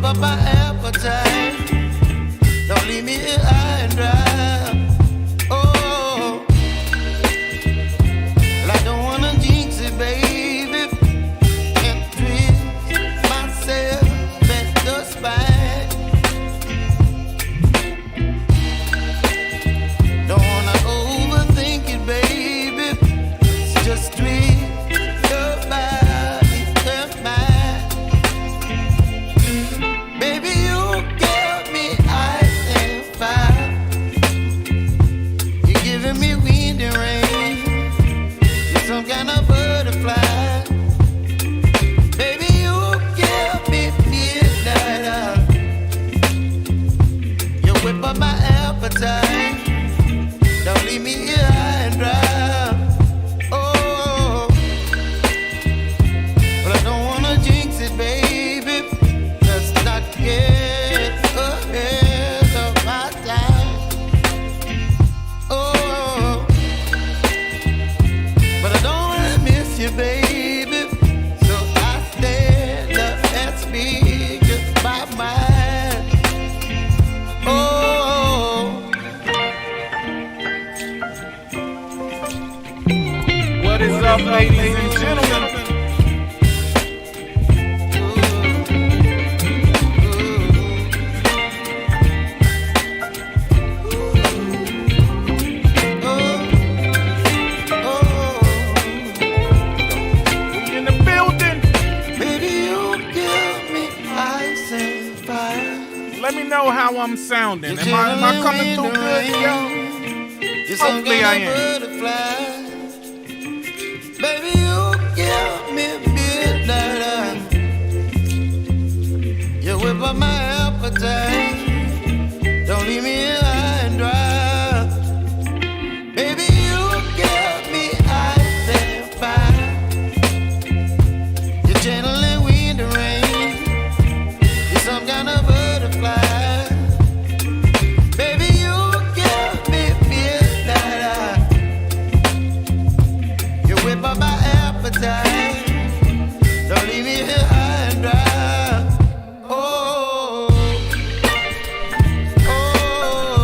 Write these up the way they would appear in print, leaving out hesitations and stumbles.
up my appetite. Don't leave me here high and dry. Oh, well, I don't wanna jinx it, baby, and twist myself at the spine. Don't wanna overthink it, baby. It's just twist your body and mine. Baby, you give me ice and fire. You're giving me wind and rain. You're some kind of butterfly. Baby, you give me midnight. You whip up my appetite. Don't leave me here high and dry. Oh, but I don't wanna jinx it, baby. Let's not get ahead of my time. Oh, but I don't wanna miss you, baby. So I stand up and speak just my mind. Oh, What is up, ladies and gentlemen? We in the building. baby, you give me ice and fire. Let me know how I'm sounding. Am I coming through good, yo? You're some Hopefully I kind of am. butterfly. Baby, you give me midnight. You whip up my appetite. Don't leave me here high and dry. Baby, you give me ice and fire. You're channeling wind and rain. You're some kind of butterfly. Baby, you give me midnight. You whip up my appetite. Don't leave me here high and dry. Oh, oh,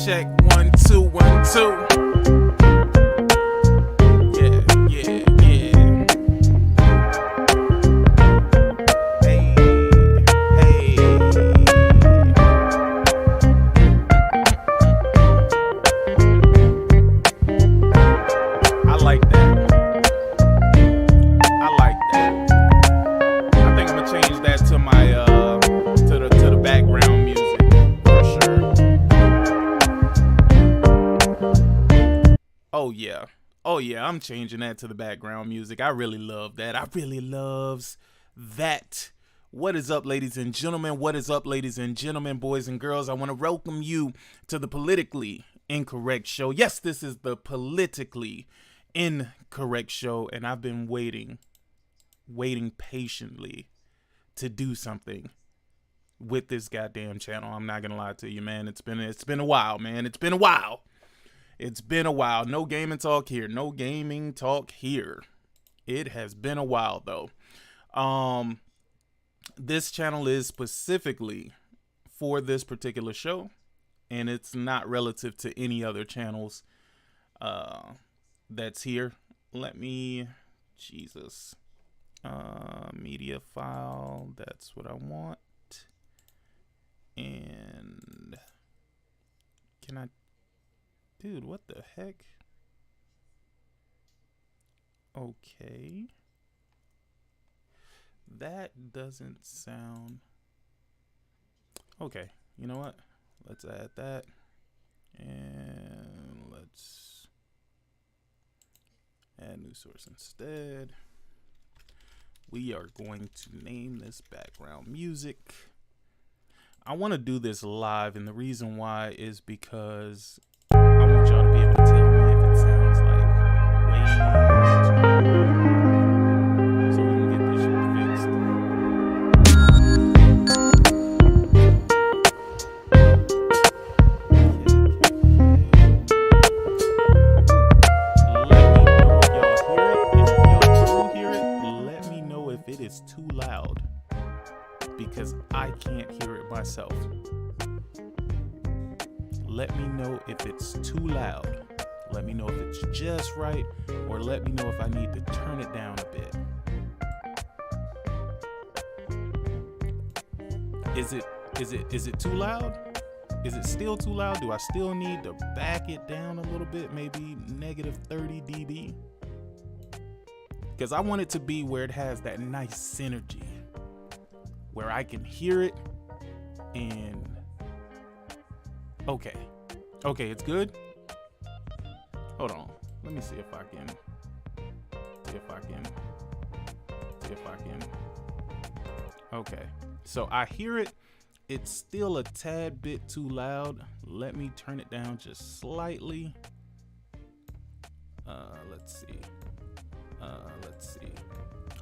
check. 1 2 1 2. Yeah, yeah, yeah. Hey, hey. I like that. I like that. I think I'm gonna change that to my to the background music for sure. Oh yeah. Oh yeah, I'm changing that to the background music. I really love that. I really loves that. What is up, ladies and gentlemen? What is up, ladies and gentlemen, boys and girls? I want to welcome you to the Politically Incorrect Show. Yes, this is the Politically Incorrect Show, and I've been waiting patiently to do something with this goddamn channel. I'm not gonna lie to you, man. It's been a while, man. It's been a while. No gaming talk here. No gaming talk here. It has been a while though. This channel is specifically for this particular show, and it's not relative to any other channels that's here. Let me, Jesus, media file, that's what I want. And can I, dude, what the heck? Okay, that doesn't sound okay. You know what, let's add that, and let's add new source instead. We are going to name this background music. I want to do this live, and the reason why is because I want y'all to be able to tell me if it sounds like way too loud, so we can get this shit fixed. Let me know if it is too loud, because I can't hear it myself. Let me know if it's too loud. Let me know if it's just right, or let me know if I need to turn it down a bit. Is it too loud? Is it still too loud? Do I still need to back it down a little bit? Maybe negative 30 dB? Because I want it to be where it has that nice synergy, where I can hear it and okay, it's good. Hold on, let me see if I can okay, so I hear it. It's still a tad bit too loud. Let me turn it down just slightly. Let's see.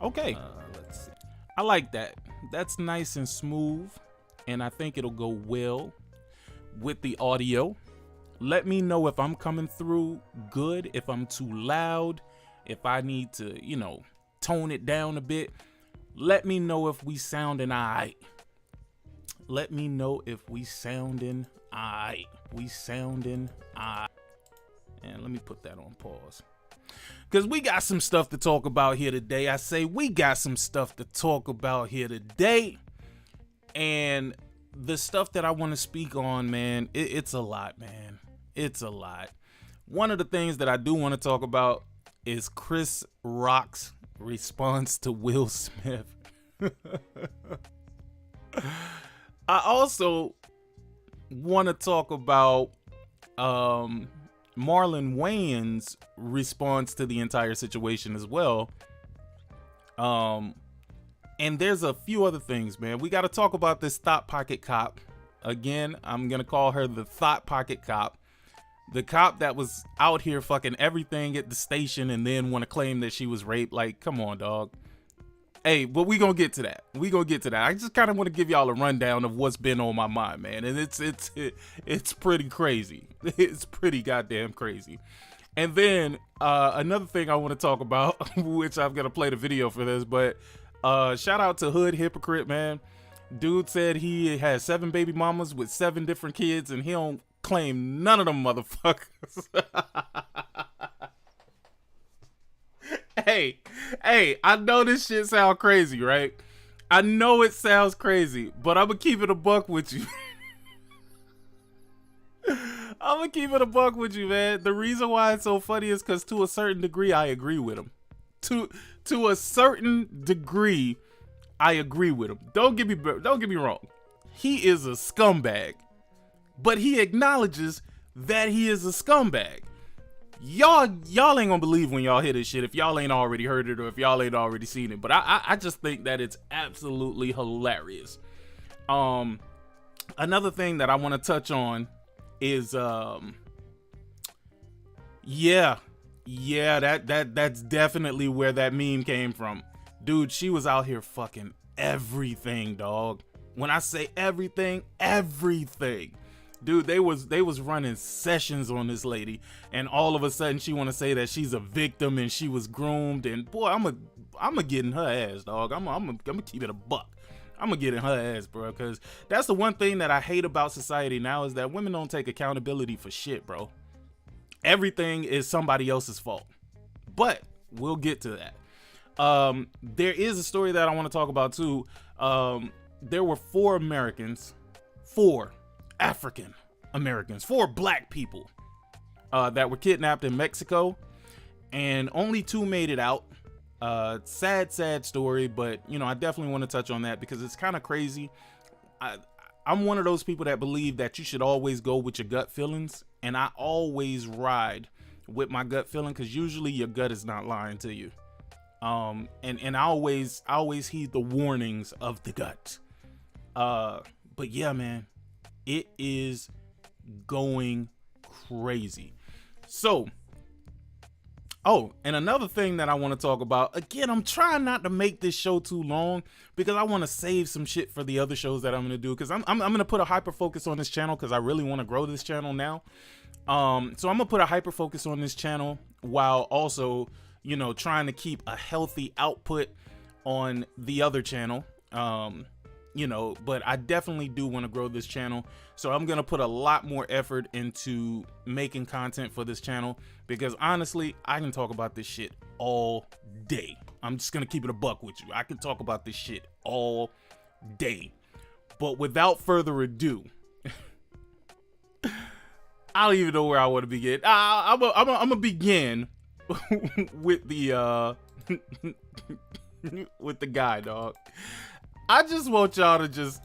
Okay, let's see. I like that. That's nice and smooth, and I think it'll go well with the audio. Let me know if I'm coming through good, if I'm too loud, if I need to, tone it down a bit. Let me know if we sounding alright. Let me know if we sounding alright. And let me put that on pause, because we got some stuff to talk about here today. I say we got some stuff to talk about here today. And the stuff that I want to speak on, man, it's a lot, man. It's a lot. One of the things that I do want to talk about is Chris Rock's response to Will Smith. I also want to talk about Marlon Wayans' response to the entire situation as well. And there's a few other things, man. We got to talk about this Thot Pocket cop. Again, I'm going to call her the Thot Pocket cop. The cop that was out here fucking everything at the station and then want to claim that she was raped. Like, come on, dog. Hey, but we gonna get to that. I just kind of want to give y'all a rundown of what's been on my mind, man. And it's pretty crazy. It's pretty goddamn crazy. And then another thing I want to talk about, which I'm gonna play the video for this, but shout out to Hood Hypocrite, man. Dude said he has 7 baby mamas with 7 different kids, and he don't claim none of them motherfuckers. Hey, I know this shit sound crazy, right? I know it sounds crazy, but I'm gonna keep it a buck with you. I'm gonna keep it a buck with you, man. The reason why it's so funny is because to a certain degree, I agree with him. To a certain degree, I agree with him. Don't get me wrong. He is a scumbag, but he acknowledges that he is a scumbag. Y'all ain't gonna believe when y'all hear this shit if y'all ain't already heard it or if y'all ain't already seen it. But I just think that it's absolutely hilarious. Another thing that I want to touch on is that's definitely where that meme came from. Dude, she was out here fucking everything, dog. When I say everything. Dude, they was running sessions on this lady, and all of a sudden she want to say that she's a victim and she was groomed, and boy, I'm a get in her ass, dog. I'm gonna keep it a buck. I'm gonna get in her ass, bro, because that's the one thing that I hate about society now is that women don't take accountability for shit, bro. Everything is somebody else's fault, but we'll get to that. There is a story that I want to talk about too. There were 4 African Americans, 4 black people that were kidnapped in Mexico, and only 2 made it out. Sad story, but you know, I definitely want to touch on that because it's kind of crazy. I'm one of those people that believe that you should always go with your gut feelings, and I always ride with my gut feeling because usually your gut is not lying to you. And I always heed the warnings of the gut. But yeah, man, it is going crazy. So, and another thing that I want to talk about, again, I'm trying not to make this show too long because I want to save some shit for the other shows that I'm going to do, because I'm going to put a hyper focus on this channel because I really want to grow this channel now. So I'm going to put a hyper focus on this channel while also, you know, trying to keep a healthy output on the other channel. You know, but I definitely do want to grow this channel. So I'm going to put a lot more effort into making content for this channel because honestly, I can talk about this shit all day. I'm just going to keep it a buck with you. I can talk about this shit all day. But without further ado, I don't even know where I want to begin. I'm going to begin with the with the guy, dog. I just want y'all to just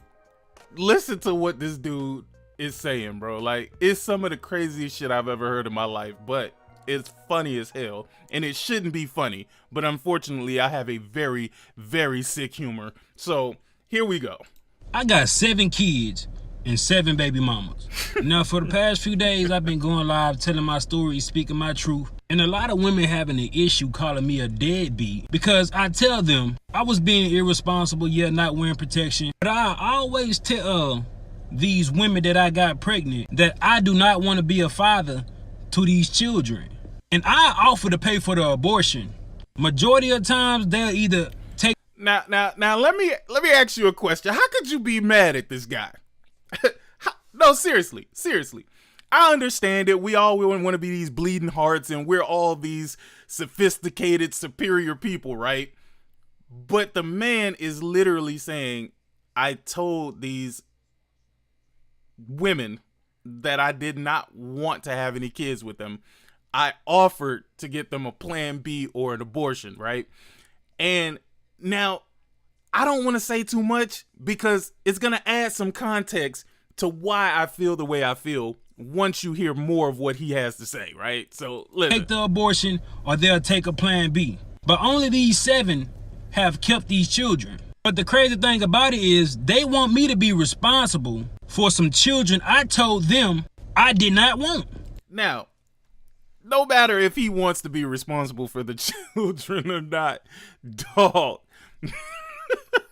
listen to what this dude is saying, bro. Like, it's some of the craziest shit I've ever heard in my life, but it's funny as hell, and it shouldn't be funny, but unfortunately I have a very, very sick humor. So here we go. I got 7 kids and 7 baby mamas. Now, for the past few days, I've been going live telling my story, speaking my truth. And a lot of women having an issue calling me a deadbeat because I tell them I was being irresponsible, yet not wearing protection. But I always tell these women that I got pregnant that I do not want to be a father to these children. And I offer to pay for the abortion. Majority of times, they'll either take... Now, let me ask you a question. How could you be mad at this guy? No, seriously. I understand it. We all want to be these bleeding hearts and we're all these sophisticated, superior people, right? But the man is literally saying, I told these women that I did not want to have any kids with them. I offered to get them a plan B or an abortion, right? And now I don't want to say too much because it's going to add some context to why I feel the way I feel once you hear more of what he has to say, right? So listen. Take the abortion or they'll take a plan B. But only these 7 have kept these children. But the crazy thing about it is they want me to be responsible for some children I told them I did not want. Now, no matter if he wants to be responsible for the children or not, dog,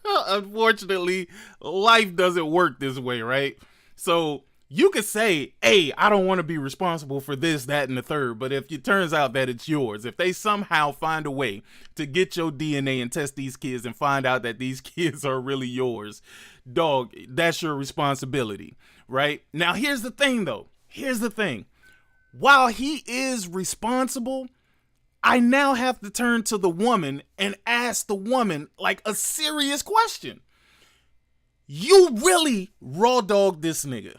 unfortunately, life doesn't work this way, right? So you could say, hey, I don't want to be responsible for this, that, and the third. But if it turns out that it's yours, if they somehow find a way to get your DNA and test these kids and find out that these kids are really yours, dog, that's your responsibility, right? Now, here's the thing, though. Here's the thing. While he is responsible, I now have to turn to the woman and ask the woman like a serious question. You really raw dogged this nigga.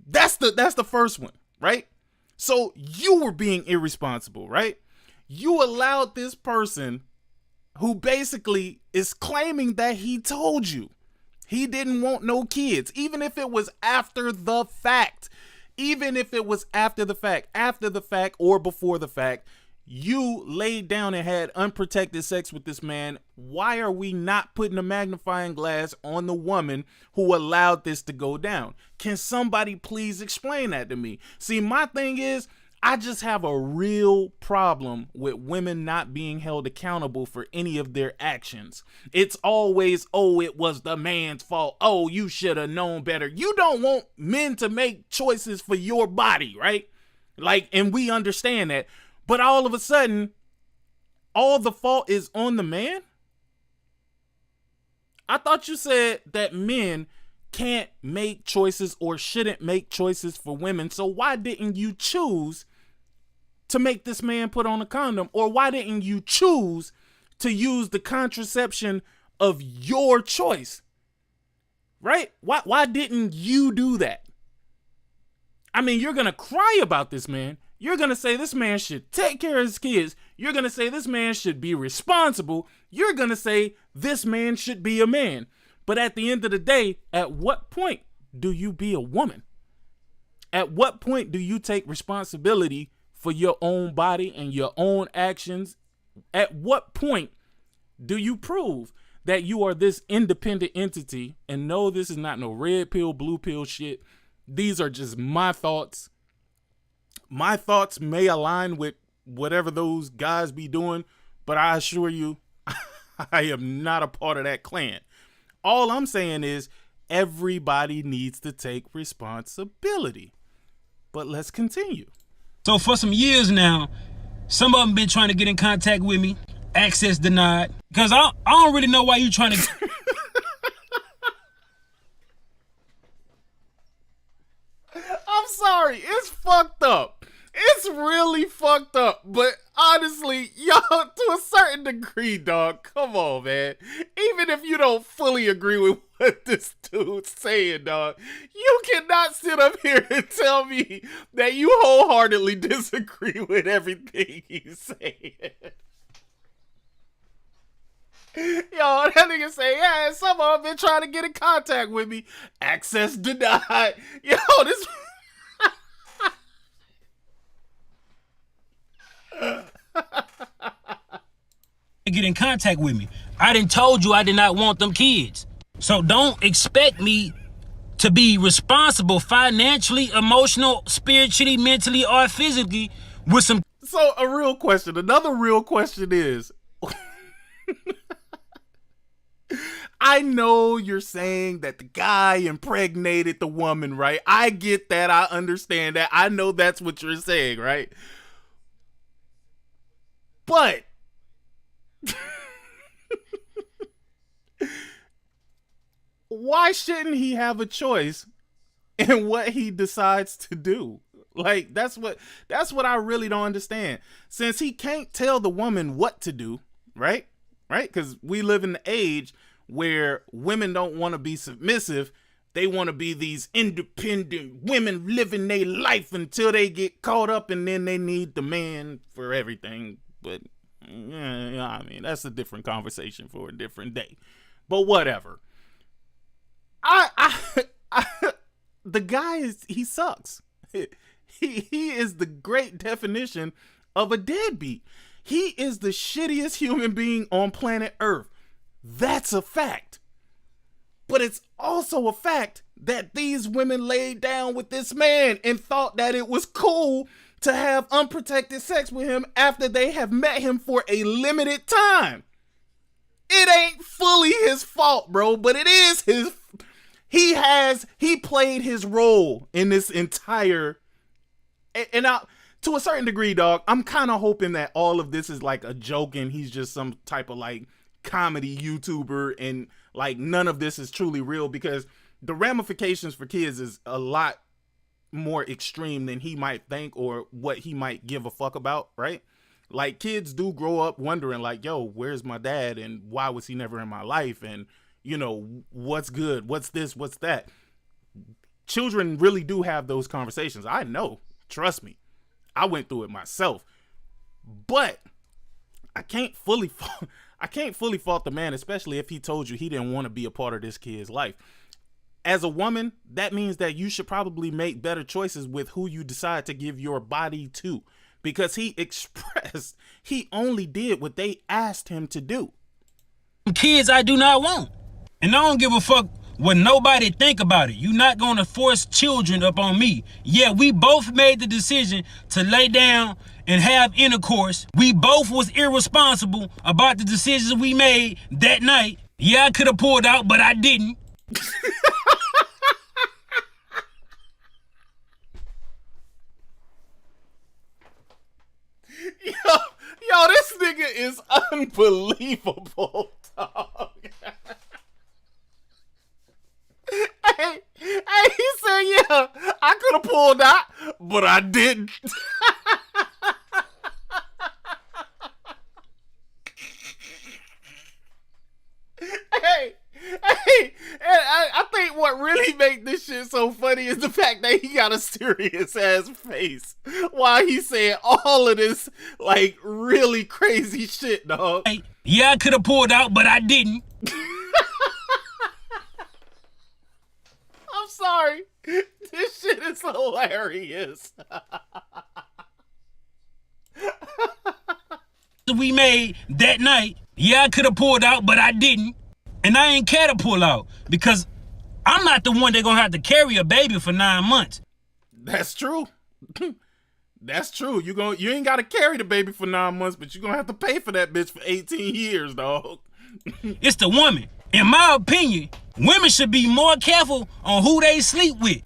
That's the first one, right? So you were being irresponsible, right? You allowed this person who basically is claiming that he told you he didn't want no kids, even if it was after the fact. Even if it was after the fact or before the fact, you laid down and had unprotected sex with this man. Why are we not putting a magnifying glass on the woman who allowed this to go down? Can somebody please explain that to me? See, my thing is, I just have a real problem with women not being held accountable for any of their actions. It's always, oh, it was the man's fault. Oh, you should have known better. You don't want men to make choices for your body, right? Like, and we understand that. But all of a sudden, all the fault is on the man? I thought you said that men can't make choices or shouldn't make choices for women. So why didn't you choose to make this man put on a condom? Or why didn't you choose to use the contraception of your choice? Right? Why didn't you do that? I mean, you're going to cry about this man. You're going to say this man should take care of his kids. You're going to say this man should be responsible. You're going to say this man should be a man. But at the end of the day, at what point do you be a woman? At what point do you take responsibility for your own body and your own actions? At what point do you prove that you are this independent entity? And no, this is not no red pill, blue pill shit. These are just my thoughts. My thoughts may align with whatever those guys be doing, but I assure you, I am not a part of that clan. All I'm saying is everybody needs to take responsibility. But let's continue. So for some years now, some of them been trying to get in contact with me. Access denied. Because I don't really know why you trying to... I'm sorry, it's fucked up. It's really fucked up. But honestly, y'all, to a certain degree, dog, come on, man. Even if you don't fully agree with what this dude's saying, dog, you cannot sit up here and tell me that you wholeheartedly disagree with everything he's saying. Yo, that nigga say, yeah, some of them been trying to get in contact with me. Access denied. Yo, this... get in contact with me. I done told you I did not want them kids. So don't expect me to be responsible financially, emotional, spiritually, mentally, or physically with some... So another real question is, I know you're saying that the guy impregnated the woman, right? I get that. I understand that. I know that's what you're saying, right? But why shouldn't he have a choice in what he decides to do? Like, that's what I really don't understand. Since he can't tell the woman what to do, right? Right? Because we live in the age where women don't want to be submissive. They want to be these independent women living their life until they get caught up, and then they need the man for everything. But yeah, I mean, that's a different conversation for a different day. But whatever. The guy he sucks. He is the great definition of a deadbeat. He is the shittiest human being on planet Earth. That's a fact. But it's also a fact that these women laid down with this man and thought that it was cool to have unprotected sex with him after they have met him for a limited time. It ain't fully his fault, bro, but it is his. He played his role in this entire, and to a certain degree, dog, I'm kind of hoping that all of this is like a joke and he's just some type of like comedy YouTuber, and like none of this is truly real, because the ramifications for kids is a lot more extreme than he might think or what he might give a fuck about, right? Like, kids do grow up wondering, like, yo, where's my dad, and why was he never in my life, and, you know, what's good, what's this, what's that. Children really do have those conversations. I know, trust me, I went through it myself. But I can't fully fault the man, especially if he told you he didn't want to be a part of this kid's life. As a woman, that means that you should probably make better choices with who you decide to give your body to, because he expressed he only did what they asked him to do. Kids I do not want. And I don't give a fuck what nobody think about it. You're not going to force children up on me. Yeah, we both made the decision to lay down and have intercourse. We both was irresponsible about the decisions we made that night. Yeah, I could have pulled out, but I didn't. Yo, this nigga is unbelievable, dog. Hey, he said, yeah, I could have pulled out, but I didn't. Hey, I think what really made this shit so funny is the fact that he got a serious ass face while he said all of this, like, really crazy shit, dog. Hey, yeah, I could have pulled out, but I didn't. I'm sorry. This shit is hilarious. We made that night. Yeah, I could have pulled out, but I didn't. And I ain't care to pull out because I'm not the one that gonna have to carry a baby for 9 months. That's true. That's true. You ain't gotta carry the baby for 9 months, but you're gonna have to pay for that bitch for 18 years, dog. It's the woman. In my opinion, women should be more careful on who they sleep with.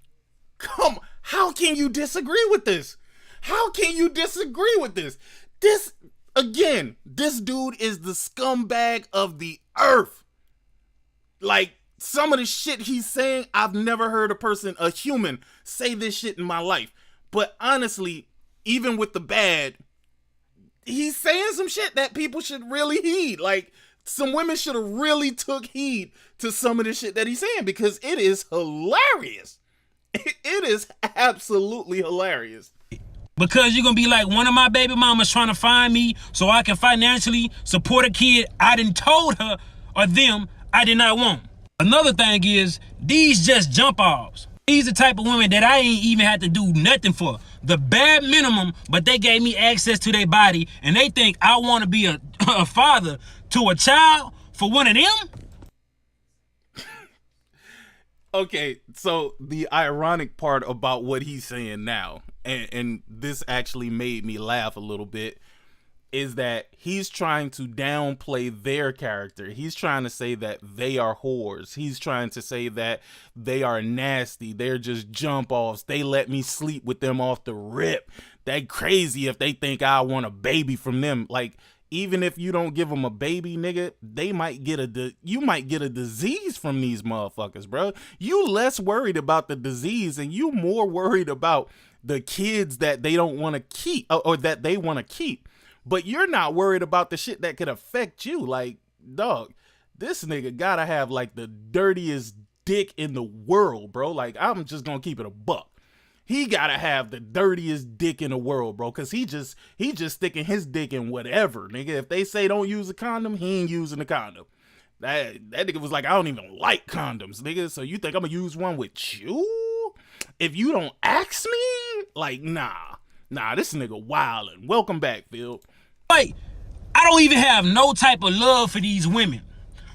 Come, how can you disagree with this? How can you disagree with this? This dude is the scumbag of the earth. Like, some of the shit he's saying, I've never heard a human say this shit in my life. But honestly, even with the bad, he's saying some shit that people should really heed. Like, some women should have really took heed to some of the shit that he's saying, because it is hilarious. It is absolutely hilarious. Because you're going to be like, one of my baby mamas trying to find me so I can financially support a kid I done told her or them I did not want. Another thing is, these just jump offs. These the type of women that I ain't even had to do nothing for. The bare minimum, but they gave me access to their body, and they think I want to be a father to a child for one of them? Okay, so the ironic part about what he's saying now, and this actually made me laugh a little bit, is that he's trying to downplay their character. He's trying to say that they are whores. He's trying to say that they are nasty. They're just jump offs. They let me sleep with them off the rip. They crazy if they think I want a baby from them. Like, even if you don't give them a baby, nigga, they might get you might get a disease from these motherfuckers, bro. You less worried about the disease and you more worried about the kids that they don't want to keep or that they want to keep. But you're not worried about the shit that could affect you. Like, dog, this nigga gotta have like the dirtiest dick in the world, bro. Like, I'm just gonna keep it a buck. He gotta have the dirtiest dick in the world, bro. Cause he just sticking his dick in whatever, nigga. If they say don't use a condom, he ain't using a condom. That nigga was like, I don't even like condoms, nigga. So you think I'm gonna use one with you? If you don't ask me? Like, nah, this nigga wildin'. Welcome back, Phil. Wait, I don't even have no type of love for these women.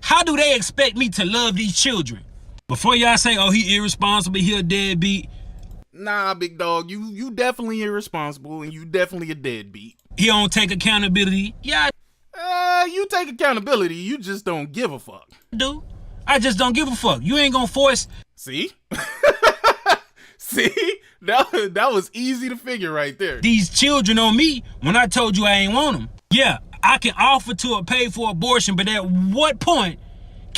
How do they expect me to love these children? Before y'all say, oh, he irresponsible, he a deadbeat. Nah, big dog, you definitely irresponsible and you definitely a deadbeat. He don't take accountability. Yeah, you take accountability, you just don't give a fuck. Dude, I just don't give a fuck. You ain't gonna force. See? See? That was easy to figure right there. These children on me when I told you I ain't want them. Yeah, I can offer to pay for abortion, but at what point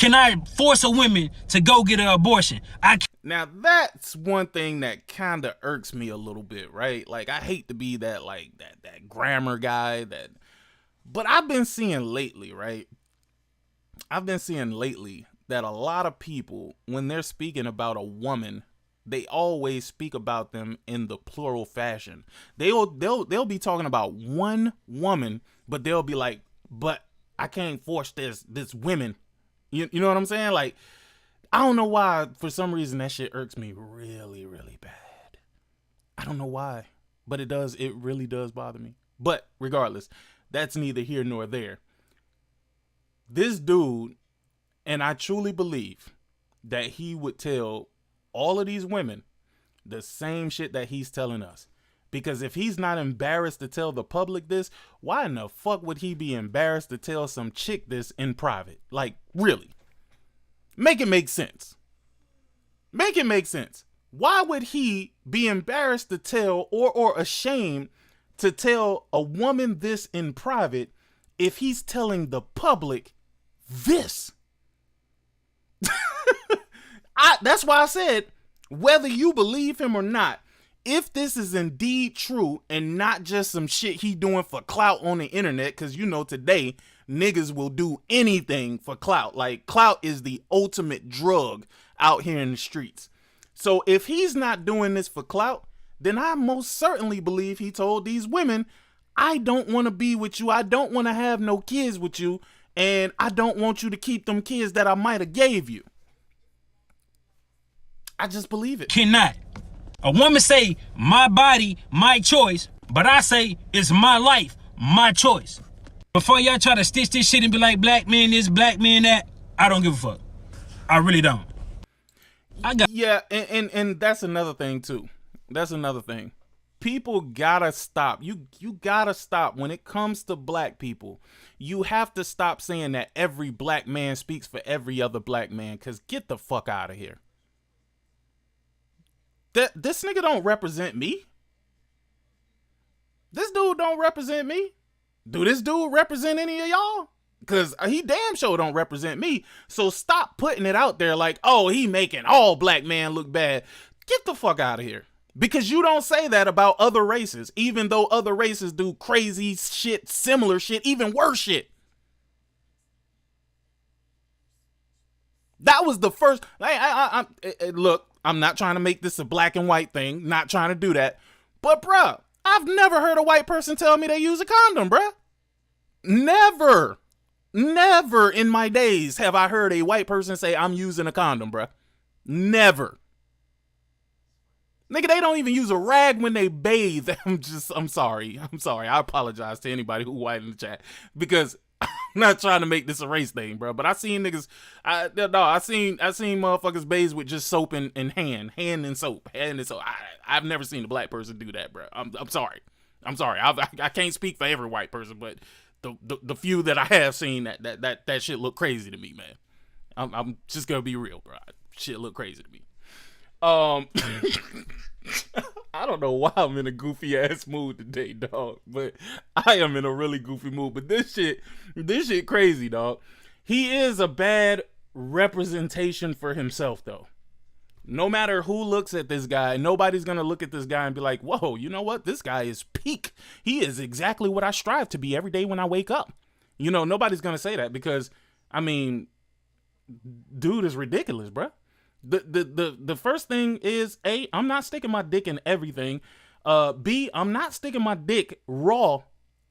Can I force a woman to go get an abortion? Now that's one thing that kind of irks me a little bit, right? Like I hate to be that that grammar guy but I've been seeing lately, right? I've been seeing lately that a lot of people, when they're speaking about a woman, they always speak about them in the plural fashion. They'll be talking about one woman, but they'll be like, but I can't force this women. You know what I'm saying? Like, I don't know why, for some reason, that shit irks me really, really bad. I don't know why, but it really does bother me. But regardless, that's neither here nor there. This dude, and I truly believe that he would tell all of these women the same shit that he's telling us. Because if he's not embarrassed to tell the public this, why in the fuck would he be embarrassed to tell some chick this in private? Like, really? Make it make sense. Make it make sense. Why would he be embarrassed to tell or ashamed to tell a woman this in private if he's telling the public this? That's why I said, whether you believe him or not, if this is indeed true and not just some shit he doing for clout on the internet, because you know today niggas will do anything for clout. Like, clout is the ultimate drug out here in the streets. So if he's not doing this for clout, then I most certainly believe he told these women, I don't want to be with you. I don't want to have no kids with you. And I don't want you to keep them kids that I might have gave you. I just believe it. Cannot. A woman say, my body, my choice, but I say, it's my life, my choice. Before y'all try to stitch this shit and be like, black man this, black man that, I don't give a fuck. I really don't. Yeah, and that's another thing too. That's another thing. People gotta stop. You gotta stop when it comes to black people. You have to stop saying that every black man speaks for every other black man, because get the fuck out of here. This nigga don't represent me. This dude don't represent me. Do this dude represent any of y'all? Because he damn sure don't represent me. So stop putting it out there like, oh, he making all black men look bad. Get the fuck out of here. Because you don't say that about other races, even though other races do crazy shit, similar shit, even worse shit. That was the first. Look, I'm not trying to make this a black and white thing. Not trying to do that. But, bruh, I've never heard a white person tell me they use a condom, bruh. Never in my days have I heard a white person say I'm using a condom, bruh. Never. Nigga, they don't even use a rag when they bathe. I'm sorry. I apologize to anybody who white in the chat, because I'm not trying to make this a race thing, bro. But I seen niggas, I seen motherfuckers bathe with just soap and hand and soap. I've never seen a black person do that, bro. I'm sorry. I can't speak for every white person, but the few that I have seen, that shit look crazy to me, man. I'm just gonna be real, bro. Shit look crazy to me. I don't know why I'm in a goofy ass mood today, dog, but I am in a really goofy mood. But this shit crazy, dog. He is a bad representation for himself, though. No matter who looks at this guy, nobody's gonna look at this guy and be like, whoa, you know what? This guy is peak. He is exactly what I strive to be every day when I wake up. You know, nobody's gonna say that, because, I mean, dude is ridiculous, bruh. The first thing is, A, I'm not sticking my dick in everything. B, I'm not sticking my dick raw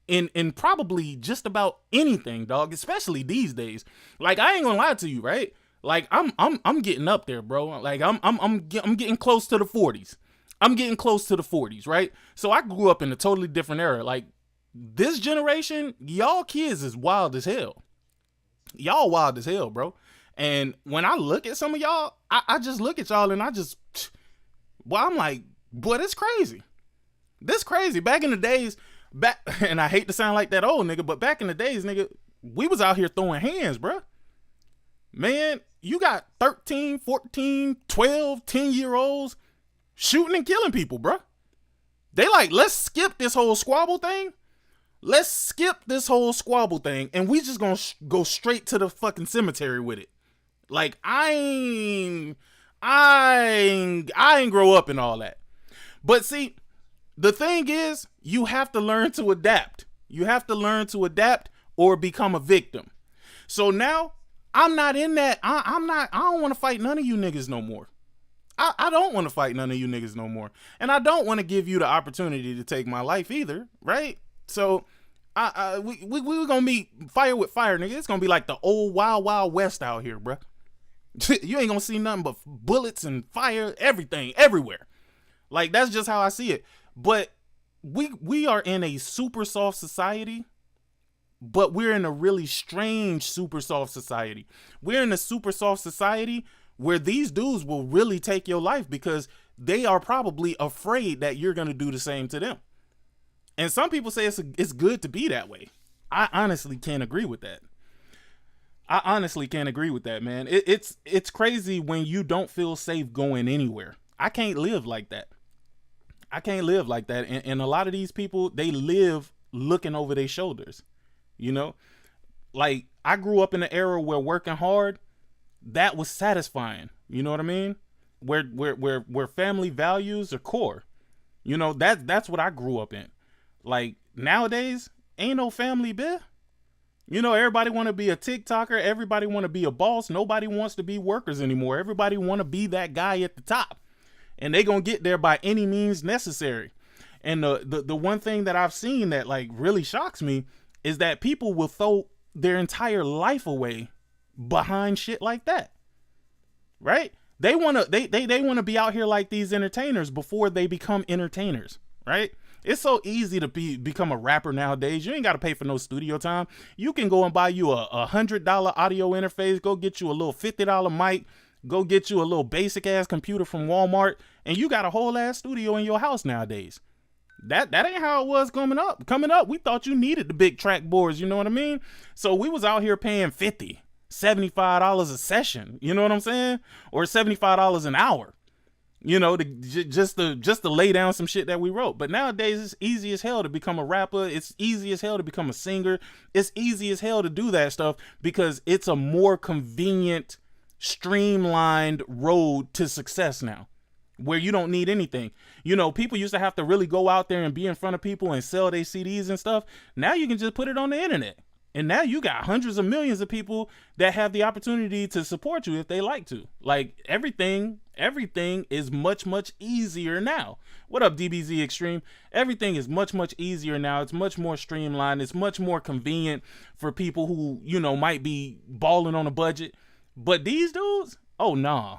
in probably just about anything, dog, especially these days. Like, I ain't gonna lie to you, right? Like, I'm getting up there, bro. Like, I'm getting close to the 40s. I'm getting close to the 40s, right? So I grew up in a totally different era. Like, this generation, y'all kids is wild as hell. Y'all wild as hell, bro. And when I look at some of y'all, I just look at y'all and I'm like, boy, this crazy. This crazy. Back in the days, and I hate to sound like that old nigga, but back in the days, nigga, we was out here throwing hands, bro. Man, you got 13, 14, 12, 10-year-olds shooting and killing people, bro. They like, let's skip this whole squabble thing. Let's skip this whole squabble thing, and we just gonna go straight to the fucking cemetery with it. Like I ain't grow up in all that. But see, the thing is, you have to learn to adapt. You have to learn to adapt or become a victim. So now I'm not in that. I don't want to fight none of you niggas no more. I don't want to fight none of you niggas no more. And I don't want to give you the opportunity to take my life either, right? So we're gonna be fire with fire, nigga. It's gonna be like the old Wild Wild West out here, bruh. You ain't gonna see nothing but bullets and fire, everything, everywhere. Like, that's just how I see it. But we are in a super soft society, but we're in a really strange super soft society. We're in a super soft society where these dudes will really take your life because they are probably afraid that you're going to do the same to them. And some people say it's good to be that way. I honestly can't agree with that. Man. It's crazy when you don't feel safe going anywhere. I can't live like that. And a lot of these people, they live looking over their shoulders. You know, like I grew up in an era where working hard, that was satisfying. You know what I mean? Where family values are core. You know, that's what I grew up in. Like nowadays, ain't no family, bitch. You know, everybody want to be a TikToker. Everybody want to be a boss. Nobody wants to be workers anymore. Everybody want to be that guy at the top, and they gonna get there by any means necessary. And the one thing that I've seen that like really shocks me is that people will throw their entire life away behind shit like that. Right? They want to be out here like these entertainers before they become entertainers, right? It's so easy to become a rapper nowadays. You ain't got to pay for no studio time. You can go and buy you a $100 audio interface, go get you a little $50 mic, go get you a little basic ass computer from Walmart, and you got a whole ass studio in your house nowadays. That ain't how it was coming up. We thought you needed the big track boards, you know what I mean? So we was out here paying $50, $75 a session, you know what I'm saying? Or $75 an hour, you know, just to lay down some shit that we wrote. But nowadays it's easy as hell to become a rapper. It's easy as hell to become a singer. It's easy as hell to do that stuff because it's a more convenient, streamlined road to success now, where you don't need anything. You know, people used to have to really go out there and be in front of people and sell their CDs and stuff. Now you can just put it on the internet. And now you got hundreds of millions of people that have the opportunity to support you if they like to. Like everything is much, much easier now. What up, DBZ Extreme? Everything is much, much easier now. It's much more streamlined. It's much more convenient for people who, you know, might be balling on a budget. But these dudes, oh, nah,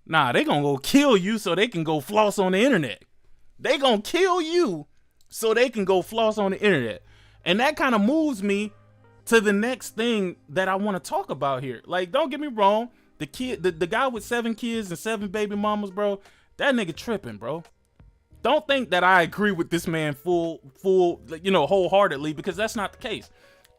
they gonna go kill you so they can go floss on the internet. They gonna kill you so they can go floss on the internet. And that kind of moves me to the next thing that I want to talk about here. Like, don't get me wrong, the guy with 7 kids and 7 baby mamas, bro, that nigga tripping, bro. Don't think that I agree with this man full, you know, wholeheartedly, because that's not the case.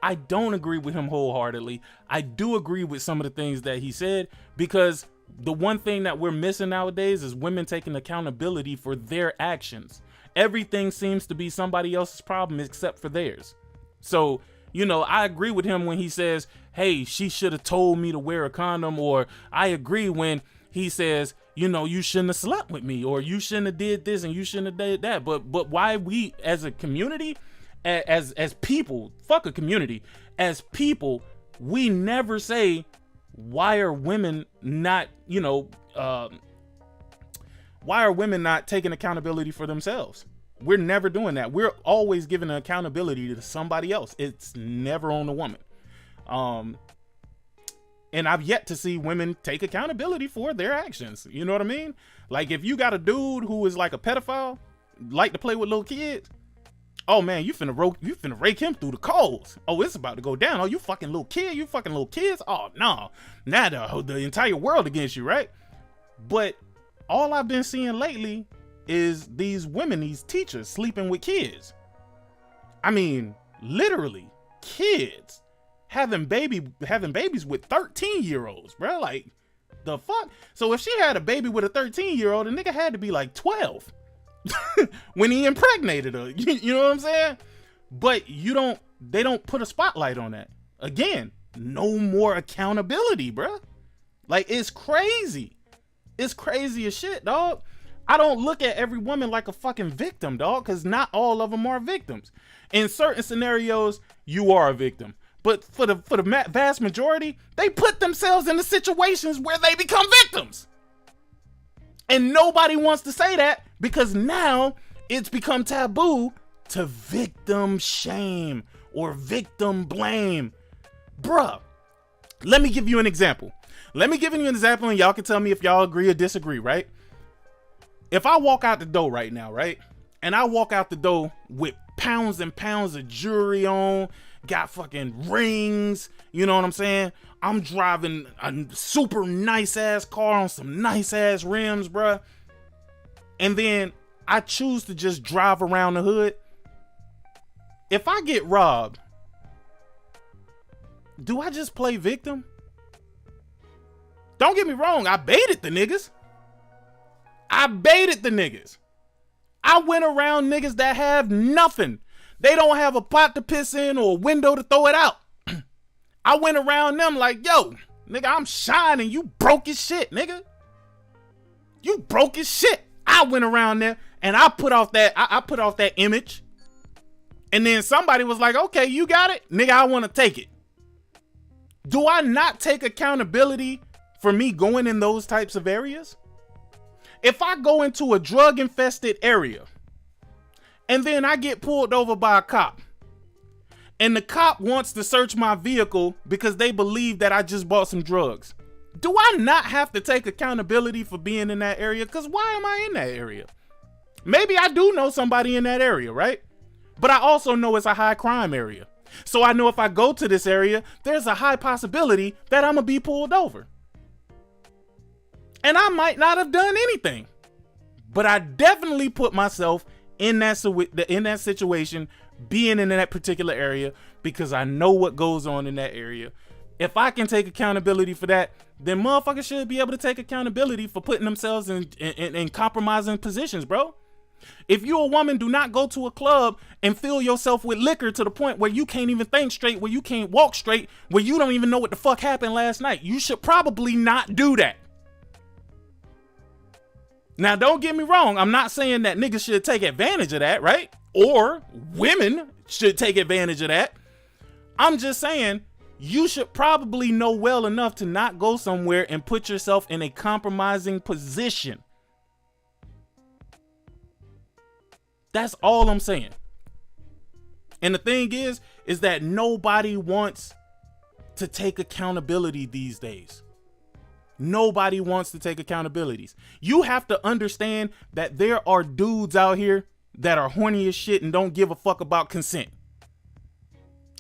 I don't agree with him wholeheartedly. I do agree with some of the things that he said, because the one thing that we're missing nowadays is women taking accountability for their actions. Everything seems to be somebody else's problem except for theirs. So, you know, I agree with him when he says, hey, she should have told me to wear a condom, or I agree when he says, you know, you shouldn't have slept with me, or you shouldn't have did this and you shouldn't have did that. But why we as a community, as people, fuck a community, as people, we never say, why are women not, you know, why are women not taking accountability for themselves? We're never doing that. We're always giving accountability to somebody else. It's never on the woman. And I've yet to see women take accountability for their actions. You know what I mean? Like, if you got a dude who is like a pedophile, like to play with little kids, oh man, you finna rake him through the coals. Oh, it's about to go down. Oh, you fucking little kid, you fucking little kids. Oh no, now the entire world against you, right? But all I've been seeing lately is these women, these teachers, sleeping with kids. I mean, literally, kids having babies with 13-year-olds, bro. Like, the fuck? So if she had a baby with a 13-year-old, the nigga had to be like 12 when he impregnated her. You know what I'm saying? But they don't put a spotlight on that. Again, no more accountability, bro. Like, it's crazy. It's crazy as shit, dog. I don't look at every woman like a fucking victim, dog, because not all of them are victims. In certain scenarios, you are a victim. But for the vast majority, they put themselves in the situations where they become victims. And nobody wants to say that because now it's become taboo to victim shame or victim blame. Bruh, let me give you an example. And y'all can tell me if y'all agree or disagree, right? If I walk out the door right now, right? And I walk out the door with pounds and pounds of jewelry on, got fucking rings, you know what I'm saying? I'm driving a super nice ass car on some nice ass rims, bruh. And then I choose to just drive around the hood. If I get robbed, do I just play victim? Don't get me wrong, I baited the niggas. I went around niggas that have nothing. They don't have a pot to piss in or a window to throw it out. I went around them like, yo, nigga, I'm shining. You broke as shit, nigga. You broke as shit. I went around there and I put off that image. And then somebody was like, okay, you got it? Nigga, I want to take it. Do I not take accountability for me going in those types of areas? If I go into a drug infested area and then I get pulled over by a cop and the cop wants to search my vehicle because they believe that I just bought some drugs, do I not have to take accountability for being in that area? Because why am I in that area? Maybe I do know somebody in that area, right? But I also know it's a high crime area. So I know if I go to this area, there's a high possibility that I'm going to be pulled over. And I might not have done anything, but I definitely put myself in that situation, being in that particular area, because I know what goes on in that area. If I can take accountability for that, then motherfuckers should be able to take accountability for putting themselves in compromising positions, bro. If you a woman, do not go to a club and fill yourself with liquor to the point where you can't even think straight, where you can't walk straight, where you don't even know what the fuck happened last night. You should probably not do that. Now, don't get me wrong. I'm not saying that niggas should take advantage of that, right? Or women should take advantage of that. I'm just saying you should probably know well enough to not go somewhere and put yourself in a compromising position. That's all I'm saying. And the thing is that nobody wants to take accountability these days. Nobody wants to take accountabilities. You have to understand that there are dudes out here that are horny as shit and don't give a fuck about consent.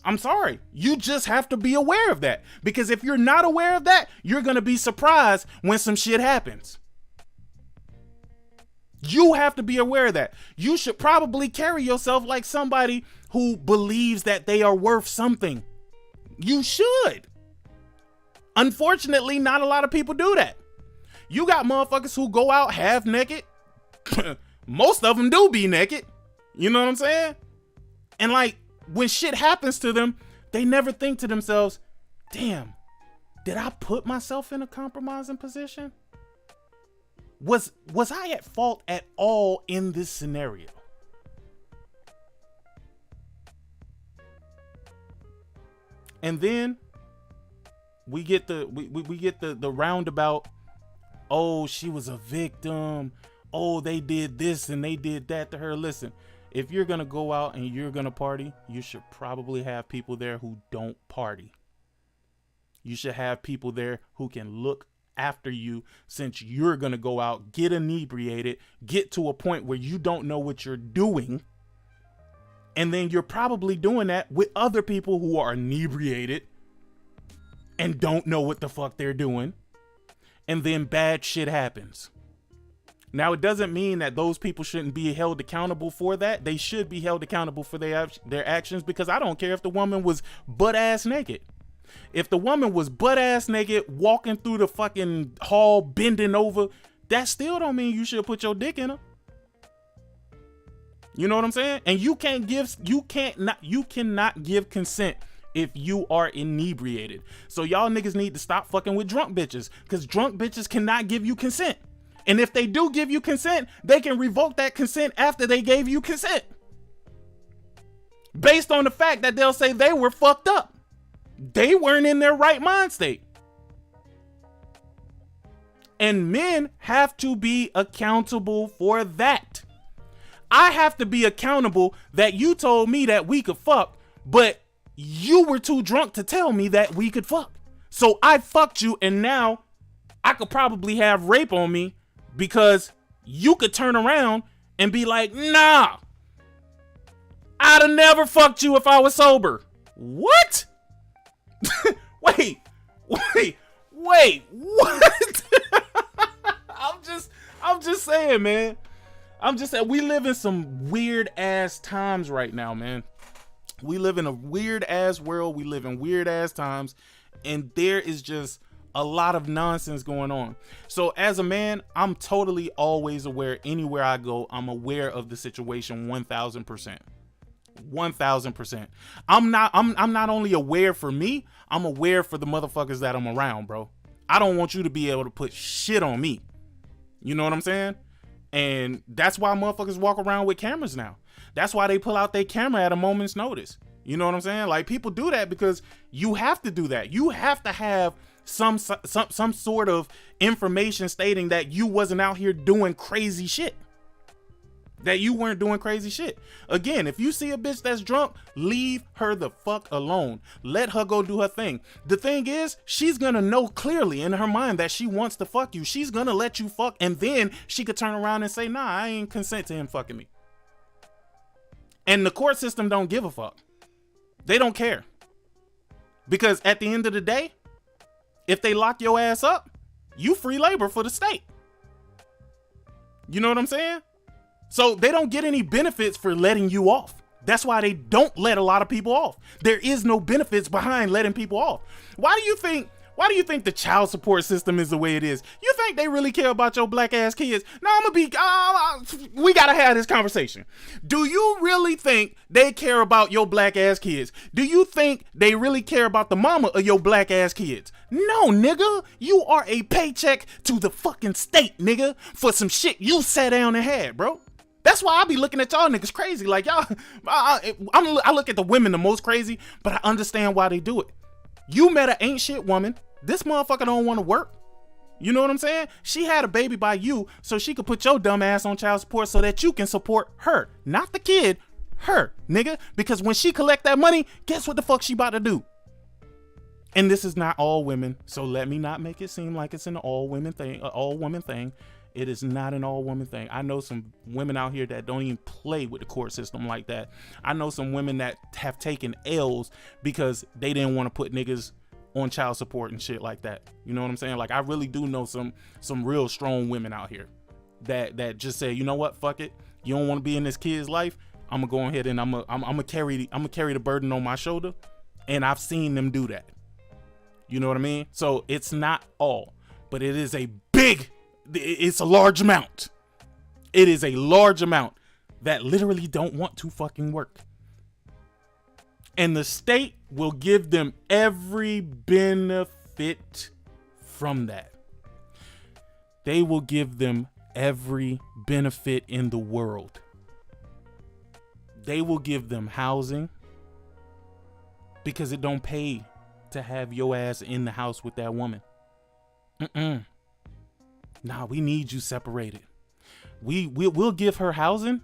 I'm sorry. You just have to be aware of that. Because if you're not aware of that, you're going to be surprised when some shit happens. You have to be aware of that. You should probably carry yourself like somebody who believes that they are worth something. You should. Unfortunately, not a lot of people do that. You got motherfuckers who go out half naked. Most of them do be naked. You know what I'm saying? And like, when shit happens to them, they never think to themselves, damn, did I put myself in a compromising position? Was I at fault at all in this scenario? And then we get the roundabout. Oh, she was a victim. Oh, they did this and they did that to her. Listen, if you're gonna go out and you're gonna party, you should probably have people there who don't party. You should have people there who can look after you, since you're gonna go out, get inebriated, get to a point where you don't know what you're doing, and then you're probably doing that with other people who are inebriated and don't know what the fuck they're doing, and then bad shit happens. Now, it doesn't mean that those people shouldn't be held accountable for that. They should be held accountable for their actions, because I don't care if the woman was butt ass naked. If the woman was butt ass naked, walking through the fucking hall, bending over, that still don't mean you should put your dick in her. You know what I'm saying? And you cannot give consent if you are inebriated. So y'all niggas need to stop fucking with drunk bitches, because drunk bitches cannot give you consent. And if they do give you consent, they can revoke that consent after they gave you consent, based on the fact that they'll say they were fucked up. They weren't in their right mind state. And men have to be accountable for that. I have to be accountable that you told me that we could fuck, but you were too drunk to tell me that we could fuck. So I fucked you, and now I could probably have rape on me because you could turn around and be like, nah, I'd have never fucked you if I was sober. What? Wait, what? I'm just saying, man. I'm just saying, we live in some weird ass times right now, man. We live in a weird ass world. We live in weird ass times, and there is just a lot of nonsense going on. So as a man, I'm totally always aware. Anywhere I go, I'm aware of the situation 1000%. 1000%. I'm not only aware for me, I'm aware for the motherfuckers that I'm around, bro. I don't want you to be able to put shit on me. You know what I'm saying? And that's why motherfuckers walk around with cameras now. That's why they pull out their camera at a moment's notice. You know what I'm saying? Like, people do that because you have to do that. You have to have some sort of information stating that you wasn't out here doing crazy shit. That you weren't doing crazy shit. Again, if you see a bitch that's drunk, leave her the fuck alone. Let her go do her thing. The thing is, she's gonna know clearly in her mind that she wants to fuck you. She's gonna let you fuck, and then she could turn around and say, nah, I ain't consent to him fucking me. And the court system don't give a fuck. They don't care. Because at the end of the day, if they lock your ass up, you free labor for the state. You know what I'm saying? So they don't get any benefits for letting you off. That's why they don't let a lot of people off. There is no benefits behind letting people off. Why do you think the child support system is the way it is? You think they really care about your black ass kids? No, we gotta have this conversation. Do you really think they care about your black ass kids? Do you think they really care about the mama of your black ass kids? No, nigga. You are a paycheck to the fucking state, nigga, for some shit you sat down and had, bro. That's why I be looking at y'all niggas crazy. Like, y'all, I look at the women the most crazy, but I understand why they do it. You met an ain't shit woman. This motherfucker don't want to work. You know what I'm saying? She had a baby by you so she could put your dumb ass on child support so that you can support her. Not the kid, her, nigga. Because when she collect that money, guess what the fuck she about to do? And this is not all women, so let me not make it seem like it's an all women thing. It is not an all-woman thing. I know some women out here that don't even play with the court system like that. I know some women that have taken L's because they didn't want to put niggas on child support and shit like that. You know what I'm saying? Like, I really do know some real strong women out here that just say, you know what, fuck it. You don't want to be in this kid's life. I'm gonna go ahead and I'm gonna carry the burden on my shoulder. And I've seen them do that. You know what I mean? So it's not all, but it is it's a large amount. It is a large amount that literally don't want to fucking work. And the state will give them every benefit from that. They will give them every benefit in the world. They will give them housing because it don't pay to have your ass in the house with that woman. Nah, we need you separated. We'll give her housing,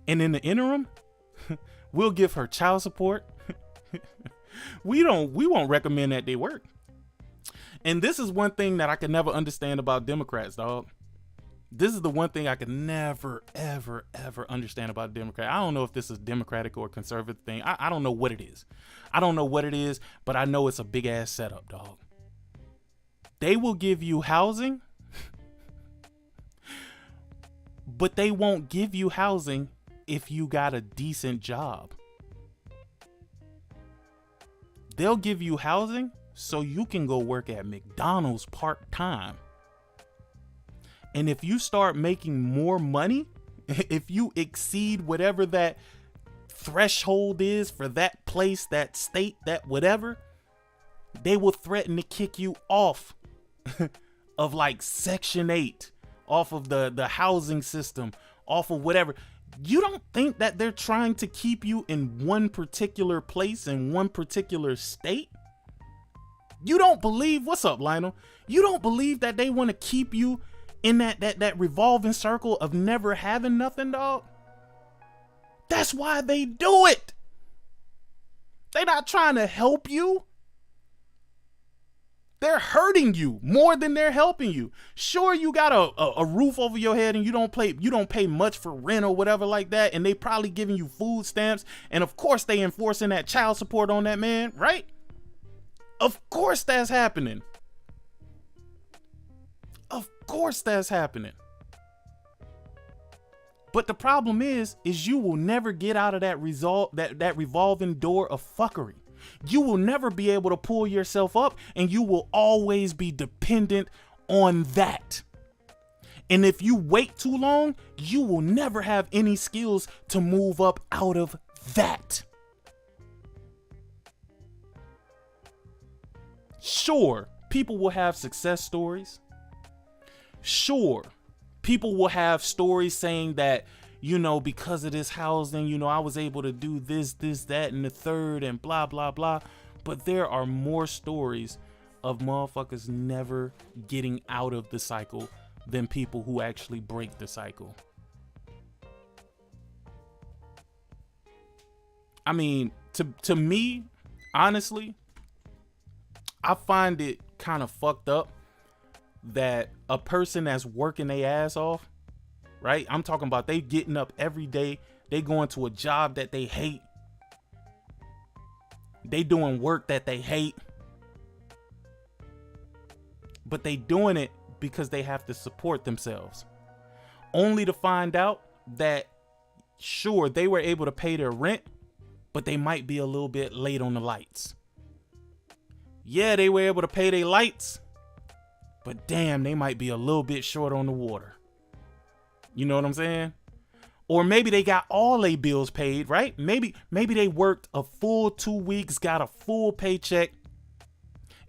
and in the interim, we'll give her child support. We won't recommend that they work. And this is one thing that I could never understand about Democrats, dog. This is the one thing I could never, ever, ever understand about Democrats. I don't know if this is Democratic or conservative thing. I don't know what it is. I don't know what it is, but I know it's a big ass setup, dog. They will give you housing, but they won't give you housing if you got a decent job. They'll give you housing so you can go work at McDonald's part-time. And if you start making more money, if you exceed whatever that threshold is for that place, that state, that whatever, they will threaten to kick you off of like Section 8, off of the housing system, off of whatever. You don't think that they're trying to keep you in one particular place, in one particular state? You don't believe, what's up, Lionel? You don't believe that they want to keep you in that revolving circle of never having nothing, dog? That's why they do it. They're not trying to help you. They're hurting you more than they're helping you. Sure, you got a roof over your head and you don't pay much for rent or whatever like that, and they probably giving you food stamps, and of course they enforcing that child support on that man, right? Of course that's happening. Of course that's happening. But the problem is you will never get out of that revolving door of fuckery. You will never be able to pull yourself up, and you will always be dependent on that. And if you wait too long, you will never have any skills to move up out of that. Sure, people will have success stories. Sure, people will have stories saying that, you know, because of this housing, you know, I was able to do this, that, and the third, and blah, blah, blah. But there are more stories of motherfuckers never getting out of the cycle than people who actually break the cycle. I mean, to me, honestly, I find it kind of fucked up that a person that's working their ass off, right? I'm talking about they getting up every day. They going to a job that they hate. They doing work that they hate. But they doing it because they have to support themselves. Only to find out that, sure, they were able to pay their rent, but they might be a little bit late on the lights. Yeah, they were able to pay their lights, but damn, they might be a little bit short on the water. You know what I'm saying? Or maybe they got all their bills paid, right? Maybe they worked a full 2 weeks, got a full paycheck,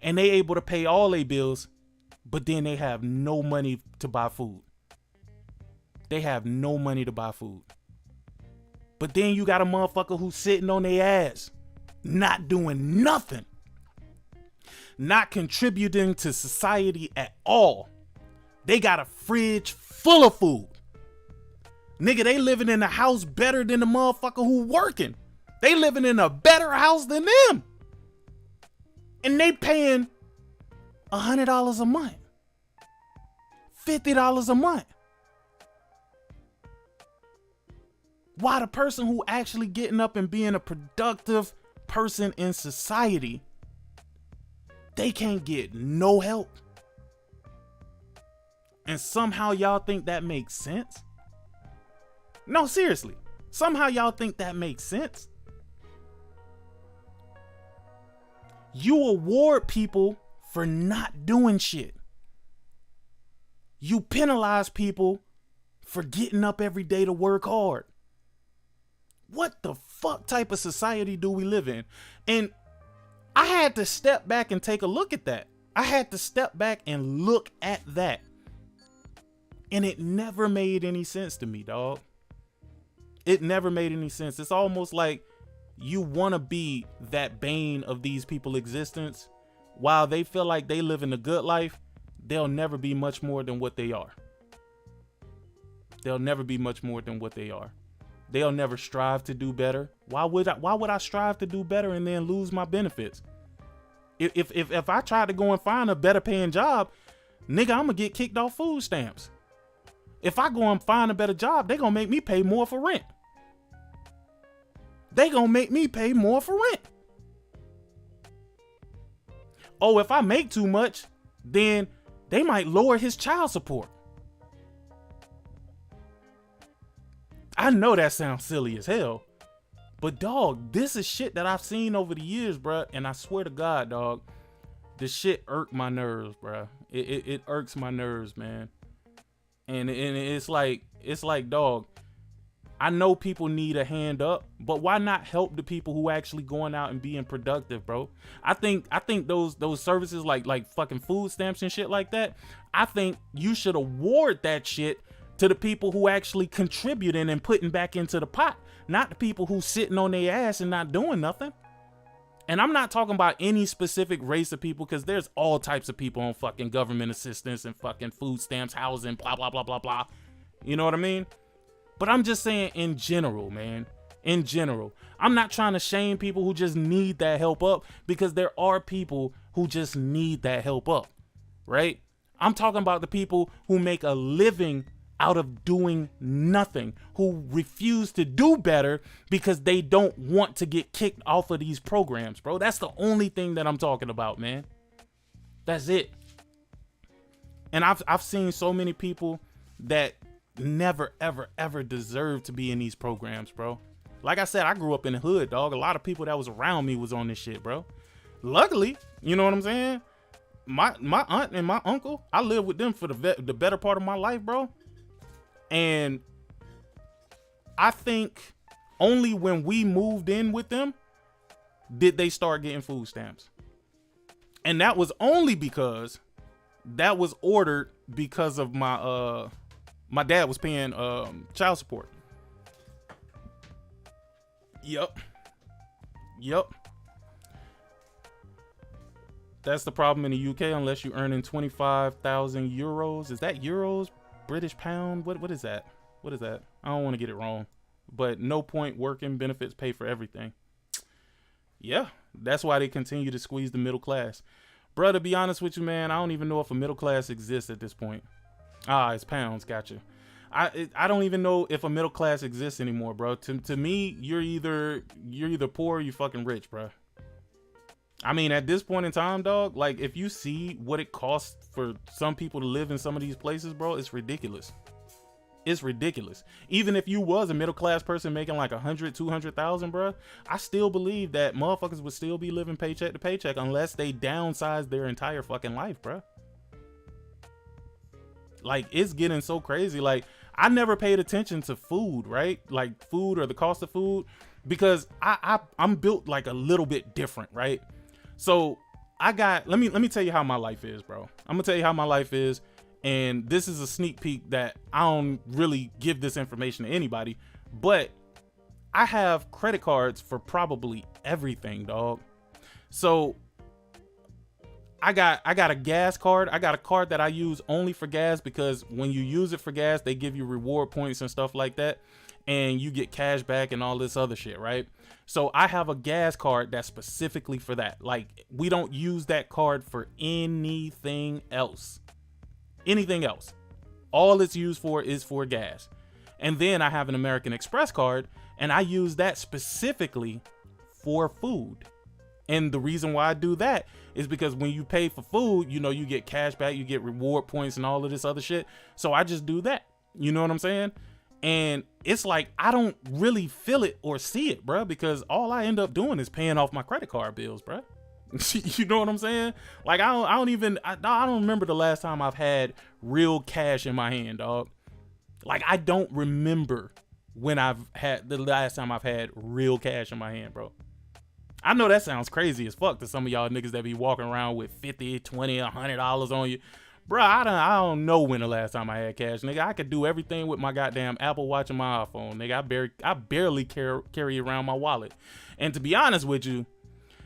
and they able to pay all their bills, but then they have no money to buy food. They have no money to buy food. But then you got a motherfucker who's sitting on their ass, not doing nothing, not contributing to society at all. They got a fridge full of food. Nigga, they living in a house better than the motherfucker who working. They living in a better house than them. And they paying $100 a month. $50 a month. Why the person who actually getting up and being a productive person in society, they can't get no help. And somehow y'all think that makes sense? No, seriously. Somehow y'all think that makes sense? You award people for not doing shit. You penalize people for getting up every day to work hard. What the fuck type of society do we live in? And I had to step back and take a look at that. I had to step back and look at that. And it never made any sense to me, dog. It never made any sense. It's almost like you want to be that bane of these people's existence. While they feel like they live in a good life, they'll never be much more than what they are. They'll never be much more than what they are. They'll never strive to do better. Why would I strive to do better and then lose my benefits? If I try to go and find a better paying job, nigga, I'm gonna get kicked off food stamps. If I go and find a better job, they gonna make me pay more for rent. They gonna make me pay more for rent. Oh, if I make too much, then they might lower his child support. I know that sounds silly as hell, but dog, this is shit that I've seen over the years, bruh. And I swear to God, dog, this shit irked my nerves, bruh. It irks my nerves, man. And it's like, dog, I know people need a hand up, but why not help the people who actually going out and being productive, bro? I think those services like fucking food stamps and shit like that, I think you should award that shit to the people who actually contributing and putting back into the pot, not the people who sitting on their ass and not doing nothing. And I'm not talking about any specific race of people, because there's all types of people on fucking government assistance and fucking food stamps, housing, blah, blah, blah, blah, blah. You know what I mean? But I'm just saying in general, man. In general. I'm not trying to shame people who just need that help up, because there are people who just need that help up, right? I'm talking about the people who make a living out of doing nothing, who refuse to do better because they don't want to get kicked off of these programs, bro. That's the only thing that I'm talking about, man. That's it. And I've seen so many people that never, ever deserved to be in these programs, bro. Like I said, I grew up in the hood, dog. A lot of people that was around me was on this shit, bro. Luckily, you know what I'm saying? My aunt and my uncle, I lived with them for the better part of my life, bro. And I think only when we moved in with them did they start getting food stamps. And that was only because that was ordered because of my dad was paying child support. Yep. That's the problem in the UK. Unless you earning 25,000 euros. Is that euros? British pound? What is that? What is that? I don't want to get it wrong. But no point working, benefits pay for everything. Yeah, that's why they continue to squeeze the middle class. Bro, to be honest with you, man, I don't even know if a middle class exists at this point. Ah, it's pounds, gotcha. I don't even know if a middle class exists anymore, bro. To me, you're either poor or you fucking rich, bro. I mean, at this point in time, dog, like if you see what it costs for some people to live in some of these places, bro, it's ridiculous. It's ridiculous. Even if you was a middle class person making like 100, 200,000, bro, I still believe that motherfuckers would still be living paycheck to paycheck unless they downsize their entire fucking life, bro. Like, it's getting so crazy. Like, I never paid attention to food, right? Like food or the cost of food, because I'm built like a little bit different, right? So let me tell you how my life is, bro. I'm gonna tell you how my life is. And this is a sneak peek that I don't really give this information to anybody, but I have credit cards for probably everything, dog. So I got a gas card. I got a card that I use only for gas, because when you use it for gas, they give you reward points and stuff like that, and you get cash back and all this other shit, right? So I have a gas card that's specifically for that. Like, we don't use that card for anything else. Anything else. All it's used for is for gas. And then I have an American Express card, and I use that specifically for food. And the reason why I do that is because when you pay for food, you know, you get cash back, you get reward points and all of this other shit. So I just do that. You know what I'm saying? And it's like, I don't really feel it or see it, bro, because all I end up doing is paying off my credit card bills, bro. You know what I'm saying? Like, I don't remember the last time I've had real cash in my hand, dog. Like, I don't remember when I've had the last time I've had real cash in my hand, bro. I know that sounds crazy as fuck to some of y'all niggas that be walking around with 50, 20, $100 on you. Bro, I don't know when the last time I had cash, nigga. I could do everything with my goddamn Apple Watch and my iPhone, nigga. I barely carry around my wallet. And to be honest with you,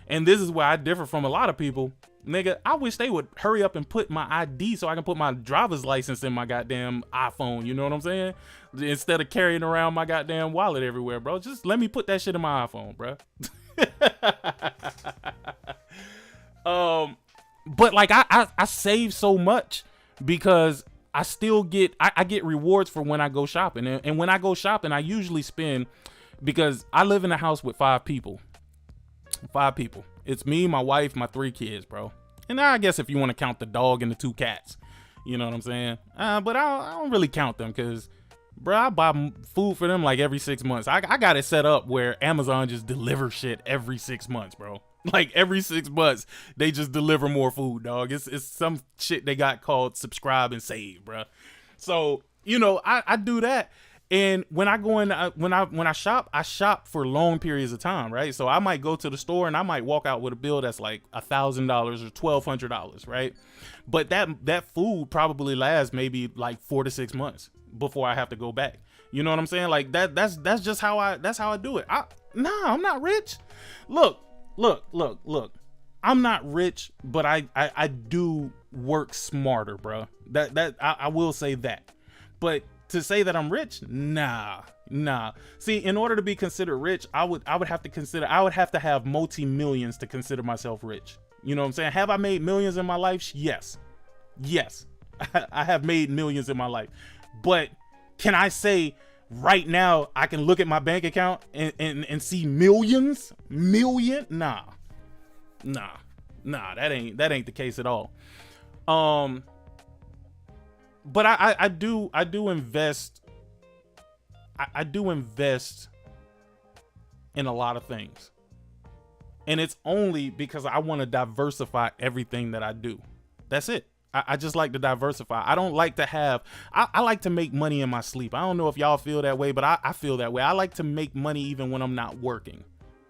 and this is where I differ from a lot of people, nigga, I wish they would hurry up and put my ID so I can put my driver's license in my goddamn iPhone. You know what I'm saying? Instead of carrying around my goddamn wallet everywhere, bro. Just let me put that shit in my iPhone, bro. But like I save so much because I still get I get rewards for when I go shopping, and when I go shopping I usually spend, because I live in a house with 5 people. It's me, my wife, my 3 kids, bro. And I guess if you want to count the dog and the 2 cats, you know what I'm saying? But I don't really count them, because bro, I buy food for them like every 6 months. I got it set up where Amazon just delivers shit every 6 months, bro. Like every 6 months, they just deliver more food, dog. It's some shit they got called subscribe and save, bro. So, you know, I do that. And when I go in, when I shop for long periods of time, right? So I might go to the store and I might walk out with a bill that's like $1,000 or $1,200, right? But that food probably lasts maybe like 4 to 6 months before I have to go back. You know what I'm saying? Like that's just how I do it. I'm not rich. Look. I'm not rich, but I do work smarter, bro. I will say that. But to say that I'm rich, nah. See, in order to be considered rich, I would have to have multi-millions to consider myself rich. You know what I'm saying? Have I made millions in my life? Yes. I have made millions in my life. But can I say right now I can look at my bank account and see millions? Nah, that ain't the case at all. But I do invest. I do invest in a lot of things, and it's only because I want to diversify everything that I do. That's it. I just like to diversify. I don't like to have. I like to make money in my sleep. I don't know if y'all feel that way, but I feel that way. I like to make money even when I'm not working.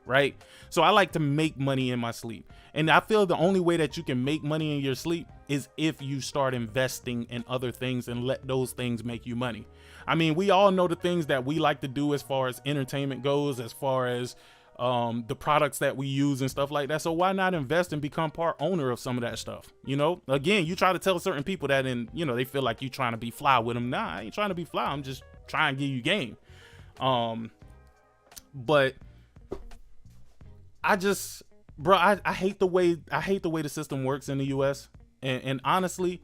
Right? So I like to make money in my sleep. And I feel the only way that you can make money in your sleep is if you start investing in other things and let those things make you money. I mean, we all know the things that we like to do as far as entertainment goes, as far as the products that we use and stuff like that. So why not invest and become part owner of some of that stuff? You know, again, you try to tell certain people that, and you know, they feel like you trying to be fly with them. Nah, I ain't trying to be fly. I'm just trying to give you game. But I just, bro, I hate the way the system works in the US. And honestly,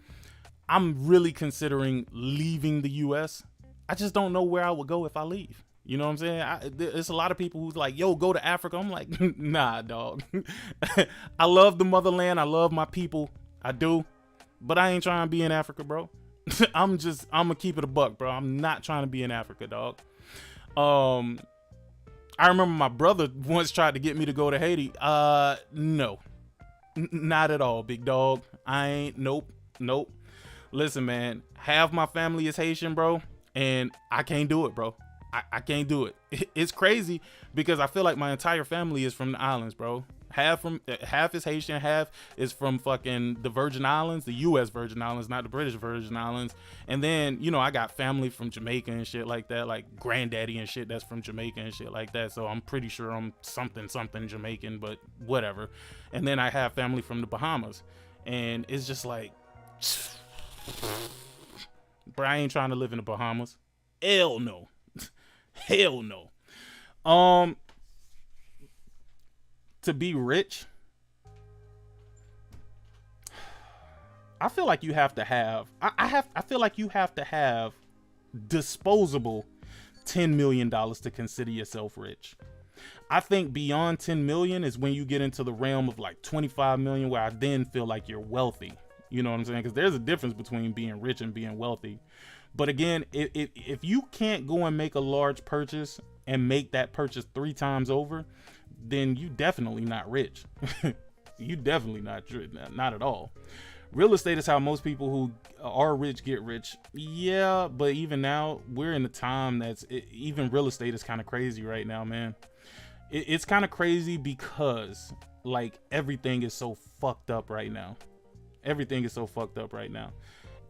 I'm really considering leaving the US. I just don't know where I would go if I leave. You know what I'm saying? There's a lot of people who's like, yo, go to Africa. I'm like, nah, dog. I love the motherland. I love my people. I do. But I ain't trying to be in Africa, bro. I'm gonna keep it a buck, bro. I'm not trying to be in Africa, dog. I remember my brother once tried to get me to go to Haiti. No, not at all, big dog. I ain't, nope. Listen, man, half my family is Haitian, bro, and I can't do it, bro. I can't do it. It's crazy because I feel like my entire family is from the islands, bro. Half is Haitian, half is from fucking the Virgin Islands, the U.S. Virgin Islands, not the British Virgin Islands. And then, you know, I got family from Jamaica and shit like that, like granddaddy and shit that's from Jamaica and shit like that. So I'm pretty sure I'm something Jamaican, but whatever. And then I have family from the Bahamas, and it's just like, bro, I ain't trying to live in the Bahamas. Hell no. Hell no. To be rich, I feel like you have to have, I feel like you have to have disposable $10 million to consider yourself rich. I think beyond 10 million is when you get into the realm of like 25 million, where I then feel like you're wealthy. You know what I'm saying? Because there's a difference between being rich and being wealthy. But again, if you can't go and make a large purchase and make that purchase 3 times over, then you definitely not rich. You definitely not at all. Real estate is how most people who are rich get rich. Yeah, but even now we're in a time even real estate is kind of crazy right now, man. It's kind of crazy because like everything is so fucked up right now.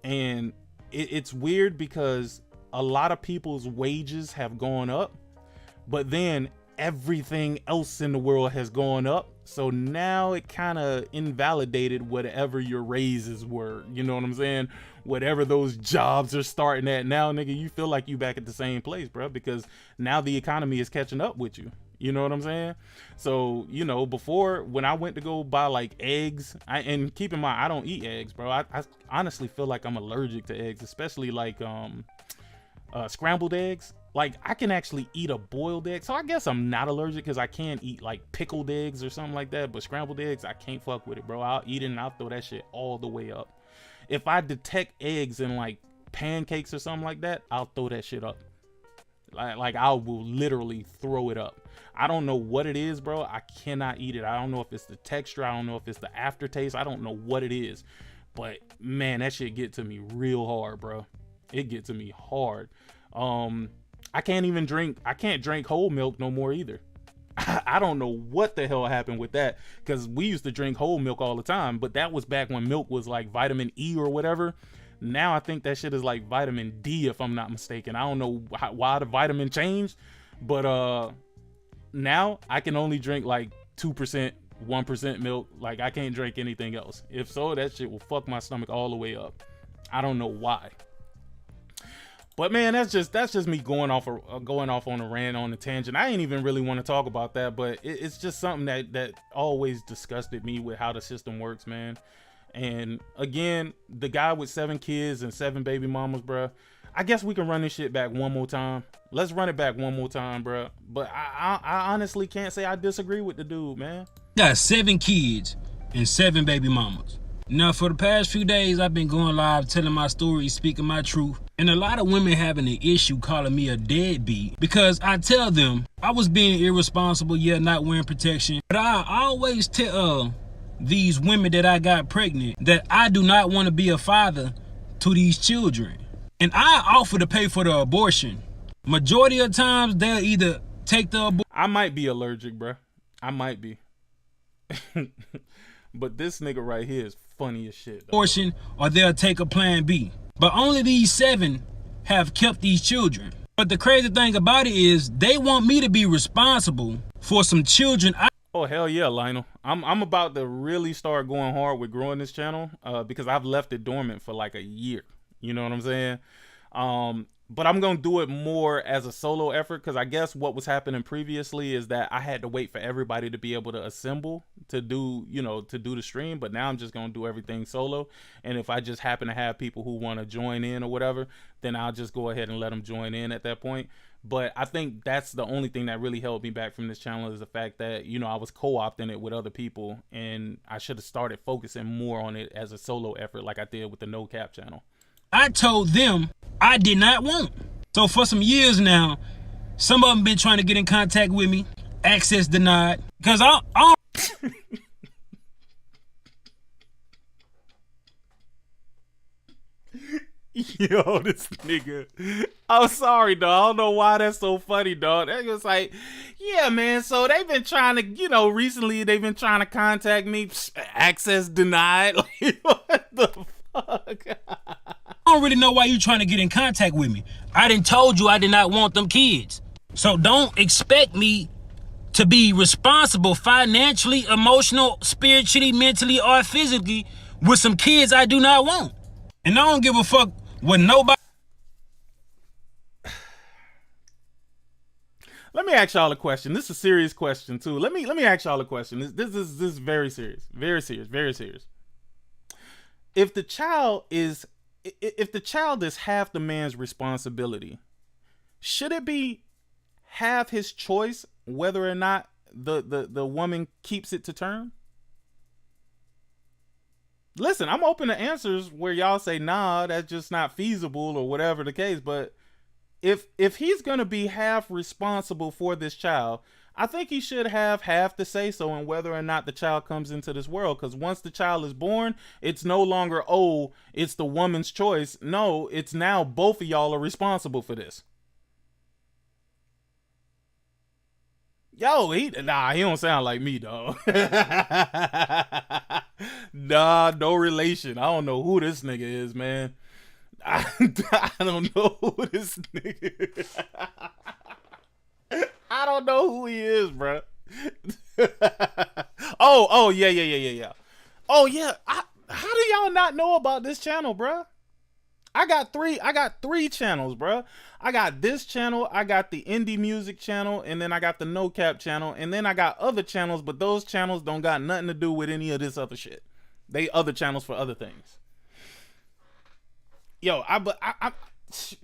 And it's weird because a lot of people's wages have gone up, but then everything else in the world has gone up. So now it kind of invalidated whatever your raises were. You know what I'm saying? Whatever those jobs are starting at now, nigga, you feel like you back at the same place, bro, because now the economy is catching up with you. You know what I'm saying? So, you know, before when I went to go buy like eggs, and keep in mind, I don't eat eggs, bro. I honestly feel like I'm allergic to eggs, especially like scrambled eggs. Like I can actually eat a boiled egg. So I guess I'm not allergic because I can eat like pickled eggs or something like that. But scrambled eggs, I can't fuck with it, bro. I'll eat it and I'll throw that shit all the way up. If I detect eggs in like pancakes or something like that, I'll throw that shit up. Like I will literally throw it up. I don't know what it is, bro. I cannot eat it. I don't know if it's the texture. I don't know if it's the aftertaste. I don't know what it is. But man, that shit get to me real hard, bro. It get to me hard. I can't drink whole milk no more either. I don't know what the hell happened with that, because we used to drink whole milk all the time, but that was back when milk was like vitamin E or whatever. Now I think that shit is like vitamin D, if I'm not mistaken. I don't know why the vitamin changed, but now I can only drink like 2%, 1% milk. Like, I can't drink anything else. If so, that shit will fuck my stomach all the way up. I don't know why. But man, that's just me going off on a rant, on a tangent. I ain't even really want to talk about that, but it's just something that always disgusted me with how the system works, man. And again, the guy with 7 kids and 7 baby mamas, bruh, I guess we can run this shit back one more time. Let's run it back one more time, bruh. But I honestly can't say I disagree with the dude, man. Got 7 kids and 7 baby mamas. Now, for the past few days, I've been going live telling my story, speaking my truth. And a lot of women having an issue calling me a deadbeat because I tell them I was being irresponsible, yeah, not wearing protection. But I always tell these women that I got pregnant that I do not want to be a father to these children. And I offer to pay for the abortion. Majority of times, they'll either take the abortion. I might be allergic, bruh. I might be. But this nigga right here is funny as shit, though. Abortion, or they'll take a plan B. But only these 7 have kept these children. But the crazy thing about it is they want me to be responsible for some children. Oh, hell yeah, Lionel. I'm about to really start going hard with growing this channel because I've left it dormant for like a year. You know what I'm saying? But I'm going to do it more as a solo effort, because I guess what was happening previously is that I had to wait for everybody to be able to assemble to do, to do the stream. But now I'm just going to do everything solo. And if I just happen to have people who want to join in or whatever, then I'll just go ahead and let them join in at that point. But I think that's the only thing that really held me back from this channel, is the fact that, I was co-opting it with other people, and I should have started focusing more on it as a solo effort like I did with the No Cap channel. I told them I did not want. So for some years now, some of them been trying to get in contact with me. Access denied. Because I Yo, this nigga. I'm sorry, dog. I don't know why that's so funny, dog. They're just like, yeah, man. So they've been trying to, recently they've been trying to contact me. Access denied. Like, what the fuck? I don't really know why you trying to get in contact with me. I done told you I did not want them kids. So don't expect me to be responsible financially, emotional, spiritually, mentally, or physically with some kids I do not want. And I don't give a fuck what nobody. Let me ask y'all a question. This is a serious question too. Let me ask y'all a question. This is very serious. Very serious. Very serious. If the child is half the man's responsibility, should it be half his choice whether or not the woman keeps it to term? Listen, I'm open to answers where y'all say, nah, that's just not feasible or whatever the case. But if he's going to be half responsible for this child, I think he should have half the say so in whether or not the child comes into this world. Because once the child is born, it's no longer, oh, it's the woman's choice. No, it's now both of y'all are responsible for this. Yo, he don't sound like me, dog. Nah, no relation. I don't know who this nigga is, man. I don't know who this nigga is. I don't know who he is, bro. Oh, yeah. Oh, yeah. How do y'all not know about this channel, bro? I got three channels, bro. I got this channel, I got the indie music channel, and then I got the No Cap channel, and then I got other channels, but those channels don't got nothing to do with any of this other shit. They other channels for other things. Yo,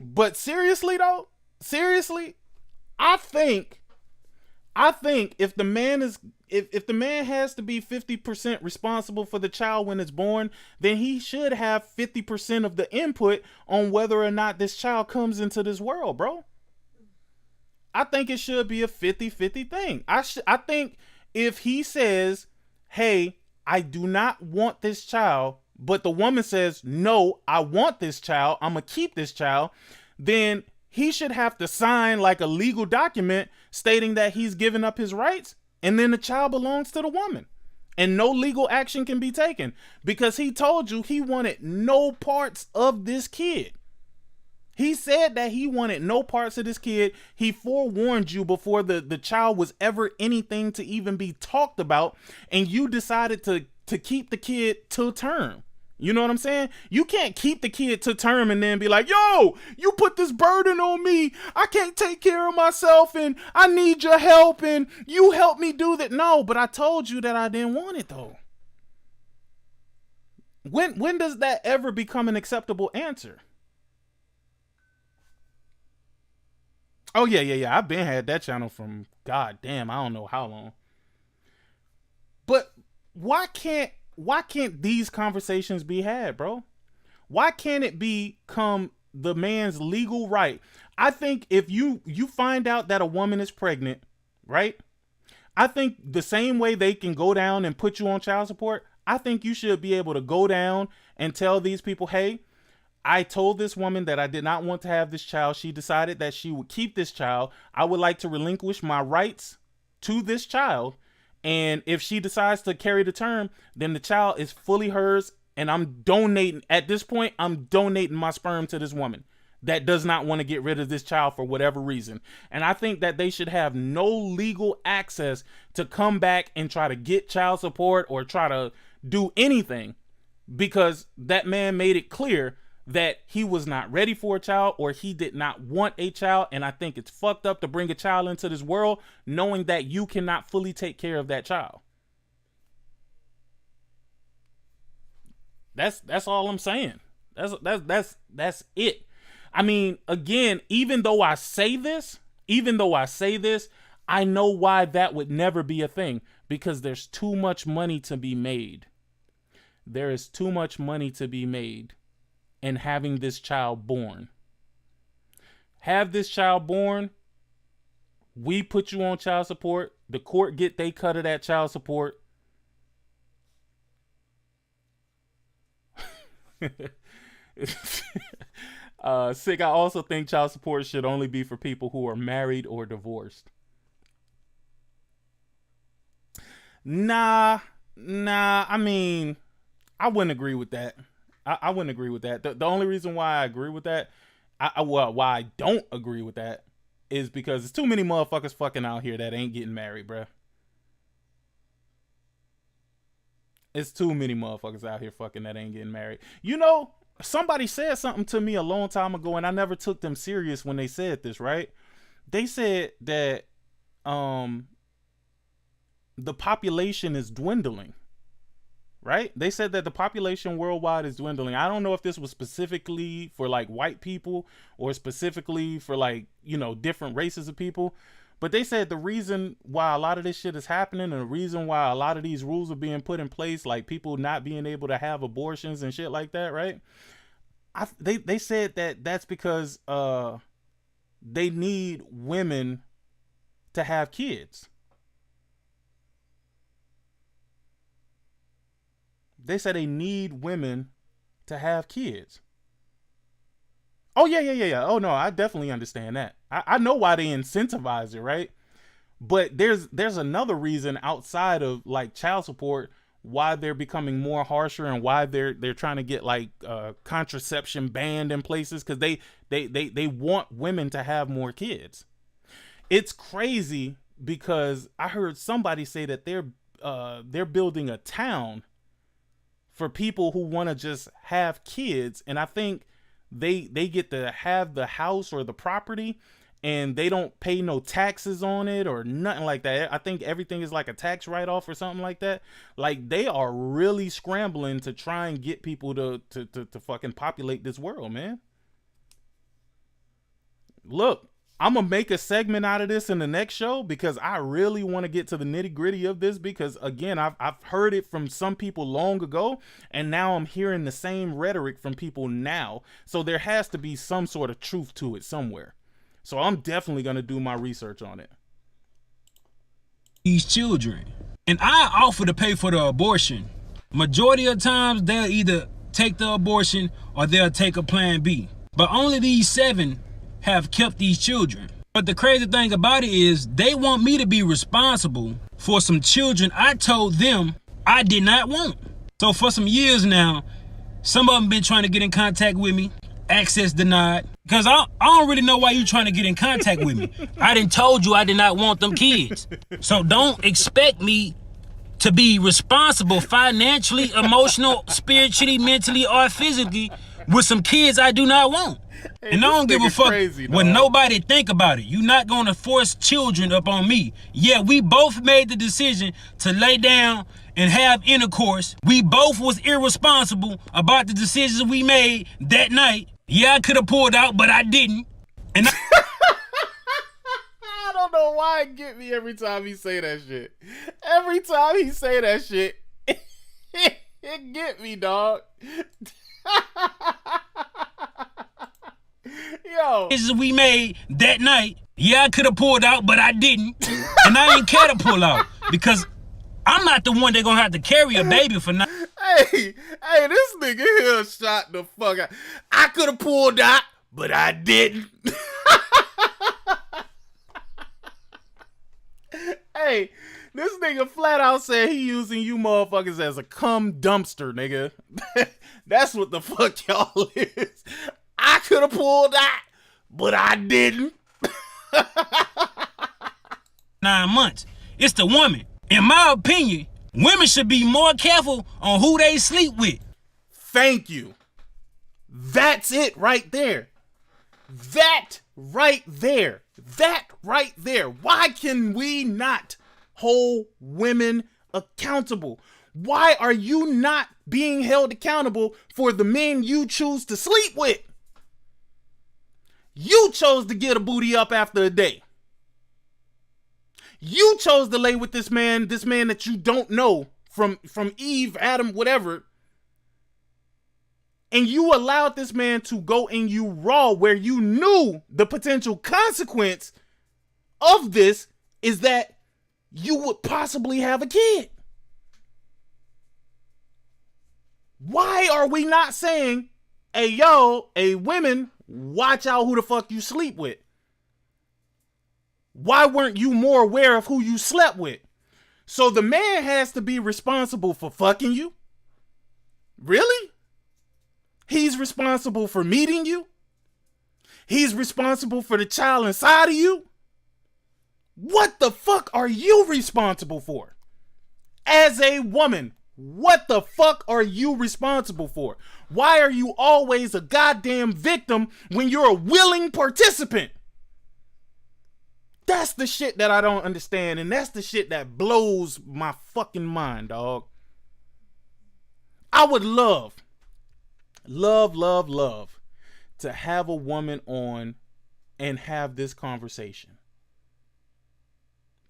but seriously though, I think if the man has to be 50% responsible for the child when it's born, then he should have 50% of the input on whether or not this child comes into this world, bro. I think it should be a 50-50 thing. I think if he says, hey, I do not want this child, but the woman says, no, I want this child, I'm gonna keep this child, then he should have to sign like a legal document stating that he's given up his rights, and then the child belongs to the woman. And no legal action can be taken because he told you he wanted no parts of this kid. He said that he wanted no parts of this kid. He forewarned you before the child was ever anything to even be talked about, and you decided to keep the kid to term. You know what I'm saying? You can't keep the kid to term and then be like, yo, you put this burden on me. I can't take care of myself and I need your help and you help me do that. No, but I told you that I didn't want it though. When does that ever become an acceptable answer? Oh yeah. I've been had that channel from goddamn, I don't know how long. But why can't these conversations be had, bro? Why can't it become the man's legal right? I think if you find out that a woman is pregnant, right? I think the same way they can go down and put you on child support, I think you should be able to go down and tell these people, hey, I told this woman that I did not want to have this child. She decided that she would keep this child. I would like to relinquish my rights to this child. And if she decides to carry the term, then the child is fully hers. And I'm donating, at this point, I'm donating my sperm to this woman that does not want to get rid of this child for whatever reason. And I think that they should have no legal access to come back and try to get child support or try to do anything, because that man made it clear that he was not ready for a child or he did not want a child. And I think it's fucked up to bring a child into this world knowing that you cannot fully take care of that child. That's all I'm saying. That's it. I mean, again, even though I say this, I know why that would never be a thing, because there's too much money to be made. There is too much money to be made in having this child born. Have this child born, we put you on child support, the court get they cut of that child support. Sick, I also think child support should only be for people who are married or divorced. Nah, I mean, I wouldn't agree with that. I wouldn't agree with that. The only reason why I agree with that, why I don't agree with that, is because there's too many motherfuckers fucking out here that ain't getting married, bruh. It's too many motherfuckers out here fucking that ain't getting married. You know, somebody said something to me a long time ago, and I never took them serious when they said this, right? They said that the population is dwindling. Right? They said that the population worldwide is dwindling. I don't know if this was specifically for like white people or specifically for like, you know, different races of people. But they said the reason why a lot of this shit is happening and the reason why a lot of these rules are being put in place, like people not being able to have abortions and shit like that, right? They said that that's because they need women to have kids. They said they need women to have kids. Oh, yeah. Oh, no, I definitely understand that. I know why they incentivize it, right? But there's another reason outside of like child support why they're becoming more harsher and why they're trying to get like contraception banned in places, because they want women to have more kids. It's crazy because I heard somebody say that they're building a town for people who want to just have kids, and I think they get to have the house or the property and they don't pay no taxes on it or nothing like that. I think everything is like a tax write-off or something like that. Like, they are really scrambling to try and get people to fucking populate this world, man. Look, I'm gonna make a segment out of this in the next show because I really want to get to the nitty-gritty of this, because again, I've heard it from some people long ago, and now I'm hearing the same rhetoric from people now. So there has to be some sort of truth to it somewhere. So I'm definitely gonna do my research on it. These children, and I offer to pay for the abortion. Majority of times they'll either take the abortion or they'll take a plan B. But only these 7 have kept these children. But the crazy thing about it is they want me to be responsible for some children I told them I did not want. So for some years now, some of them been trying to get in contact with me, access denied. Because I don't really know why you trying to get in contact with me. I done told you I did not want them kids. So don't expect me to be responsible financially, emotional, spiritually, mentally, or physically with some kids I do not want. Hey, and I don't give a fuck what nobody think about it. You're not going to force children up on me. Yeah, we both made the decision to lay down and have intercourse. We both was irresponsible about the decisions we made that night. Yeah, I could have pulled out, but I didn't. And I don't know why it get me every time he say that shit. Every time he say that shit, it get me, dog. Yo. Decisions we made that night. Yeah, I could have pulled out, but I didn't. And I ain't care to pull out because I'm not the one that gonna have to carry a baby for now. Hey, this nigga here shot the fuck out. I could have pulled out, but I didn't. Hey, this nigga flat out said he using you motherfuckers as a cum dumpster, nigga. That's what the fuck y'all is. I could have pulled out, but I didn't. 9 months. It's the woman. In my opinion, women should be more careful on who they sleep with. Thank you. That's it right there. That right there. That right there. Why can we not hold women accountable? Why are you not being held accountable for the men you choose to sleep with? You chose to get a booty up after a day. You chose to lay with this man that you don't know from Eve, Adam, whatever. And you allowed this man to go in you raw where you knew the potential consequence of this is that you would possibly have a kid. Why are we not saying, hey, yo, hey, women, watch out who the fuck you sleep with? Why weren't you more aware of who you slept with? So the man has to be responsible for fucking you? Really? He's responsible for meeting you? He's responsible for the child inside of you? What the fuck are you responsible for? As a woman, what the fuck are you responsible for? Why are you always a goddamn victim when you're a willing participant? That's the shit that I don't understand, and that's the shit that blows my fucking mind, dog. I would love to have a woman on and have this conversation.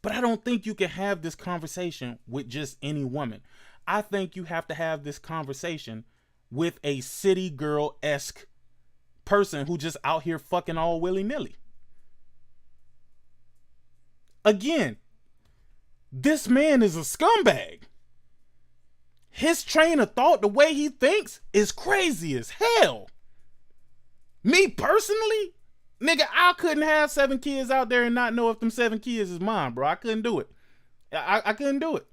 But I don't think you can have this conversation with just any woman. I think you have to have this conversation with a city girl-esque person who just out here fucking all willy-nilly. Again, this man is a scumbag. His train of thought, the way he thinks, is crazy as hell. Me personally, nigga, I couldn't have 7 kids out there and not know if them 7 kids is mine, bro. I couldn't do it. I couldn't do it.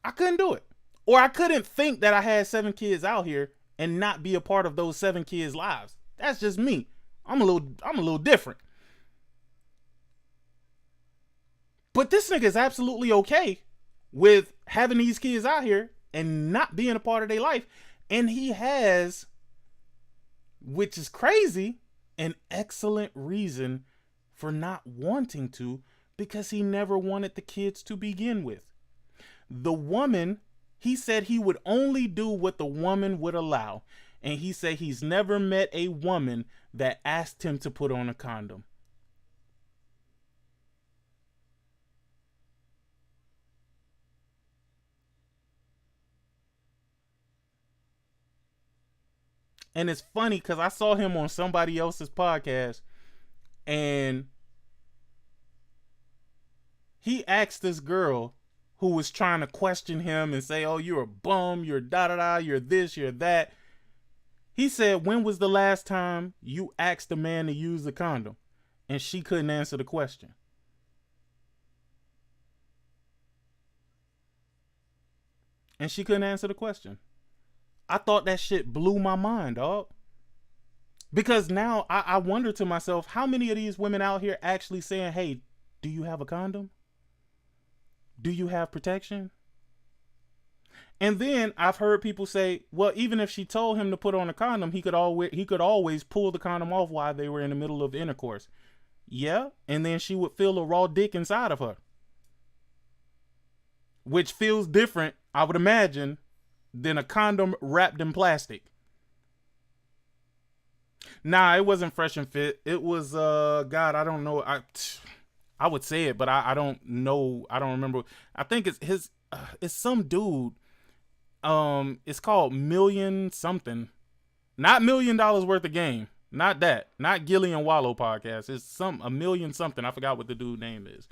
I couldn't do it. Or I couldn't think that I had 7 kids out here and not be a part of those 7 kids' lives. That's just me. I'm a little different. But this nigga is absolutely okay with having these kids out here and not being a part of their life. And he has, which is crazy, an excellent reason for not wanting to, because he never wanted the kids to begin with. The woman, he said he would only do what the woman would allow. And he said he's never met a woman that asked him to put on a condom. And it's funny because I saw him on somebody else's podcast and he asked this girl who was trying to question him and say, oh, you're a bum, you're da-da-da, you're this, you're that. He said, when was the last time you asked a man to use a condom? And she couldn't answer the question. And she couldn't answer the question. I thought that shit blew my mind, dog. Because now I wonder to myself, how many of these women out here actually saying, hey, do you have a condom? Do you have protection? And then I've heard people say, well, even if she told him to put on a condom, he could always pull the condom off while they were in the middle of intercourse. Yeah, and then she would feel a raw dick inside of her. Which feels different, I would imagine, than a condom wrapped in plastic. Nah, it wasn't Fresh and Fit. It was God, I don't know. I would say it, but I don't know. I don't remember. I think it's some dude. It's called Million something. Not $1 million worth of game. Not that. Not Gillian Wallow podcast. It's a million something. I forgot what the dude name is.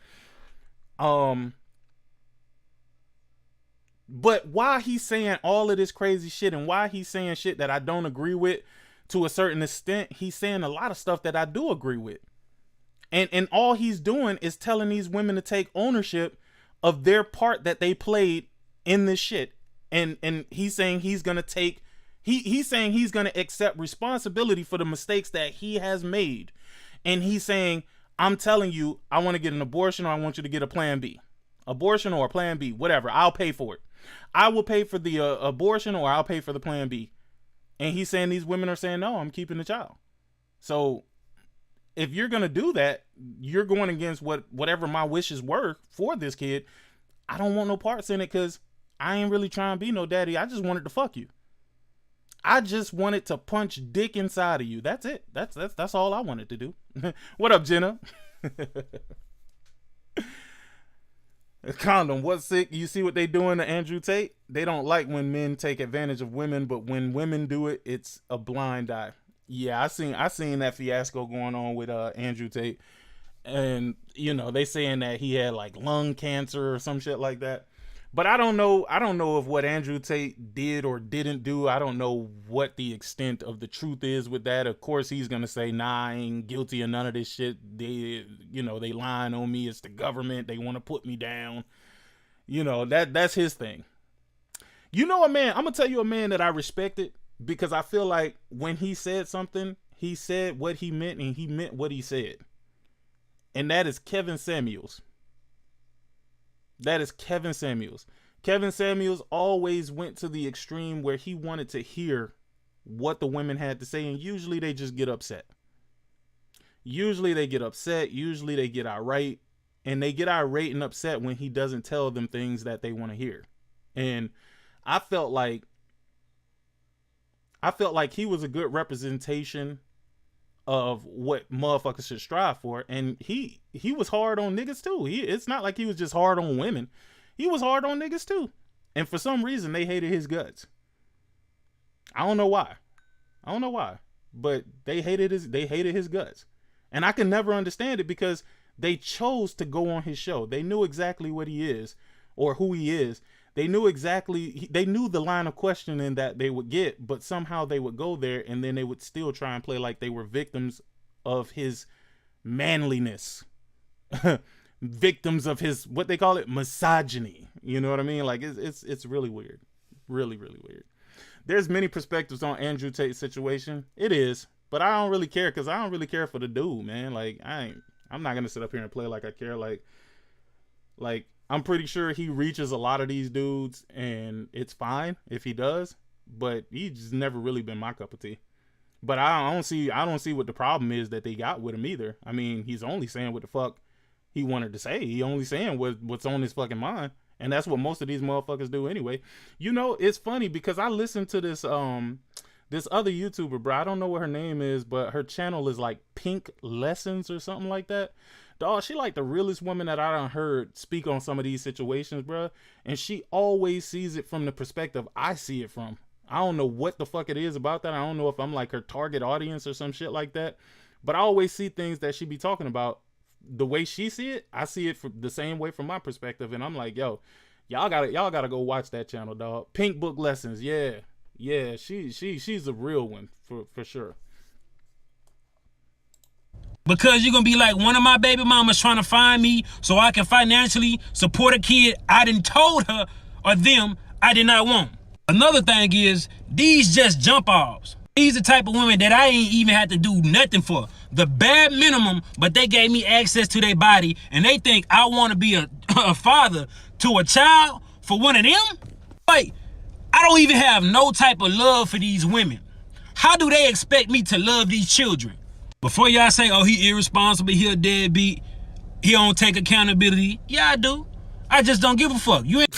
But why he's saying all of this crazy shit and why he's saying shit that I don't agree with to a certain extent, he's saying a lot of stuff that I do agree with. And all he's doing is telling these women to take ownership of their part that they played in this shit. And he's saying he's going to take, he's saying he's going to accept responsibility for the mistakes that he has made. And he's saying, I'm telling you, I want to get an abortion or I want you to get a plan B. Abortion or a plan B, whatever. I'll pay for it. I will pay for the abortion or I'll pay for the plan B. And he's saying these women are saying, no, I'm keeping the child. So if you're going to do that, you're going against whatever my wishes were for this kid. I don't want no parts in it because I ain't really trying to be no daddy. I just wanted to fuck you. I just wanted to punch dick inside of you. That's it. That's all I wanted to do. What up, Jenna? A condom. What's sick? You see what they doing to Andrew Tate? They don't like when men take advantage of women, but when women do it, it's a blind eye. Yeah, I seen that fiasco going on with Andrew Tate, and you know they saying that he had like lung cancer or some shit like that. But I don't know if what Andrew Tate did or didn't do. I don't know what the extent of the truth is with that. Of course, he's gonna say, nah, I ain't guilty of none of this shit. They lying on me. It's the government. They want to put me down. You know, that's his thing. You know a man, I'm gonna tell you a man that I respected because I feel like when he said something, he said what he meant and he meant what he said. And that is Kevin Samuels. That is Kevin Samuels. Kevin Samuels always went to the extreme where he wanted to hear what the women had to say, and usually they just get upset. Usually they get upset. Usually they get irate, and they get irate and upset when he doesn't tell them things that they want to hear. And I felt like he was a good representation of what motherfuckers should strive for. And he was hard on niggas too. It's not like he was just hard on women. He was hard on niggas too. And for some reason they hated his guts. I don't know why. But they hated his guts. And I can never understand it because they chose to go on his show. They knew exactly what he is or who he is. They knew the line of questioning that they would get, but somehow they would go there and then they would still try and play like they were victims of his manliness, victims of his, what they call it, misogyny. You know what I mean? Like it's really weird. Really, really weird. There's many perspectives on Andrew Tate's situation. It is, but I don't really care because I don't really care for the dude, man. Like I'm not going to sit up here and play like I care. Like I'm pretty sure he reaches a lot of these dudes and it's fine if he does, but he's just never really been my cup of tea. But I don't see what the problem is that they got with him either. I mean, he's only saying what the fuck he wanted to say. He only saying what's on his fucking mind. And that's what most of these motherfuckers do anyway. You know, it's funny because I listened to this other YouTuber, bro. I don't know what her name is, but her channel is like Pink Lessons or something like that. Dog, she like the realest woman that I done heard speak on some of these situations, bro. And she always sees it from the perspective I see it from. I don't know what the fuck it is about that. I don't know if I'm like her target audience or some shit like that. But I always see things that she be talking about the way she see it. I see it from the same way from my perspective. And I'm like, yo, y'all gotta go watch that channel, dog. Pink Book Lessons. Yeah. Yeah, she's a real one for sure. Because you're gonna be like, one of my baby mamas trying to find me so I can financially support a kid I done told her or them I did not want. Another thing is, these just jump offs. These the type of women that I ain't even had to do nothing for. The bare minimum, but they gave me access to their body and they think I want to be a father to a child for one of them? Like, I don't even have no type of love for these women. How do they expect me to love these children? Before y'all say, oh, he irresponsible, he a deadbeat, he don't take accountability. Yeah, I do. I just don't give a fuck. You ain't...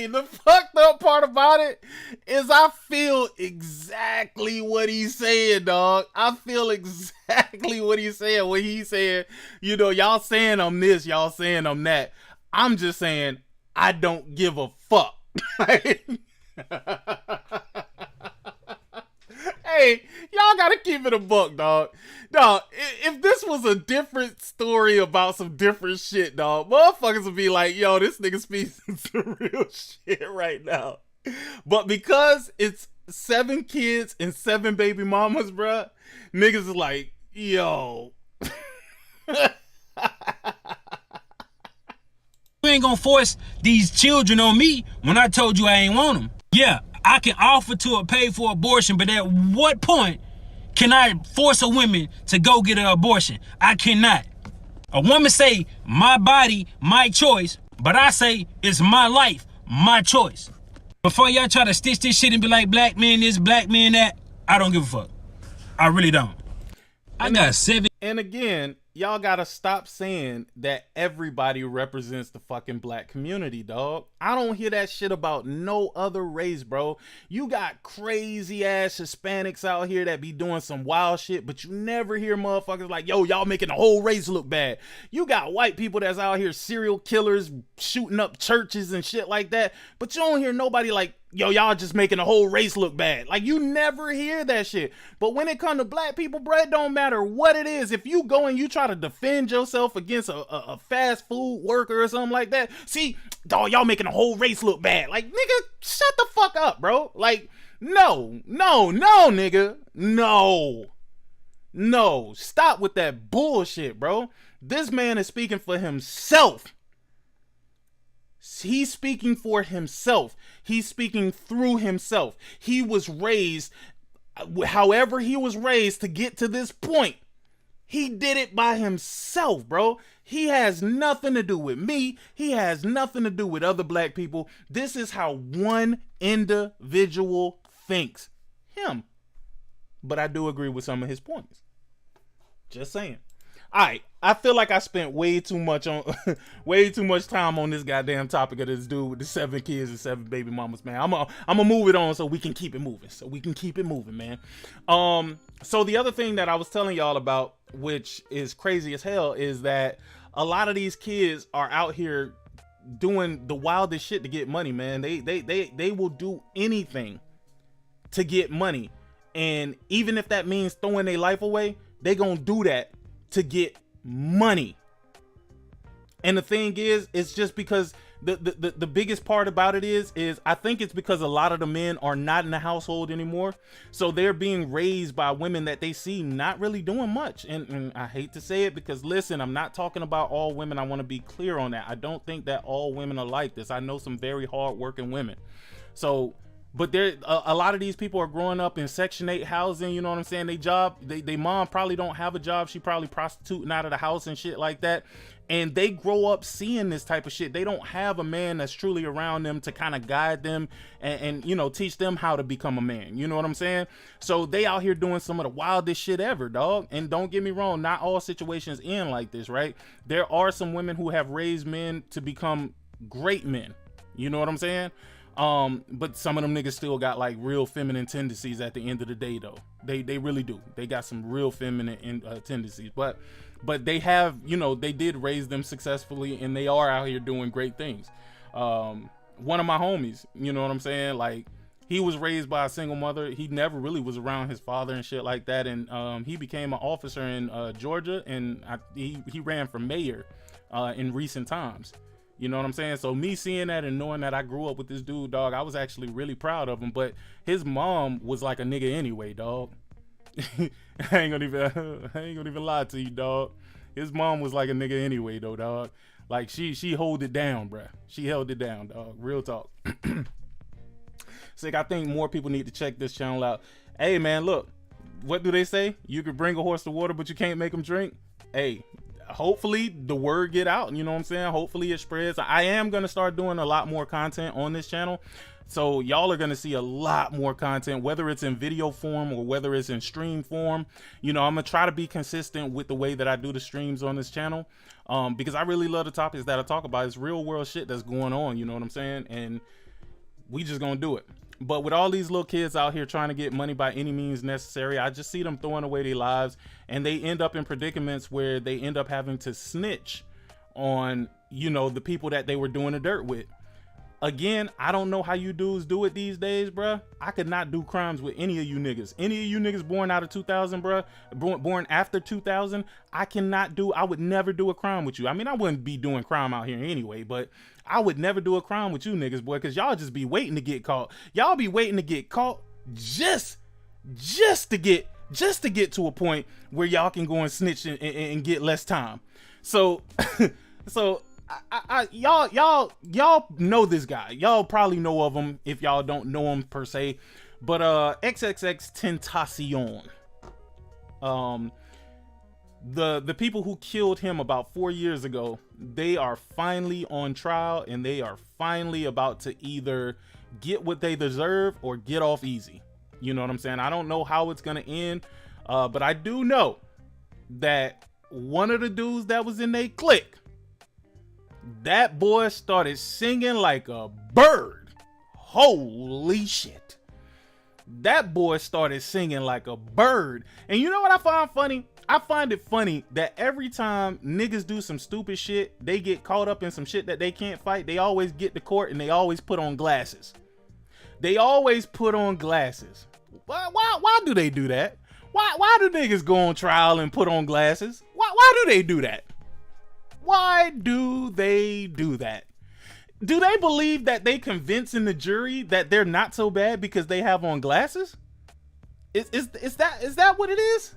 The fucked up part about it is I feel exactly what he's saying, dog. I feel exactly what he's saying when he said, you know, y'all saying I'm this, y'all saying I'm that. I'm just saying I don't give a fuck. Hey, y'all gotta keep it a buck, dog. Dog, if this was a different story about some different shit, dog, motherfuckers would be like, yo, this nigga speaks some real shit right now. But because it's 7 kids and 7 baby mamas, bruh, niggas is like, yo. You ain't gonna force these children on me when I told you I ain't want them. Yeah, I can offer to pay for abortion, but at what point can I force a woman to go get an abortion? I cannot. A woman say, my body, my choice, but I say, it's my life, my choice. Before y'all try to stitch this shit and be like, black man this, black man that, I don't give a fuck. I really don't. I got 7. And again, y'all gotta stop saying that everybody represents the fucking black community, dog. I don't hear that shit about no other race, bro. You got crazy ass Hispanics out here that be doing some wild shit, but you never hear motherfuckers like, yo, y'all making the whole race look bad. You got white people that's out here serial killers, shooting up churches and shit like that, but you don't hear nobody like, yo, y'all just making the whole race look bad. Like, you never hear that shit. But when it come to black people, bro, it don't matter what it is. If you go and you try to defend yourself against a fast food worker or something like that, see, dog, y'all making the whole race look bad. Like, nigga, shut the fuck up, bro. Like, no, nigga. No. Stop with that bullshit, bro. This man is speaking for himself. He's speaking for himself. He's speaking through himself. He was raised, however he was raised to get to this point. He did it by himself, bro. He has nothing to do with me. He has nothing to do with other black people. This is how one individual thinks. Him. But I do agree with some of his points. Just saying. All right, I feel like I spent way too much time on this goddamn topic of this dude with the 7 kids and 7 baby mamas, man. I'm gonna move it on so we can keep it moving. Man. So the other thing that I was telling y'all about, which is crazy as hell, is that a lot of these kids are out here doing the wildest shit to get money, man. They will do anything to get money, and even if that means throwing their life away, they gonna do that to get money. And the thing is, it's just because the biggest part about it is I think it's because a lot of the men are not in the household anymore, so they're being raised by women that they see not really doing much. And I hate to say it, because listen, I'm not talking about all women. I want to be clear on that. I don't think that all women are like this. I know some very hard-working women. So, but there, a lot of these people are growing up in Section 8 housing, you know what I'm saying? They mom probably don't have a job. She probably prostituting out of the house and shit like that. And they grow up seeing this type of shit. They don't have a man that's truly around them to kind of guide them and you know, teach them how to become a man. You know what I'm saying? So they out here doing some of the wildest shit ever, dog. And don't get me wrong, not all situations end like this, right? There are some women who have raised men to become great men. You know what I'm saying? But some of them niggas still got like real feminine tendencies at the end of the day, though. They really do. They got some real feminine tendencies, but they have, you know, they did raise them successfully, and they are out here doing great things. One of my homies, you know what I'm saying? Like, he was raised by a single mother. He never really was around his father and shit like that. And he became an officer in Georgia, and he ran for mayor in recent times. You know what I'm saying? So me seeing that and knowing that I grew up with this dude, dog, I was actually really proud of him. But his mom was like a nigga anyway, dog. I ain't gonna even lie to you, dog. His mom was like a nigga anyway, though, dog. Like she hold it down, bruh. She held it down, dog. Real talk. Sick, I think more people need to check this channel out. Hey, man, look. What do they say? You could bring a horse to water, but you can't make him drink. Hey, hopefully the word get out. You know what I'm saying? Hopefully it spreads. I am going to start doing a lot more content on this channel. So y'all are going to see a lot more content, whether it's in video form or whether it's in stream form. You know, I'm going to try to be consistent with the way that I do the streams on this channel, because I really love the topics that I talk about. It's real world shit that's going on. You know what I'm saying? And we just going to do it. But with all these little kids out here trying to get money by any means necessary, I just see them throwing away their lives, and they end up in predicaments where they end up having to snitch on, you know, the people that they were doing the dirt with. Again, I don't know how you dudes do it these days, bruh. I could not do crimes with any of you niggas. Any of you niggas born out of 2000, bruh, born after 2000, I would never do a crime with you. I mean, I wouldn't be doing crime out here anyway, but I would never do a crime with you niggas, boy, because y'all just be waiting to get caught. Y'all be waiting to get caught just to get to a point where y'all can go and snitch and get less time. So, y'all know this guy. Y'all probably know of him if y'all don't know him per se. But XXX Tentacion, the people who killed him about 4 years ago, they are finally on trial, and they are finally about to either get what they deserve or get off easy. You know what I'm saying? I don't know how it's gonna end, but I do know that one of the dudes that was in their clique, that boy started singing like a bird. Holy shit. That boy started singing like a bird. And you know what I find funny? I find it funny that every time niggas do some stupid shit, they get caught up in some shit that they can't fight, they always get to court and they always put on glasses. They always put on glasses. Why do they do that? Why do niggas go on trial and put on glasses? Why do they do that? Why do they do that? Do they believe that they convincing the jury that they're not so bad because they have on glasses? Is that what it is?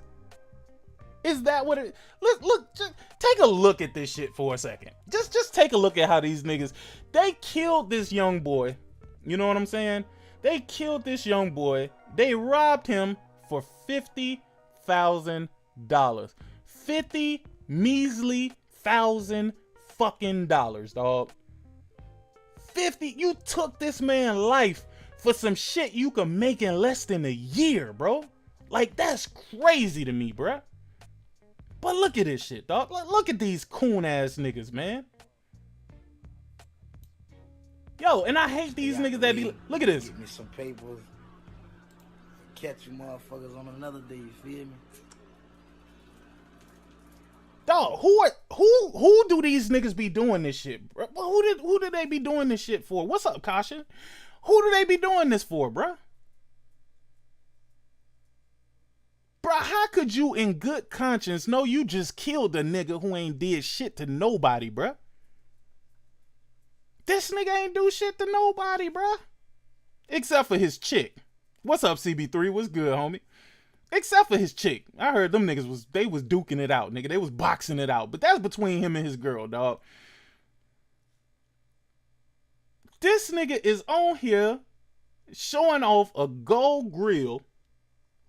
Is that what it? Look, just take a look at this shit for a second. Just take a look at how these niggas, they killed this young boy. You know what I'm saying? They killed this young boy. They robbed him for $50,000. 50 measly thousand fucking dollars, dog. 50. You took this man's life for some shit you could make in less than a year, bro. Like, that's crazy to me, bro. But look at this shit, dog. Look at these coon ass niggas, man. Yo, and I hate these niggas that be. Look at this. Give me some papers. Catch you motherfuckers on another day. You feel me? Dog, who do these niggas be doing this shit, bro? Who did they be doing this shit for? What's up, Kasha? Who do they be doing this for, bro? Bro, how could you in good conscience know you just killed a nigga who ain't did shit to nobody, bro? This nigga ain't do shit to nobody, bro. Except for his chick. What's up, CB3? What's good, homie? Except for his chick. I heard them niggas was duking it out, nigga. They was boxing it out. But that's between him and his girl, dog. This nigga is on here showing off a gold grill.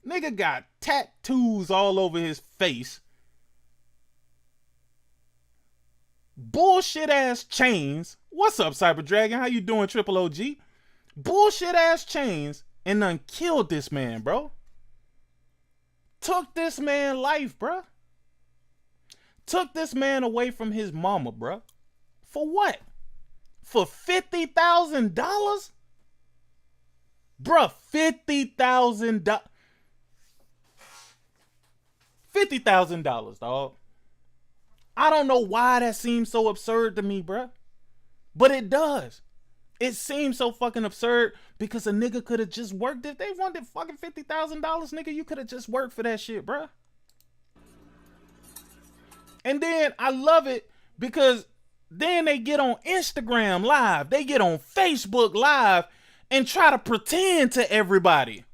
Nigga got tattoos all over his face. Bullshit ass chains. What's up, Cyber Dragon? How you doing, Triple OG? Bullshit ass chains and done killed this man, bro. Took this man life, bruh. Took this man away from his mama, bruh. For what? For $50,000? Bruh, $50,000. $50,000, dog. I don't know why that seems so absurd to me, bruh. But it does. It seems so fucking absurd because a nigga could have just worked. If they wanted fucking $50,000, nigga, you could have just worked for that shit, bruh. And then I love it because then they get on Instagram live, they get on Facebook live and try to pretend to everybody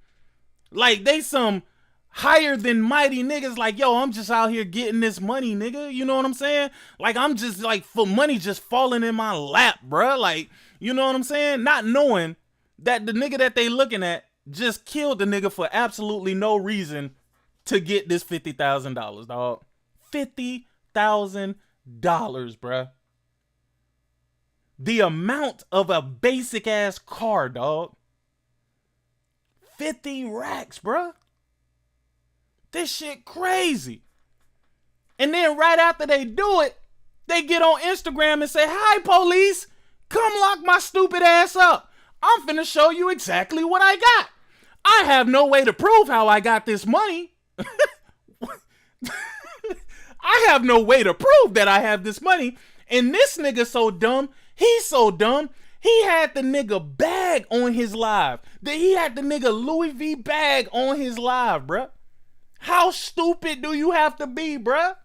like they some higher than mighty niggas. Like, yo, I'm just out here getting this money, nigga. You know what I'm saying? Like, I'm just like, for money just falling in my lap, bruh. Like, you know what I'm saying? Not knowing that the nigga that they looking at just killed the nigga for absolutely no reason to get this $50,000, dog. $50,000, bruh. The amount of a basic ass car, dog. 50 racks, bruh. This shit crazy. And then right after they do it, they get on Instagram and say, "Hi, police. Come lock my stupid ass up. I'm finna show you exactly what I got. I have no way to prove how I got this money. I have no way to prove that I have this money." And this nigga so dumb. He's so dumb. He had the nigga bag on his live. He had the nigga Louis V bag on his live, bruh. How stupid do you have to be, bruh?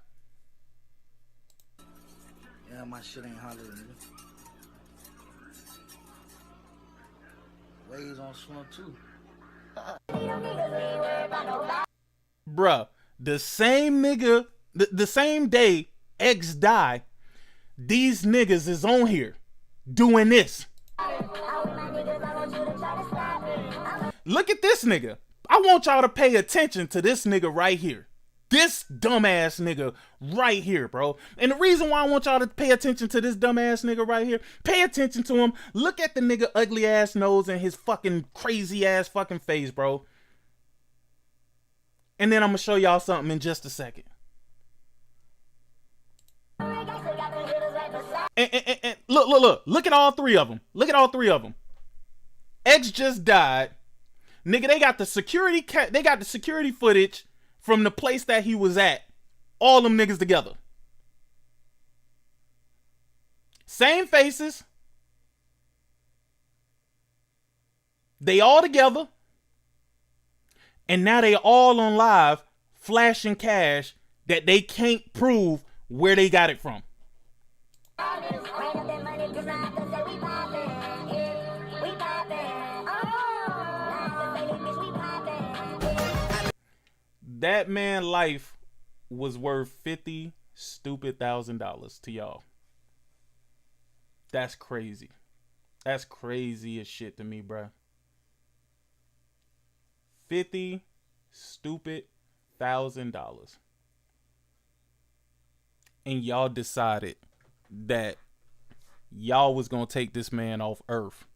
Yeah, my shit ain't hollering, nigga. Waves on swim too. Bruh, the same nigga, the same day X died, these niggas is on here doing this. Look at this nigga. I want y'all to pay attention to this nigga right here. This dumbass nigga right here, bro. And the reason why I want y'all to pay attention to this dumbass nigga right here, pay attention to him. Look at the nigga ugly ass nose and his fucking crazy ass fucking face, bro. And then I'm gonna show y'all something in just a second. And look at all three of them. Look at all three of them. X just died. Nigga, they got the security footage from the place that he was at. All them niggas together. Same faces. They all together. And now they all on live flashing cash that they can't prove where they got it from. That man life was worth $50,000 stupid to y'all. That's crazy. That's crazy as shit to me, bruh. $50,000 stupid. And y'all decided that y'all was gonna take this man off earth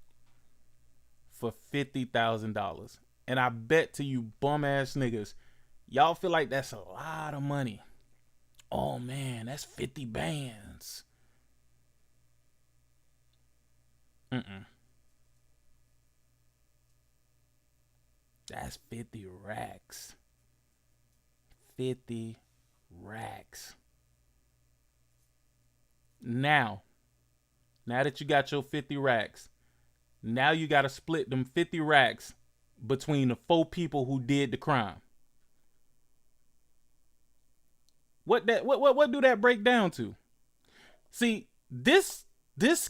for $50,000. And I bet to you bum ass niggas, y'all feel like that's a lot of money. Oh man, that's 50 bands. That's 50 racks. 50 racks. Now that you got your 50 racks, now you got to split them 50 racks between the 4 people who did the crime. What do that break down to? See, this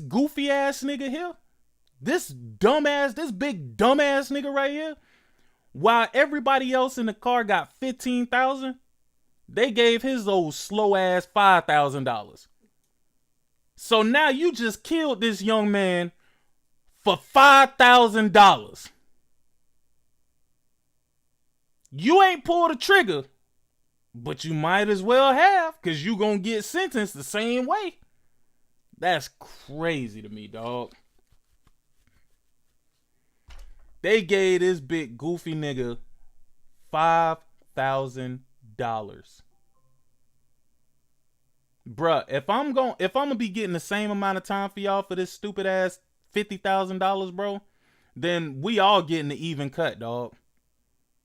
goofy ass nigga here, this big dumbass nigga right here, while everybody else in the car got $15,000, they gave his old slow ass $5,000. So now you just killed this young man for $5,000. You ain't pulled a trigger, but you might as well have, because you gonna get sentenced the same way. That's crazy to me, dog. They gave this big goofy nigga $5,000. Bruh, if I'm gonna be getting the same amount of time for y'all for this stupid ass $50,000, bro, then we all getting the even cut, dog.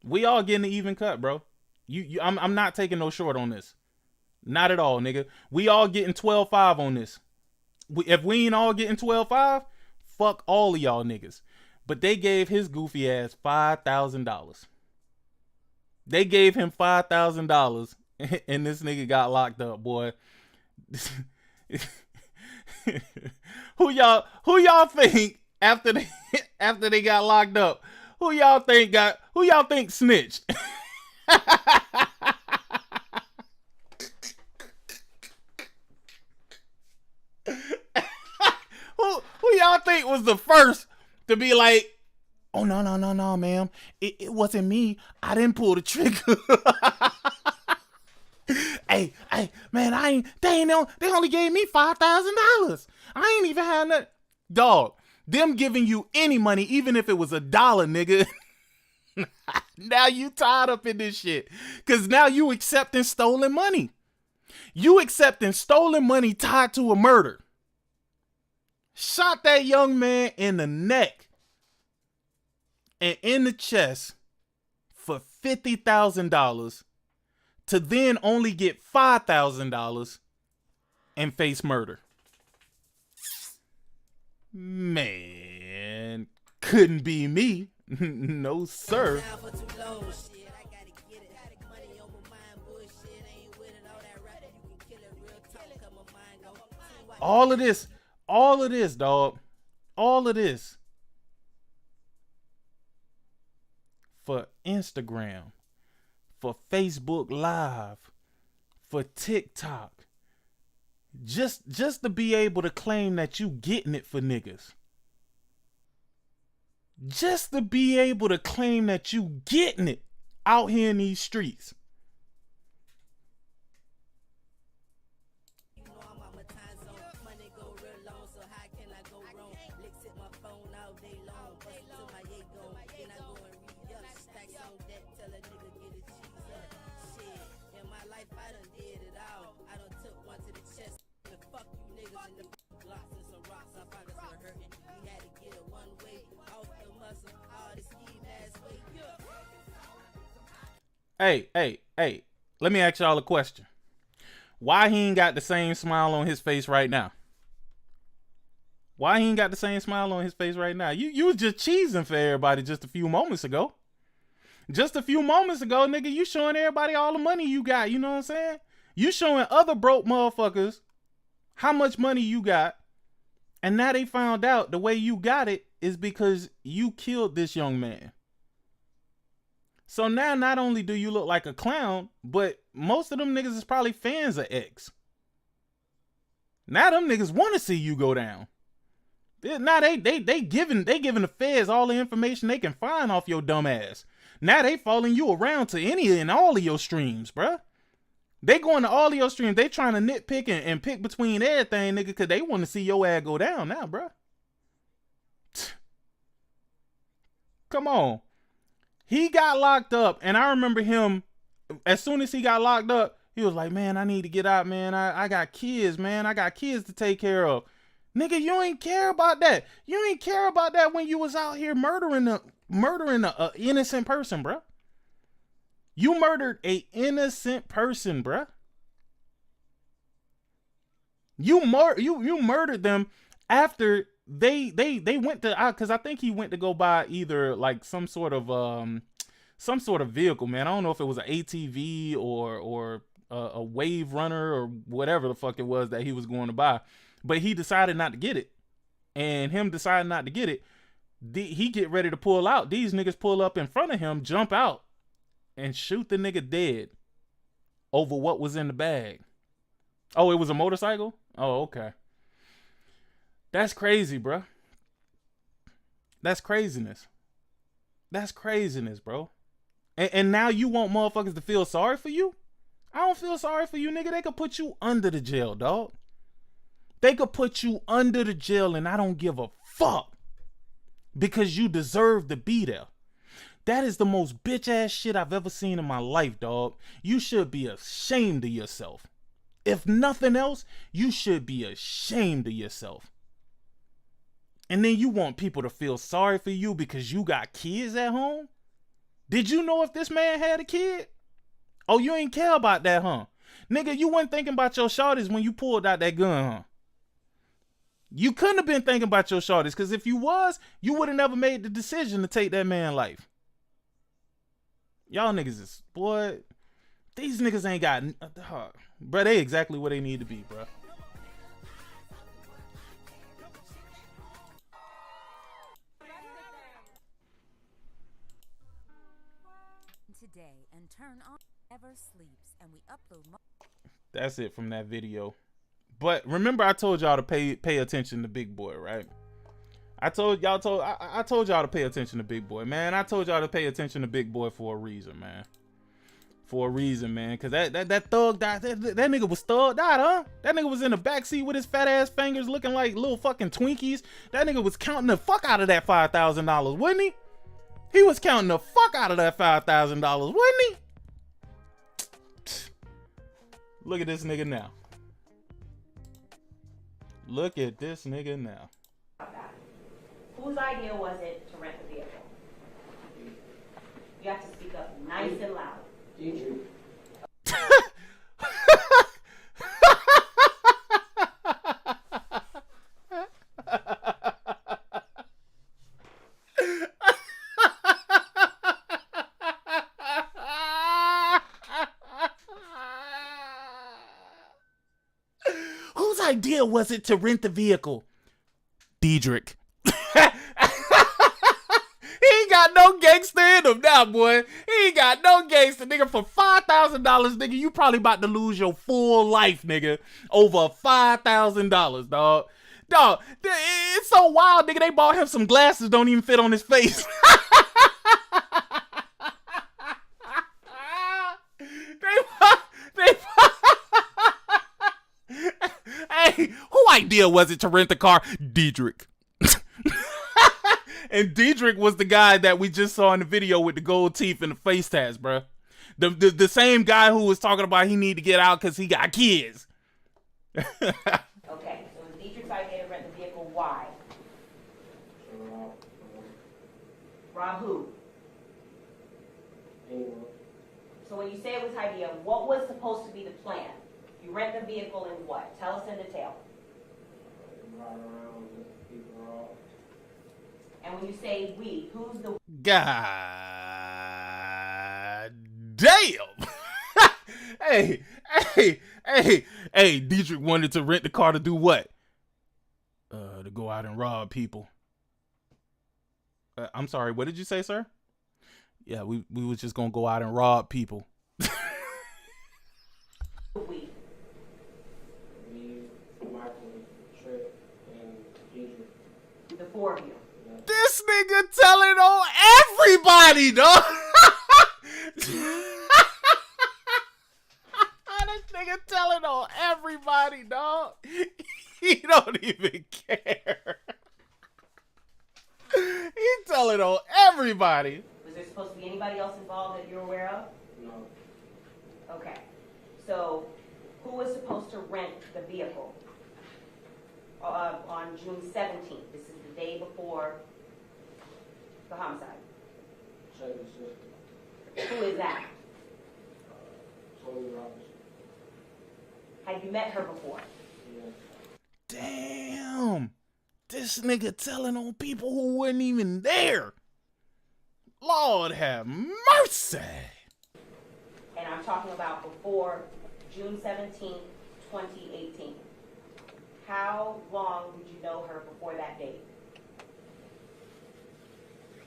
We all getting the even cut, bro. I'm not taking no short on this. Not at all, nigga. We all getting 12.5 on this. If we ain't all getting 12.5, fuck all of y'all niggas. But they gave his goofy ass $5,000. They gave him $5,000 and this nigga got locked up, boy. Who y'all think after they got locked up? Who y'all think snitched? Who y'all think was the first to be like, oh no, ma'am, it wasn't me. I didn't pull the trigger. Hey, man, they only gave me $5,000. I ain't even had nothing. Dog, them giving you any money, even if it was $1, nigga. Now you tied up in this shit. Cause now you accepting stolen money. You accepting stolen money tied to a murder. Shot that young man in the neck and in the chest for $50,000 to then only get $5,000 and face murder. Man, couldn't be me. No, sir. All of this, dog. All of this for Instagram, for Facebook Live, for TikTok. Just to be able to claim that you getting it for niggas. Just to be able to claim that you getting it out here in these streets. Hey, let me ask y'all a question. Why he ain't got the same smile on his face right now? Why he ain't got the same smile on his face right now? You was just cheesing for everybody just a few moments ago. Just a few moments ago, nigga, you showing everybody all the money you got, you know what I'm saying? You showing other broke motherfuckers how much money you got, and now they found out the way you got it is because you killed this young man. So now not only do you look like a clown, but most of them niggas is probably fans of X. Now them niggas want to see you go down. Now they giving the feds all the information they can find off your dumb ass. Now they following you around to any and all of your streams, bruh. They going to all of your streams. They trying to nitpick and pick between everything, nigga, because they want to see your ass go down now, bruh. Come on. He got locked up, and I remember him, as soon as he got locked up, he was like, man, I need to get out, man. I got kids, man. I got kids to take care of. Nigga, you ain't care about that. You ain't care about that when you was out here murdering a innocent person, bruh. You murdered a innocent person, bruh. You murdered them after they went to, because I think he went to go buy either like some sort of vehicle, man. I don't know if it was an ATV or a wave runner or whatever the fuck it was that he was going to buy, but he decided not to get it. And him deciding not to get it, he get ready to pull out. These niggas pull up in front of him, jump out, and shoot the nigga dead over what was in the bag. Oh, it was a motorcycle? Oh, okay. That's crazy, bro. That's craziness. That's craziness, bro. And now you want motherfuckers to feel sorry for you? I don't feel sorry for you, nigga. They could put you under the jail, dog. They could put you under the jail and I don't give a fuck. Because you deserve to be there. That is the most bitch ass shit I've ever seen in my life, dog. You should be ashamed of yourself. If nothing else, you should be ashamed of yourself. And then you want people to feel sorry for you because you got kids at home? Did you know if this man had a kid? Oh, you ain't care about that, huh? Nigga, you weren't thinking about your shorties when you pulled out that gun, huh? You couldn't have been thinking about your shorties, because if you was, you would have never made the decision to take that man's life. Y'all niggas is, boy, these niggas ain't got, bro, they exactly where they need to be, bro. Today and turn on never sleeps, and we upload That's it from that video. But remember, I told y'all to pay attention to Big Boy, right? I told y'all to pay attention to Big Boy, man. I told y'all to pay attention to Big Boy for a reason, man. For a reason, man. Cause that thug died. That nigga was thugged out, huh? That nigga was in the backseat with his fat ass fingers looking like little fucking Twinkies. That nigga was counting the fuck out of that $5,000, wasn't he? He was counting the fuck out of that $5,000, wasn't he? Look at this nigga now. Look at this nigga now. Whose idea was it to rent the vehicle? You have to speak up nice and loud. Whose idea was it to rent the vehicle? Diedrich. He ain't got no gangster in him now, boy. He ain't got no gangster, nigga. For $5,000, nigga, you probably about to lose your full life, nigga, over $5,000, dog. Dog, it's so wild, nigga. They bought him some glasses, don't even fit on his face. Hey, who idea was it to rent the car? Diedrich. And Diedrich was the guy that we just saw in the video with the gold teeth and the face tats, bro. The same guy who was talking about he need to get out because he got kids. Okay, so it was Diedrich's idea to rent the vehicle. Why? Rob who? So when you say it was his idea, what was supposed to be the plan? You rent the vehicle and what? Tell us in detail. Ride around with people off. And when you say we, who's the God damn. Hey, Diedrich wanted to rent the car to do what? To go out and rob people. I'm sorry, what did you say, sir? Yeah, we was just gonna go out and rob people. we? Me, Michael, Tripp, and Diedrich. The four of you. This nigga telling on everybody, dog. This nigga telling on everybody, dog. He don't even care. He telling on everybody. Was there supposed to be anybody else involved that you're aware of? No. Okay. So, who was supposed to rent the vehicle on June 17th? This is the day before the homicide. Check the system. Who is that? Tony Robinson. Had you met her before? Yes. Damn. This nigga telling on people who weren't even there. Lord have mercy. And I'm talking about before June 17th, 2018. How long did you know her before that date?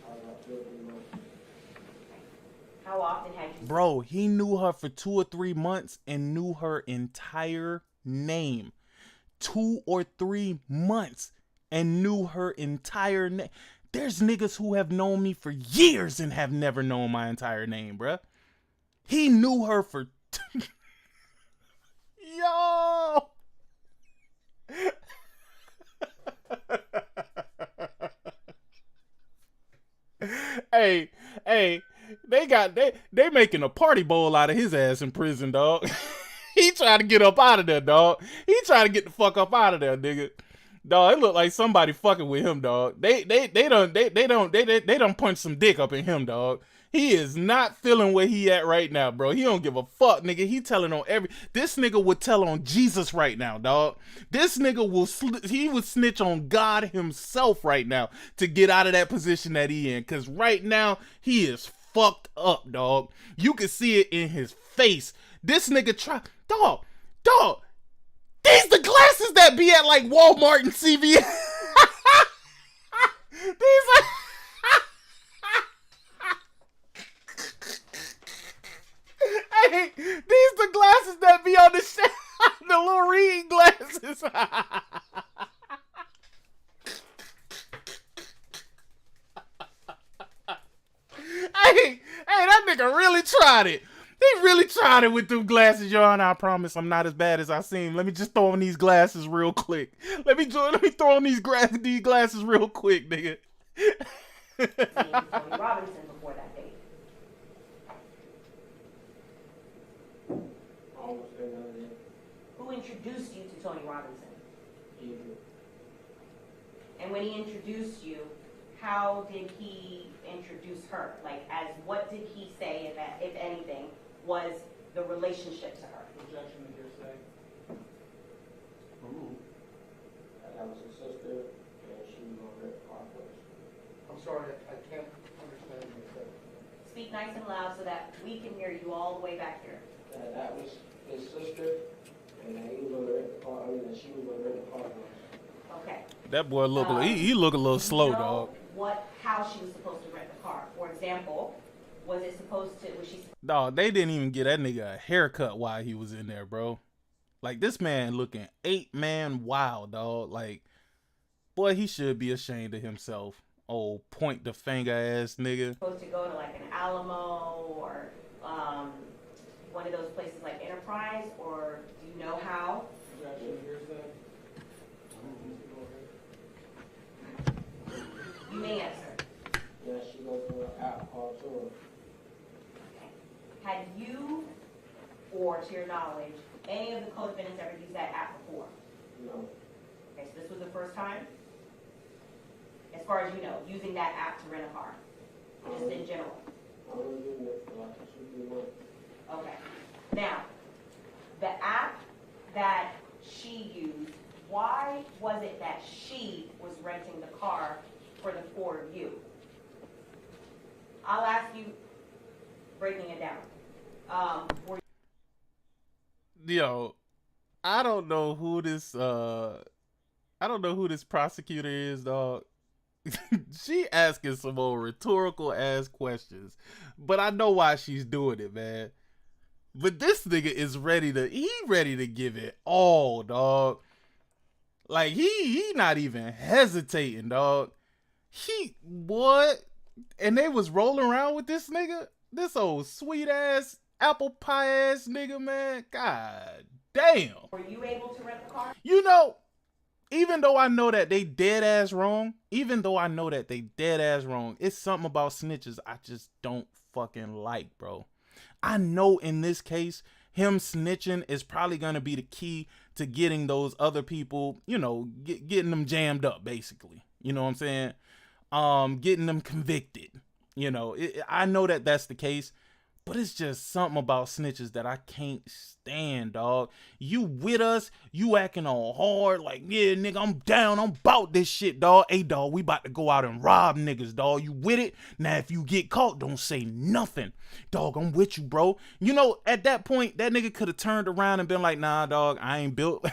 About 2 or 3 months. How often had you Bro, he knew her for 2 or 3 months and knew her entire name. 2 or 3 months and knew her entire name. There's niggas who have known me for years and have never known my entire name, bruh. He knew her for... Yo! Hey, they making a party bowl out of his ass in prison, dog. He trying to get up out of there, dog. He trying to get the fuck up out of there, nigga. Dog, it look like somebody fucking with him, dog. They done punch some dick up in him, dog. He is not feeling where he at right now, bro. He don't give a fuck, nigga. He telling on this nigga would tell on Jesus right now, dog. This nigga he would snitch on God himself right now to get out of that position that he in. Cause right now he is fucked up, dog. You can see it in his face. This nigga dog. These the glasses that be at like Walmart and CVS. These are hey, these the glasses that be on the shelf. The little reading glasses. Hey, that nigga really tried it. He really tried it with them glasses, y'all, and I promise I'm not as bad as I seem. Let me just throw on these glasses real quick. Let me throw on these glasses real quick, nigga. Tony Robinson before that date. Almost another day. Who introduced you to Tony Robinson? Either. And when he introduced you, how did he introduce her? Like, what did he say, if anything, was the relationship to her? Projection of hearsay. That was his sister, and she was on Red Parkway. I'm sorry, I can't understand you. Speak nice and loud so that we can hear you all the way back here. That was his sister, and he was on Red Parkway, and she was on Red Parkway. Okay. That boy he look a little slow, dog. How she was supposed to rent the car? For example, was she? Dog, they didn't even get that nigga a haircut while he was in there, bro. Like, this man looking 8-man wild, dog. Like, boy, he should be ashamed of himself. Old point the finger ass nigga. Supposed to go to like an Alamo or one of those places like Enterprise, or do you know how? Projection of hearsay. You may answer. Yeah, she goes to an app called Tour. Had you, or to your knowledge, any of the co-defendants ever used that app before? No. Okay, so this was the first time? As far as you know, using that app to rent a car? Just in general? I was doing it for like 2-3 months. Okay. Now, the app that she used, why was it that she was renting the car for the 4 of you? I'll ask you, breaking it down. Yo, I don't know who this prosecutor is, dog. She asking some more rhetorical ass questions, but I know why she's doing it, man. But this nigga is ready to give it all, dog. Like, he not even hesitating, dog. What? And they was rolling around with this nigga? This old sweet ass apple pie ass nigga, man. God damn. Were you able to rent the car? You know, even though I know that they dead ass wrong, it's something about snitches I just don't fucking like, bro. I know in this case, him snitching is probably going to be the key to getting those other people, you know, getting them jammed up, basically. You know what I'm saying? Getting them convicted. You know, I know that that's the case, but it's just something about snitches that I can't stand, dog. You with us, you acting all hard, like, yeah, nigga, I'm down, I'm about this shit, dog. Hey, dog, we about to go out and rob niggas, dog. You with it? Now, if you get caught, don't say nothing. Dog, I'm with you, bro. You know, at that point, that nigga could have turned around and been like, nah, dog, I ain't built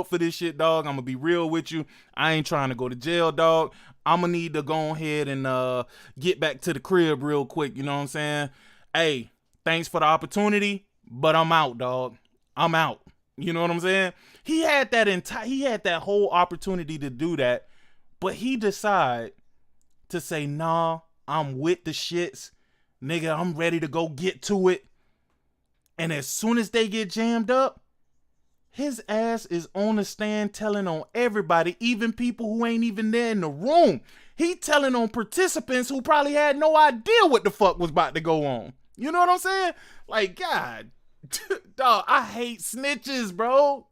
for this shit, dog. I'm gonna be real with you. I ain't trying to go to jail, dog. I'm gonna need to go ahead and get back to the crib real quick, you know what I'm saying? Hey, thanks for the opportunity, but I'm out, dog. I'm out. You know what I'm saying? He had that whole opportunity to do that, but he decided to say, nah, I'm with the shits. Nigga, I'm ready to go get to it. And as soon as they get jammed up, his ass is on the stand telling on everybody, even people who ain't even there in the room. He telling on participants who probably had no idea what the fuck was about to go on. You know what I'm saying? Like, God, dog, I hate snitches, bro.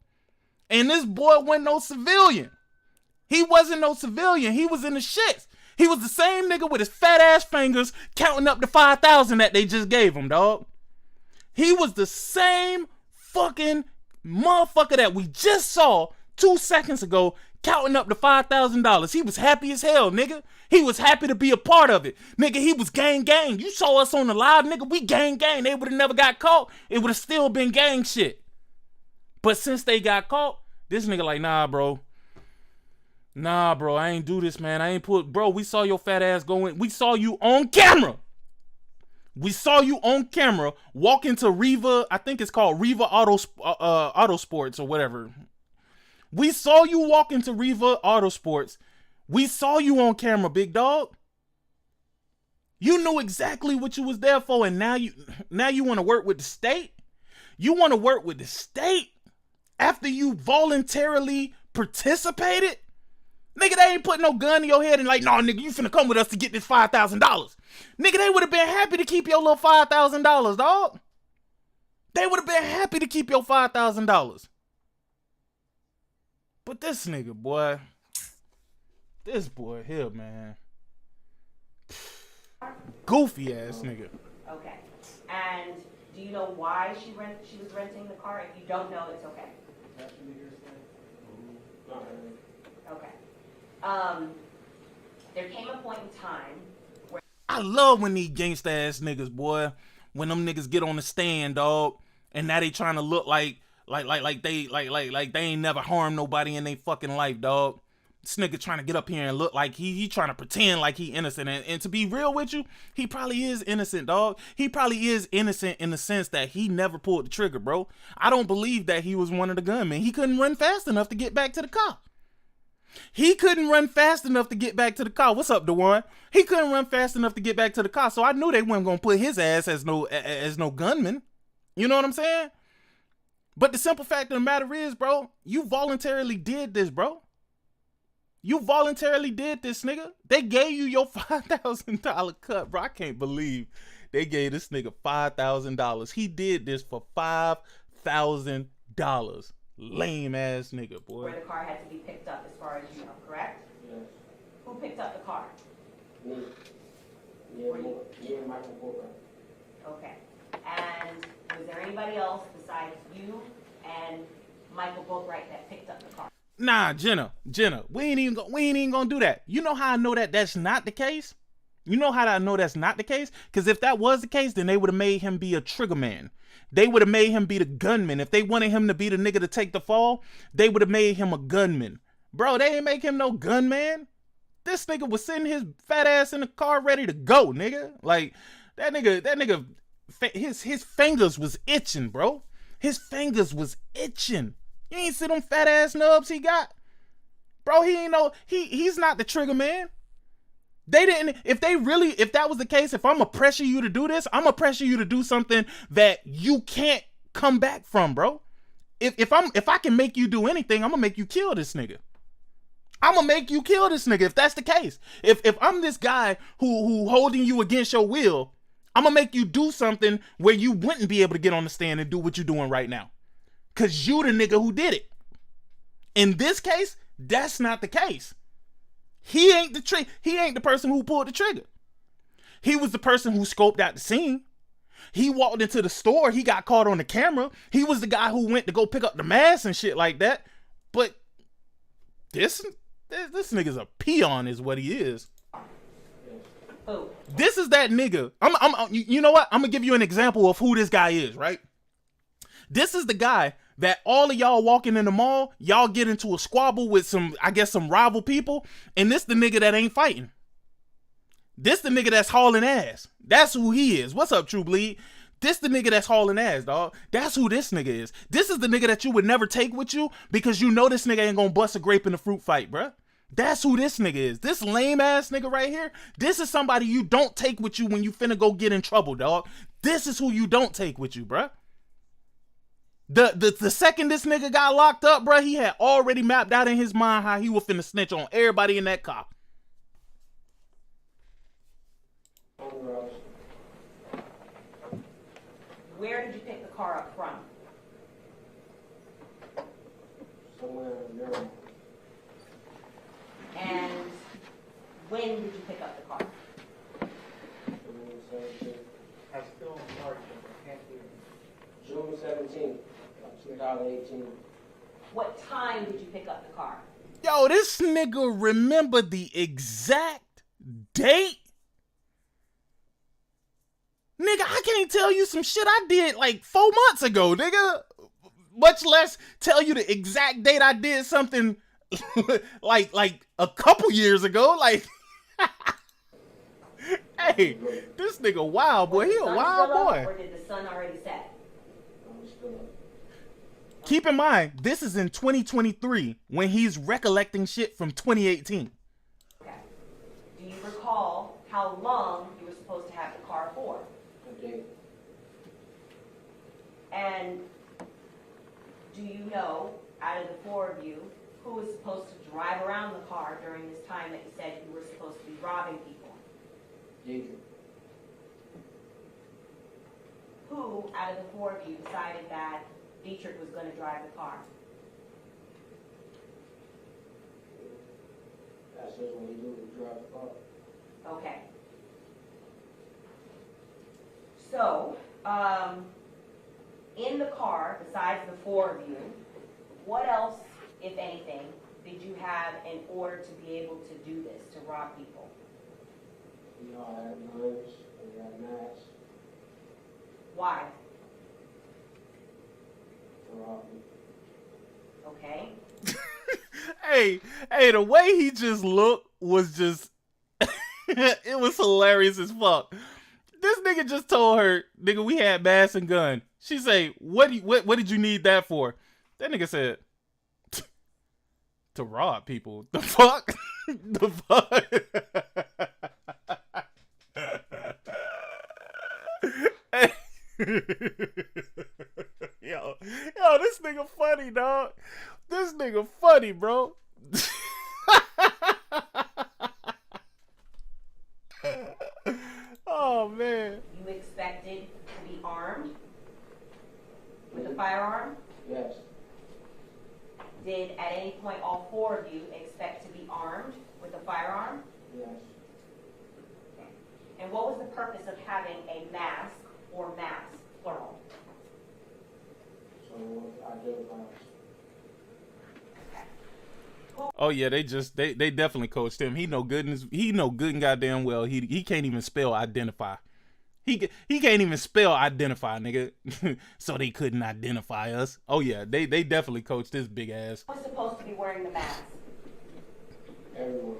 And this boy wasn't no civilian. He wasn't no civilian. He was in the shits. He was the same nigga with his fat ass fingers counting up the 5,000 that they just gave him, dog. He was the same fucking motherfucker that we just saw 2 seconds ago counting up the $5,000. He was happy as hell, nigga. He was happy to be a part of it. Nigga, he was gang gang. You saw us on the live, nigga. We gang gang. They would have never got caught. It would have still been gang shit. But since they got caught, this nigga like, nah, bro. Nah, bro, I ain't do this, man. I ain't put, bro, we saw your fat ass go in. We saw you on camera. We saw you on camera walk into Riva, I think it's called Riva Auto Sports or whatever. We saw you walk into Riva Auto Sports. We saw you on camera, big dog. You knew exactly what you was there for, and now you want to work with the state? You want to work with the state after you voluntarily participated? Nigga, they ain't putting no gun in your head and like, no, nigga, you finna come with us to get this $5,000. Nigga, they would have been happy to keep your little $5,000, dog. They would have been happy to keep your $5,000. But this nigga, boy, this boy here, man, goofy ass nigga. Okay. And do you know why she was renting the car? If you don't know, it's okay. Okay. There came a point in time where I love when these gangsta ass niggas, boy, when them niggas get on the stand, dog, and now they trying to look like they ain't never harmed nobody in their fucking life, dog. This nigga trying to get up here and look like he trying to pretend like he innocent. And to be real with you, he probably is innocent, dog. He probably is innocent in the sense that he never pulled the trigger, bro. I don't believe that he was one of the gunmen. He couldn't run fast enough to get back to the car. He couldn't run fast enough to get back to the car. What's up, DeWan? He couldn't run fast enough to get back to the car, so I knew they weren't gonna put his ass as no gunman. You know what I'm saying? But the simple fact of the matter is, bro, you voluntarily did this, bro. You voluntarily did this, nigga. They gave you your $5,000 cut, bro. I can't believe they gave this nigga $5,000. He did this for $5,000. Lame ass nigga, boy. where the car had to be picked up, as far as you know, correct? Yes. Who picked up the car? Me. Yeah, me and Michael Booker. Okay. And was there anybody else besides you and Michael Boatwright that picked up the car? Nah, Jenna, we ain't even gonna do that. You know how I know that that's not the case? You know how I know that's not the case? Because if that was the case, then they would have made him be a trigger man. They would have made him be the gunman. If they wanted him to be the nigga to take the fall, they would have made him a gunman. Bro, they ain't make him no gunman. This nigga was sitting his fat ass in the car ready to go, nigga. Like, that nigga, his fingers was itching, bro. His fingers was itching. You ain't see them fat ass nubs he got? Bro, he ain't no, he's not the trigger man. They didn't, if that was the case, if I'm gonna pressure you to do this, I'm gonna pressure you to do something that you can't come back from, bro. If I can make you do anything, I'm gonna make you kill this nigga. I'm gonna make you kill this nigga if that's the case. If I'm this guy who holding you against your will, I'm gonna make you do something where you wouldn't be able to get on the stand and do what you're doing right now. Cause you the nigga who did it. In this case, that's not the case. He ain't the person who pulled the trigger. He was the person who scoped out the scene. He walked into the store, he got caught on the camera. He was the guy who went to go pick up the mask and shit like that. But this nigga's a peon is what he is. Who? This is that nigga. You know what? I'm gonna give you an example of who this guy is, right? This is the guy that all of y'all walking in the mall, y'all get into a squabble with some rival people, and this the nigga that ain't fighting. This the nigga that's hauling ass. That's who he is. What's up, True Bleed? This the nigga that's hauling ass, dog. That's who this nigga is. This is the nigga that you would never take with you because you know this nigga ain't gonna bust a grape in a fruit fight, bruh. That's who this nigga is. This lame ass nigga right here, this is somebody you don't take with you when you finna go get in trouble, dog. This is who you don't take with you, bruh. The second this nigga got locked up, bruh, he had already mapped out in his mind how he was finna snitch on everybody in that car. Where did you pick the car up from? Somewhere in Maryland. And when when did you pick up the car? June 17th, 2018. What time did you pick up the car? Yo, this nigga remember the exact date? Nigga, I can't tell you some shit I did like 4 months ago, nigga. Much less tell you the exact date I did something like a couple years ago. Like, hey, this nigga wild, boy. He a wild boy. Or did the sun already set? Keep in mind, this is in 2023 when he's recollecting shit from 2018. Okay. Do you recall how long you were supposed to have the car for? A day. And do you know, out of the 4 of you, who was supposed to drive around the car during this time that you said you were supposed to be robbing people? Jacob. Who, out of the 4 of you, decided that Dietrich was going to drive the car? That's just what he do, he drive the car. Okay. So, in the car, besides the 4 of you, what else, if anything, did you have in order to be able to do this, to rob people? We all had guns, we had masks, Why? to rob people. Okay. Hey, the way he just looked was just, it was hilarious as fuck. This nigga just told her, nigga, we had masks and gun. She say, what did you need that for? That nigga said, to rob people. The fuck? The fuck? Yo, this nigga funny, dog. This nigga funny, bro. Oh, man. You expected to be armed with a firearm? Yes. Did at any point all 4 of you expect to be armed with a firearm? Yes. And what was the purpose of having a mask or masks, plural? So identify us. Oh yeah, they definitely coached him. He know good and goddamn well. He can't even spell identify. He can't even spell identify, nigga. So they couldn't identify us. Oh yeah, they definitely coached this big ass. Who was supposed to be wearing the mask? Everyone.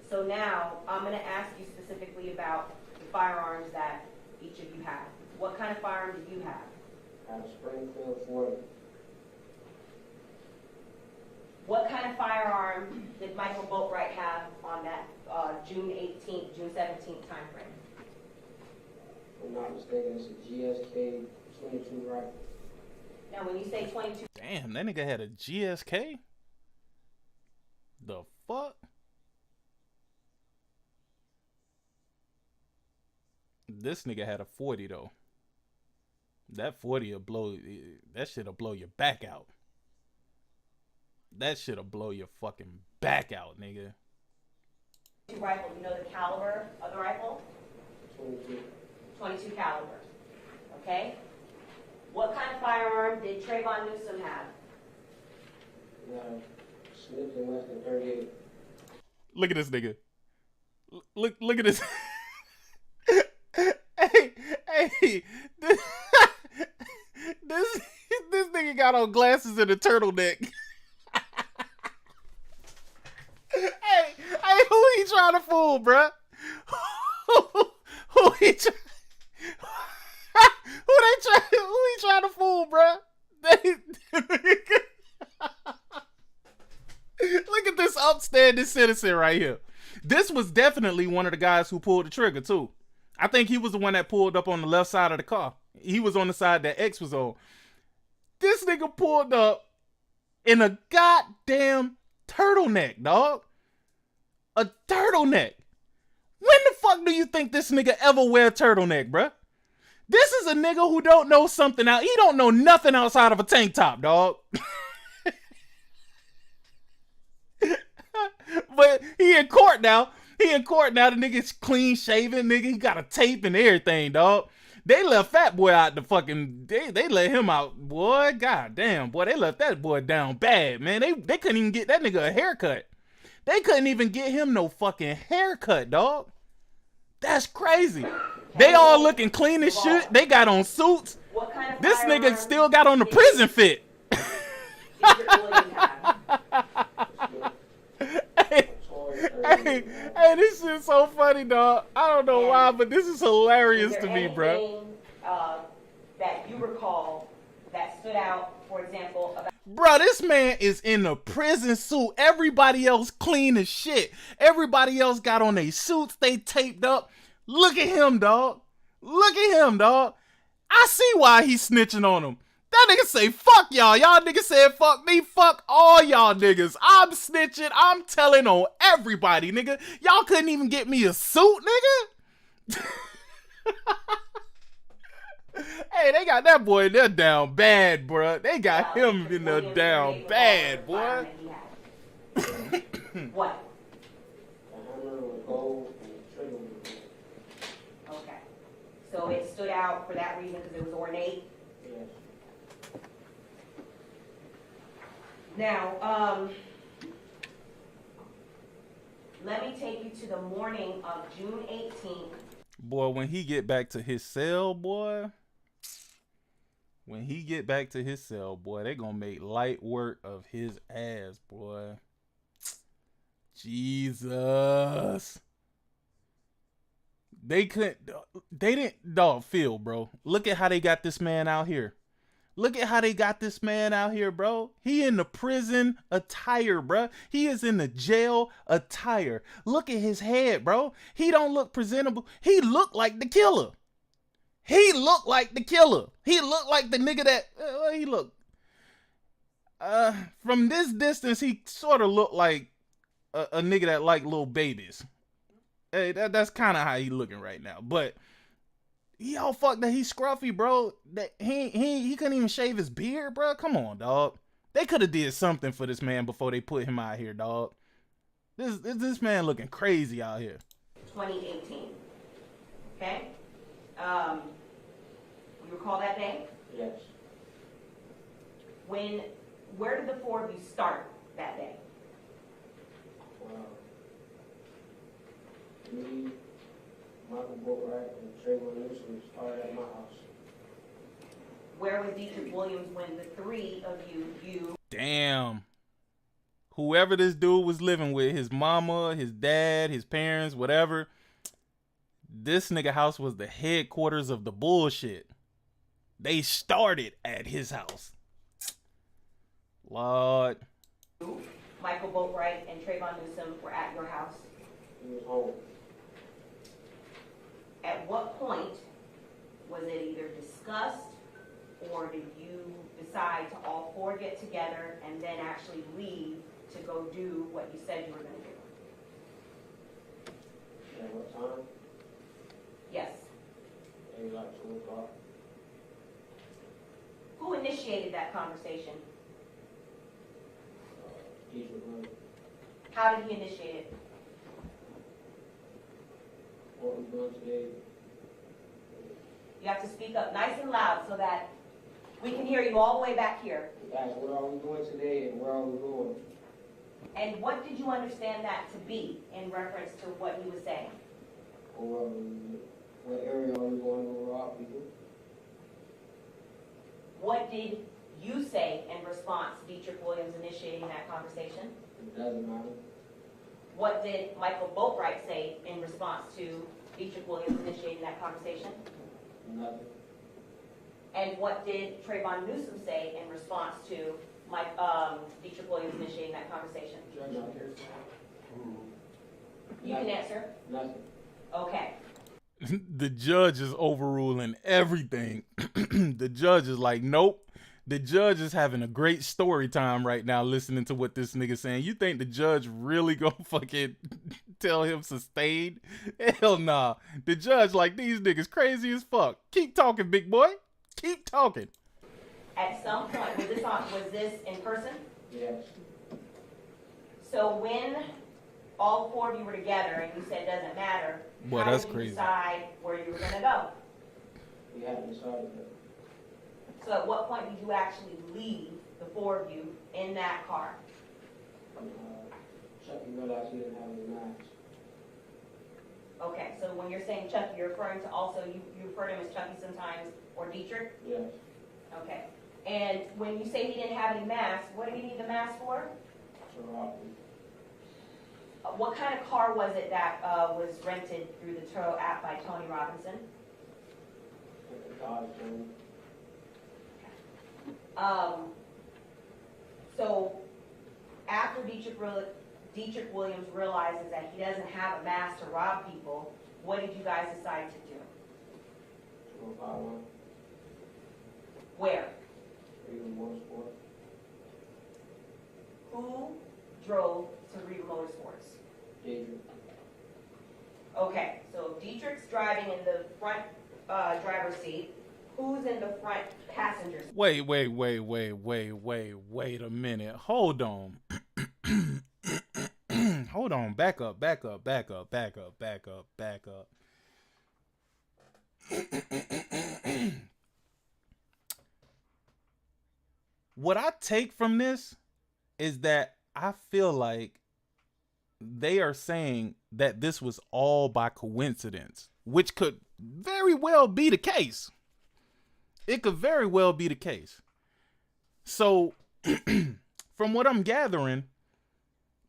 So now I'm going to ask you specifically about the firearms that each of you have. What kind of firearm did you have? I have a Springfield 40. What kind of firearm did Michael Boatwright have on that June 18th, June 17th time frame? If I'm not mistaken, it's a GSK 22 rifle. Now, when you say 22, Damn, that nigga had a GSK? The fuck? This nigga had a 40 though. That 40'll blow, that shit'll blow your back out. That shit'll blow your fucking back out, nigga. rifle, you know the caliber of the rifle? 22. 22 caliber. Okay? What kind of firearm did Trayvon Newsom have? Smith and Wesson 38. Look at this nigga. Look at this. hey, this nigga got on glasses and a turtleneck. hey, who he trying to fool, bruh? Who he trying to fool, bruh? Look at this upstanding citizen right here. This was definitely one of the guys who pulled the trigger too. I think he was the one that pulled up on the left side of the car. He was on the side that X was on. This nigga pulled up in a goddamn turtleneck, dog. A turtleneck. When the fuck do you think this nigga ever wear a turtleneck, bruh? This is a nigga who don't know something out. He don't know nothing outside of a tank top, dog. he in court now. He in court now. The nigga's clean shaven, nigga. He got a tape and everything, dog. They left Fat Boy out the fucking. They let him out, boy. God damn, boy. They left that boy down bad, man. They couldn't even get that nigga a haircut. They couldn't even get him no fucking haircut, dog. That's crazy. They all looking clean as shit. They got on suits. What kind of This nigga firearm still got on the prison fit. did Williams have? Hey, this shit's so funny, dog. I don't know why, but this is hilarious Is to there me, bro. anything, that you recall that stood out, for example, about Bro, this man is in a prison suit. Everybody else clean as shit. Everybody else got on their suits. They taped up. Look at him, dog. Look at him, dog. I see why he's snitching on him. That nigga say, fuck y'all. Y'all niggas said, fuck me. Fuck all y'all niggas. I'm snitching. I'm telling on everybody, nigga. Y'all couldn't even get me a suit, nigga. Hey, they got that boy in there down bad, bro. They got him in there down bad, boy. what? Okay. So it stood out for that reason because it was ornate? Yes. Now, let me take you to the morning of June 18th. Boy, when he get back to his cell, boy. When he get back to his cell, boy, they gonna make light work of his ass, boy. Jesus. They didn't, dog, Phil, bro. Look at how they got this man out here. Look at how they got this man out here, bro. He in the prison attire, bro. He is in the jail attire. Look at his head, bro. He don't look presentable. He look like the killer. He look like the killer. He look like the nigga that, he look. From this distance, he sort of looked like a nigga that like little babies. Hey, that's kind of how he looking right now. But he all fucked that he's scruffy, bro. That he couldn't even shave his beard, bro. Come on, dog. They could have did something for this man before they put him out here, dog. This man looking crazy out here. 2018. Okay? You recall that day? Yes. Where did the four of you start that day? Me, Michael Boatwright, and Trayvon Newsom started at my house. Where was Dietrich Williams when the three of you... Damn. Whoever this dude was living with, his mama, his dad, his parents, whatever, this nigga house was the headquarters of the bullshit. They started at his house. Lord. Michael Boatwright and Trayvon Newsom were at your house. He was home. At what point was it either discussed or did you decide to all four get together and then actually leave to go do what you said you were going to do? At what time? Yes. Maybe like 2 o'clock. Who initiated that conversation? Dietrich Williams. How did he initiate it? What we're doing today. You have to speak up nice and loud so that we can hear you all the way back here. Guys, what are we doing today and where are we going? And what did you understand that to be in reference to what he was saying? Or what area are we going to rob people? What did you say in response to Dietrich Williams initiating that conversation? It doesn't matter. What did Michael Boatwright say in response to Dietrich Williams initiating that conversation? Nothing. And what did Trayvon Newsom say in response to Dietrich Williams initiating that conversation? Nothing. You can answer. Nothing. Okay. The judge is overruling everything. The judge is like, nope. The judge is having a great story time right now listening to what this nigga saying. You think the judge really gonna fucking tell him sustained? Hell nah. The judge like, these niggas crazy as fuck. Keep talking, big boy. Keep talking. At some point, was this in person? Yes. So when all four of you were together and you said it doesn't matter, Boy, how that's did you crazy. decide where you were going to go? We hadn't decided that. So at what point did you actually leave the four of you in that car? Chucky realized he didn't have any mask. Okay, so when you're saying Chucky, you're referring to also, you refer to him as Chucky sometimes, or Dietrich? Yes. Okay. And when you say he didn't have any mask, what did he need the mask for? To rob me. What kind of car was it that was rented through the Turo app by Tony Robinson? Like a Dodge Journey. So after Dietrich Williams realizes that he doesn't have a mask to rob people, what did you guys decide to do? To go buy one. Where? Even more sport. Who drove to Reba Motorsports? Adrian. Okay, so Dietrich's driving in the front driver's seat. Who's in the front passenger seat? Wait a minute. Hold on. Hold on. Back up. What I take from this is that I feel like they are saying that this was all by coincidence, which could very well be the case. It could very well be the case. So, from what I'm gathering,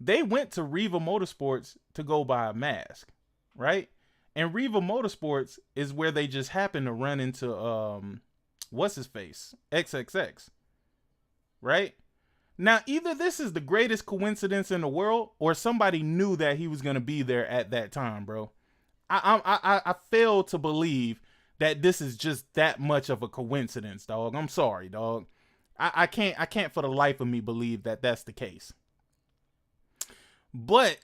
they went to Reva Motorsports to go buy a mask, right? And Reva Motorsports is where they just happened to run into, what's his face? XXX, right? Now, either this is the greatest coincidence in the world, or somebody knew that he was going to be there at that time, bro. I fail to believe that this is just that much of a coincidence, dog. I'm sorry, dog. I can't for the life of me believe that that's the case. But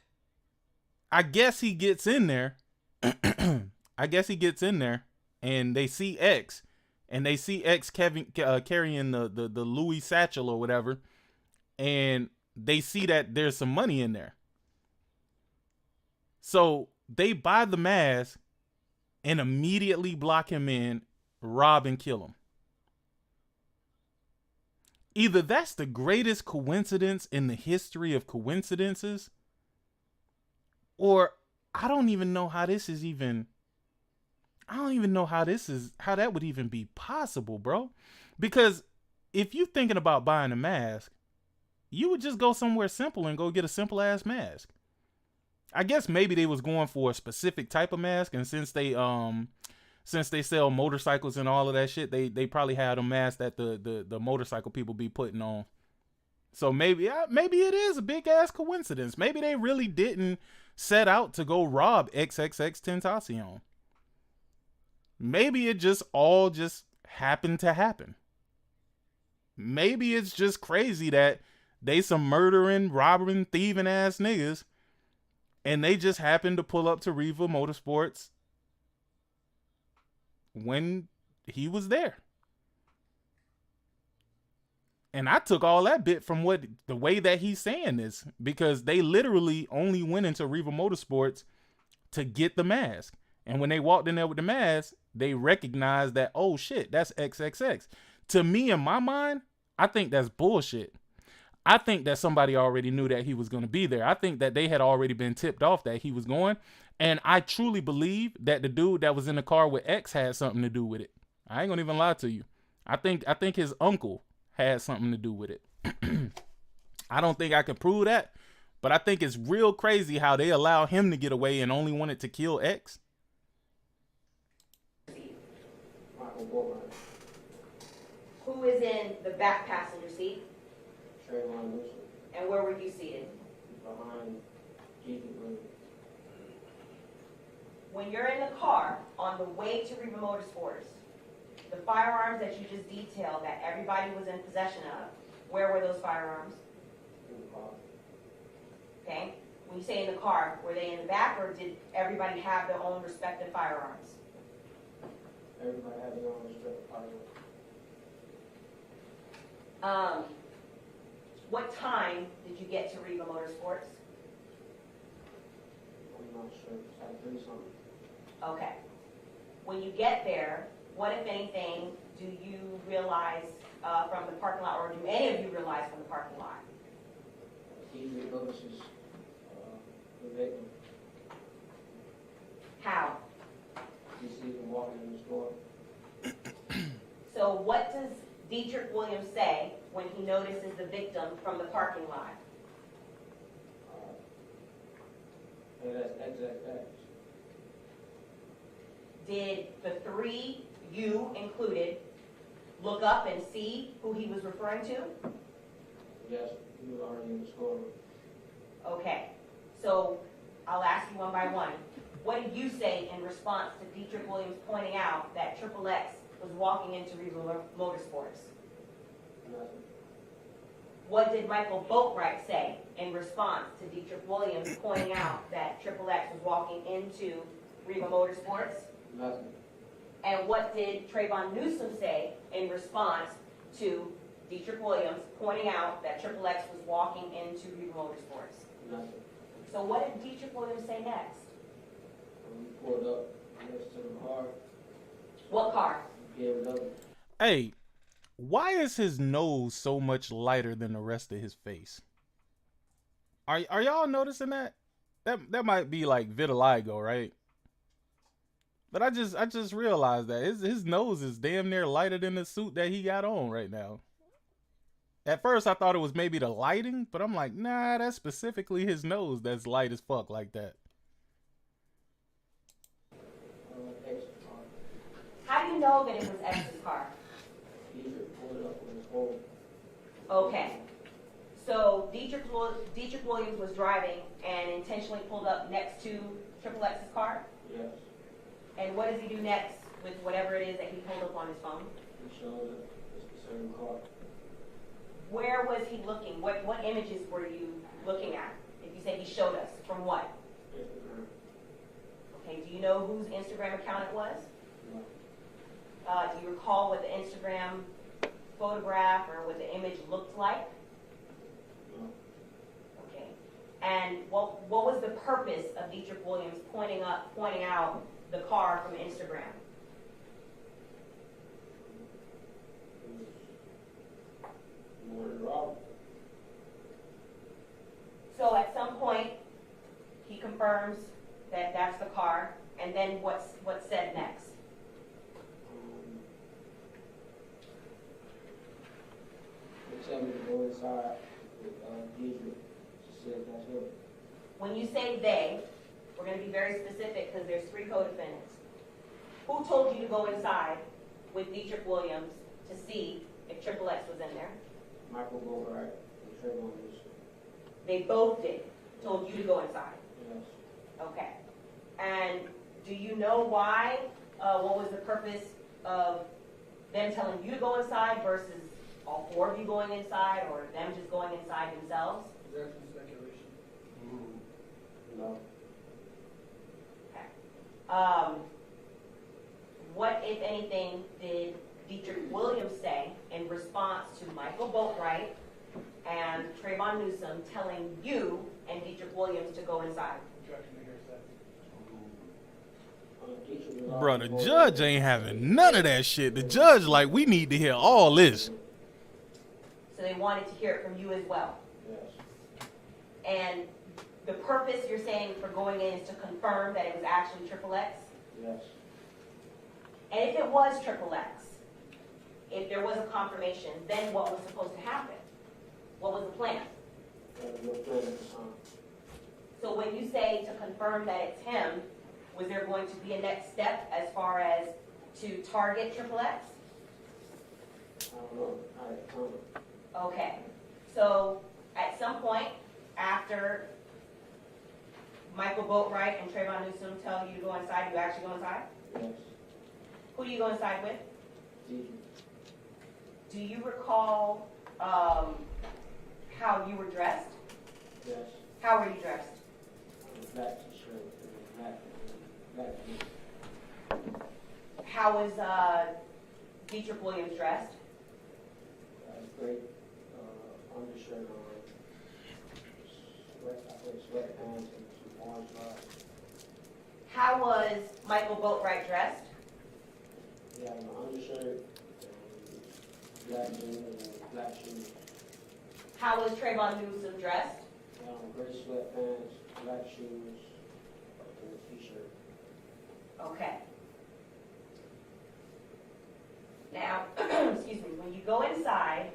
I guess he gets in there. And they see X, and they see X carrying the Louis satchel or whatever, and they see that there's some money in there. So they buy the mask and immediately block him in, rob and kill him. Either that's the greatest coincidence in the history of coincidences, or I don't even know how this is even, how that would even be possible, bro. Because if you're thinking about buying a mask, you would just go somewhere simple and go get a simple ass mask. I guess maybe they was going for a specific type of mask, and since they sell motorcycles and all of that shit, they probably had a mask that the motorcycle people be putting on. So maybe it is a big ass coincidence. Maybe they really didn't set out to go rob XXXTentacion. Maybe it just all just happened to happen. Maybe it's just crazy that they some murdering, robbing, thieving ass niggas, and they just happened to pull up to Reva Motorsports when he was there. And I took all that bit from the way that he's saying this, because they literally only went into Reva Motorsports to get the mask. And when they walked in there with the mask, they recognized that, oh shit, that's XXX. To me, in my mind, I think that's bullshit. I think that somebody already knew that he was going to be there. I think that they had already been tipped off that he was going. And I truly believe that the dude that was in the car with X had something to do with it. I ain't going to even lie to you. I think his uncle had something to do with it. I don't think I can prove that, but I think it's real crazy how they allow him to get away and only wanted to kill X. Who is in the back passenger seat? Trayvon Wilson. And where were you seated? Behind Dietrich Williams. When you're in the car on the way to Reba Motorsports, the firearms that you just detailed that everybody was in possession of, where were those firearms? In the car. Okay? When you say in the car, were they in the back, or did everybody have their own respective firearms? Everybody had their own respective firearms. What time did you get to Reba Motorsports? not sure. It's like 3 something. Okay. When you get there, what, if anything, do you realize from the parking lot, or do any of you realize from the parking lot? He notices the victim. How? He sees him walking in the store. So what does Dietrich Williams say when he notices the victim from the parking lot? And that's exact facts. Did the 3, you included, look up and see who he was referring to? Yes, he was already in the store. Okay, so I'll ask you one by one. What did you say in response to Dietrich Williams pointing out that X was walking into Regal Motorsports? Nothing. What did Michael Boatwright say in response to Dietrich Williams pointing out that X was walking into Regal Motorsports? Nothing. And what did Trayvon Newsom say in response to Dietrich Williams pointing out that X was walking into Regal Motorsports? Nothing. So what did Dietrich Williams say next? When we pulled up next to the car, What car? he gave it up. Hey, why is his nose so much lighter than the rest of his face? Are y'all noticing that? That might be like vitiligo, right? But I just realized that his nose is damn near lighter than the suit that he got on right now. At first I thought it was maybe the lighting, but I'm like, nah, that's specifically his nose that's light as fuck like that. X's car. How do you know that it was X's car? He just pulled it up with his phone. Okay. So Dietrich Williams was driving and intentionally pulled up next to X's car? Yes. And what does he do next with whatever it is that he pulled up on his phone? He showed that it's the same car. Where was he looking? What images were you looking at? If you say he showed us, from what? Instagram. Okay, do you know whose Instagram account it was? No. Do you recall what the Instagram photograph or what the image looked like? No. Okay. And what was the purpose of Dietrich Williams pointing out the car from Instagram? More than Rob. So at some point, he confirms that that's the car, and then what's said next? They tell me to go inside with Dietrich. She said that's him. When you say they, we're going to be very specific because there's 3 co-defendants. Who told you to go inside with Dietrich Williams to see if X was in there? Michael Boatwright and Trayvon Newsom. They both did. Told you to go inside. Yes. Okay. And do you know why? What was the purpose of them telling you to go inside versus all 4 of you going inside, or them just going inside themselves? That's some speculation. No. Okay. What, if anything, did Dietrich Williams say in response to Michael Boatwright and Trayvon Newsom telling you and Dietrich Williams to go inside? Bro, the judge ain't having none of that shit. The judge like, we need to hear all this. So they wanted to hear it from you as well. Yes. And the purpose you're saying for going in is to confirm that it was actually X? Yes. And if it was X, if there was a confirmation, then what was supposed to happen? What was the plan? There was no plan at the time. So when you say to confirm that it's him, was there going to be a next step as far as to target X? I don't know. I had time. Okay. So at some point after Michael Boatwright and Trayvon Newsom tell you to go inside, you actually go inside? Yes. Who do you go inside with? Dietrich. Do you recall how you were dressed? Yes. How were you dressed? Black t-shirt and black jeans. How was Dietrich Williams dressed? Great undershirt on. I think sweatpants and some orange slides. How was Michael Boatwright dressed? He had an undershirt, black jeans, and black shoes. How was Trayvon Newsom dressed? Gray sweatpants, black shoes, and a t-shirt. Okay. Now, excuse me, when you go inside,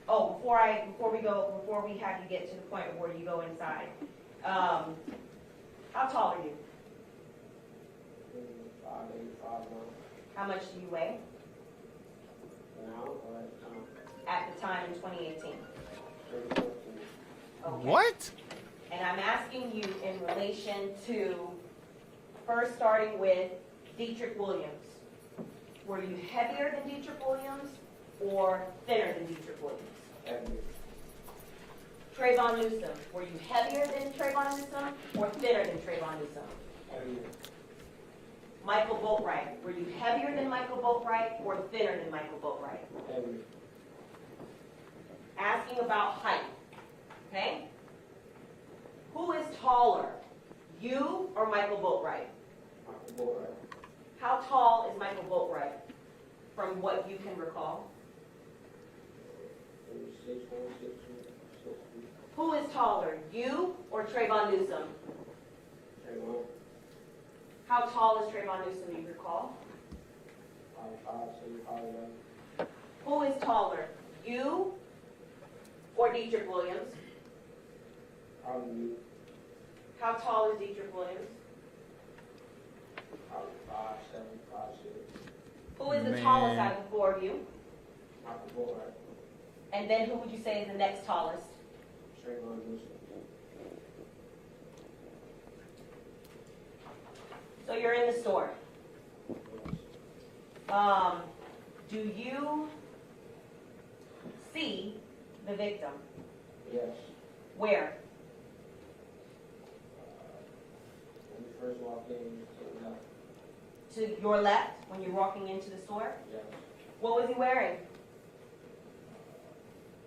before we have you get to the point of where you go inside, how tall are you? 5'8", 5'9". How much do you weigh? Now, or at the time? At the time in 2018. 30, Okay. What? And I'm asking you in relation to, first starting with Dietrich Williams. Were you heavier than Dietrich Williams or thinner than Dietrich Williams? Heavier. Trayvon Newsom, were you heavier than Trayvon Newsom or thinner than Trayvon Newsom? Heavier. Michael Boatwright, were you heavier than Michael Boatwright or thinner than Michael Boatwright? Heavier. Asking about height, okay? Who is taller, you or Michael Boatwright? Michael Boatwright. How tall is Michael Boatwright from what you can recall? 6'1", 6'2", 6'3". Who is taller, you or Trayvon Newsom? Trayvon. How tall is Trayvon Newsom, you recall? 5'6", 5'11". Who is taller, you or Dietrich Williams? Probably me. How tall is Dietrich Williams? Probably 5'7", 5'6". Who is the Man. tallest out of the four of you? Michael Boatwright. And then who would you say is the next tallest? Trayvon Newsom. So you're in the store. Yes. Do you see the victim? Yes. Where? When we first walked in, to the left. To your left when you're walking into the store? Yes. What was he wearing?